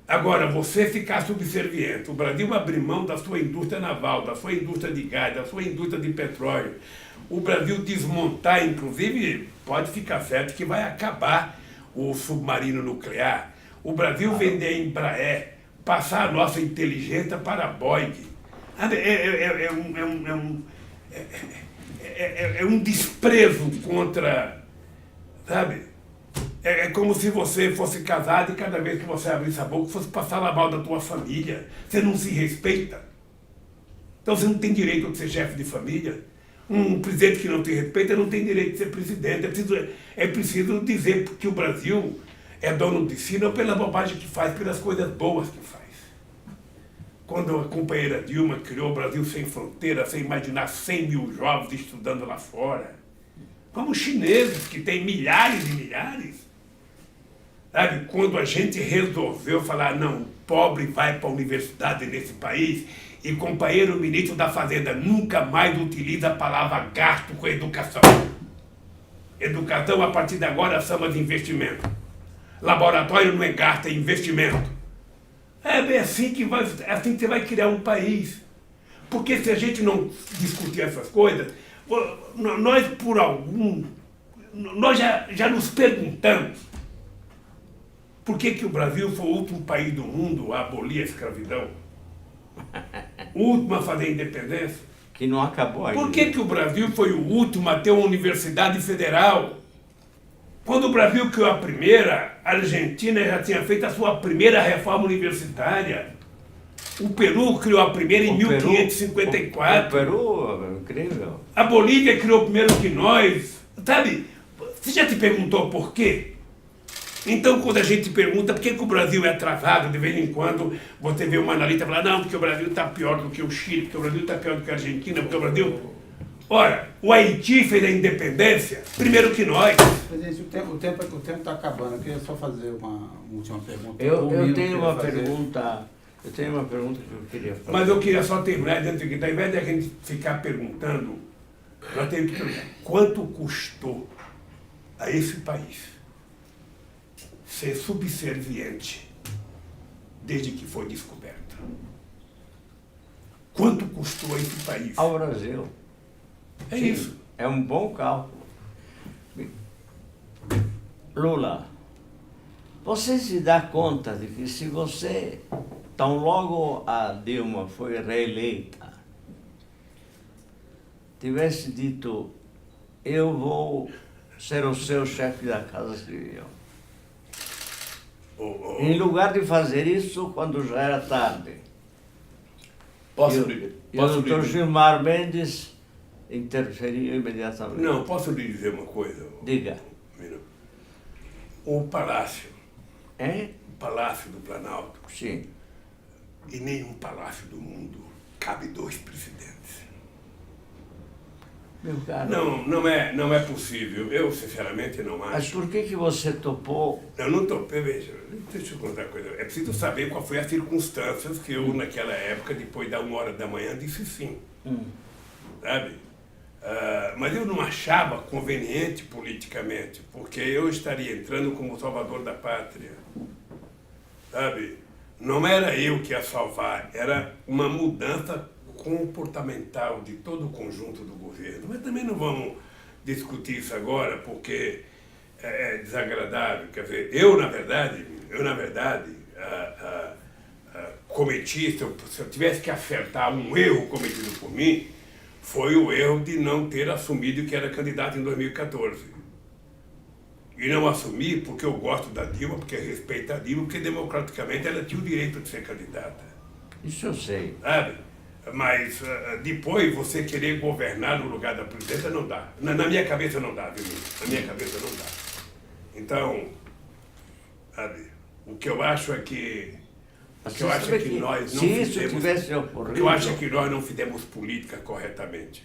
Agora, você ficar subserviente, o Brasil abrir mão da sua indústria naval, da sua indústria de gás, da sua indústria de petróleo, o Brasil desmontar, inclusive, pode ficar certo que vai acabar o submarino nuclear, o Brasil vender a Embraer, passar a nossa inteligência para a Boeing. É um desprezo contra, sabe? É como se você fosse casado e cada vez que você abrisse a boca fosse passar mal da tua família. Você não se respeita. Então você não tem direito de ser chefe de família. Um presidente que não te respeita não tem direito de ser presidente. É preciso dizer que o Brasil é dono de si, não pela bobagem que faz, pelas coisas boas que faz. Quando a companheira Dilma criou o Brasil sem fronteira, sem imaginar 100 mil jovens estudando lá fora, como os chineses, que têm milhares e milhares. Sabe, quando a gente resolveu falar, não, o pobre vai para a universidade nesse país, e o companheiro ministro da Fazenda nunca mais utiliza a palavra gasto com educação. Educação, a partir de agora, chama de investimento. Laboratório não é gasto, é investimento. É assim que você vai criar um país. Porque se a gente não discutir essas coisas, nós já nos perguntamos por que o Brasil foi o último país do mundo a abolir a escravidão. O último a fazer independência. Que não acabou ainda. Por que o Brasil foi o último a ter uma universidade federal? Quando o Brasil criou a primeira, a Argentina já tinha feito a sua primeira reforma universitária. O Peru criou a primeira em 1554. O Peru, incrível. A Bolívia criou primeiro que nós. Sabe, você já te perguntou por quê? Então, quando a gente pergunta por que o Brasil é atrasado, de vez em quando você vê uma analista falar, não, porque o Brasil está pior do que o Chile, porque o Brasil está pior do que a Argentina, porque o Brasil... Ora, o Haiti fez a independência primeiro que nós. Presidente, o tempo está acabando. Eu queria só fazer uma última pergunta. Eu tenho uma pergunta que eu queria fazer. Mas eu queria só terminar dentro que, ao invés de a gente ficar perguntando, nós temos que perguntar quanto custou a esse país ser subserviente desde que foi descoberto. Quanto custou a esse país? Ao Brasil. É Sim, isso. É um bom cálculo. Lula, você se dá conta de que se você, tão logo a Dilma foi reeleita, tivesse dito, eu vou ser o seu chefe da Casa Civil. Em lugar de fazer isso, quando já era tarde. E o doutor Gilmar Mendes interferiu imediatamente. Não, posso lhe dizer uma coisa? Diga. O Palácio, Hein? o Palácio do Planalto, Sim. e nenhum palácio do mundo cabe 2 presidentes. Meu caro. Não é possível. Eu, sinceramente, não acho. Mas por que você topou? Eu não topei, veja, deixa eu contar uma coisa. É preciso saber qual foi as circunstâncias que eu, naquela época, depois da 1h disse sim. Sabe? Mas eu não achava conveniente politicamente, porque eu estaria entrando como salvador da pátria. Sabe? Não era eu que ia salvar, era uma mudança comportamental de todo o conjunto do governo. Mas também não vamos discutir isso agora, porque é desagradável. Quer dizer, eu na verdade, cometi, se eu tivesse que acertar um erro cometido por mim, foi o erro de não ter assumido que era candidato em 2014. E não assumi porque eu gosto da Dilma, porque respeito a Dilma, porque democraticamente ela tinha o direito de ser candidata. Isso eu sei. Sabe? Mas depois você querer governar no lugar da presidenta não dá. Na minha cabeça não dá, viu? Na minha cabeça não dá. Então, sabe, o que eu acho é que nós não fizemos política corretamente.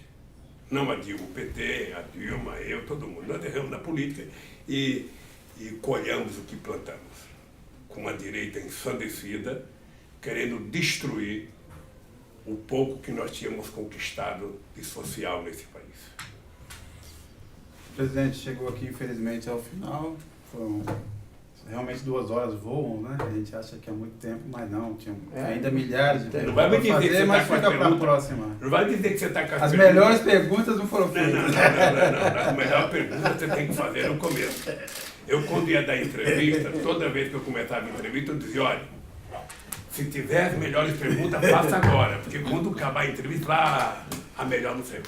Não a Dilma, o PT, a Dilma, eu, todo mundo. Nós erramos na política e colhamos o que plantamos. Com uma direita ensandecida, querendo destruir o pouco que nós tínhamos conquistado de social nesse país. O presidente chegou aqui, infelizmente, ao final. Foram realmente 2 horas voam, né? A gente acha que é muito tempo, mas não. Tinha ainda milhares de perguntas para fazer, mas fica para a próxima. Não vai dizer que você está com as melhores perguntas não foram feitas. Não. A melhor pergunta você tem que fazer no começo. Eu, quando ia dar entrevista, toda vez que eu começava a entrevista, eu dizia, olha, se tiver as melhores perguntas, faça agora, porque quando acabar a entrevista, a melhor não sei.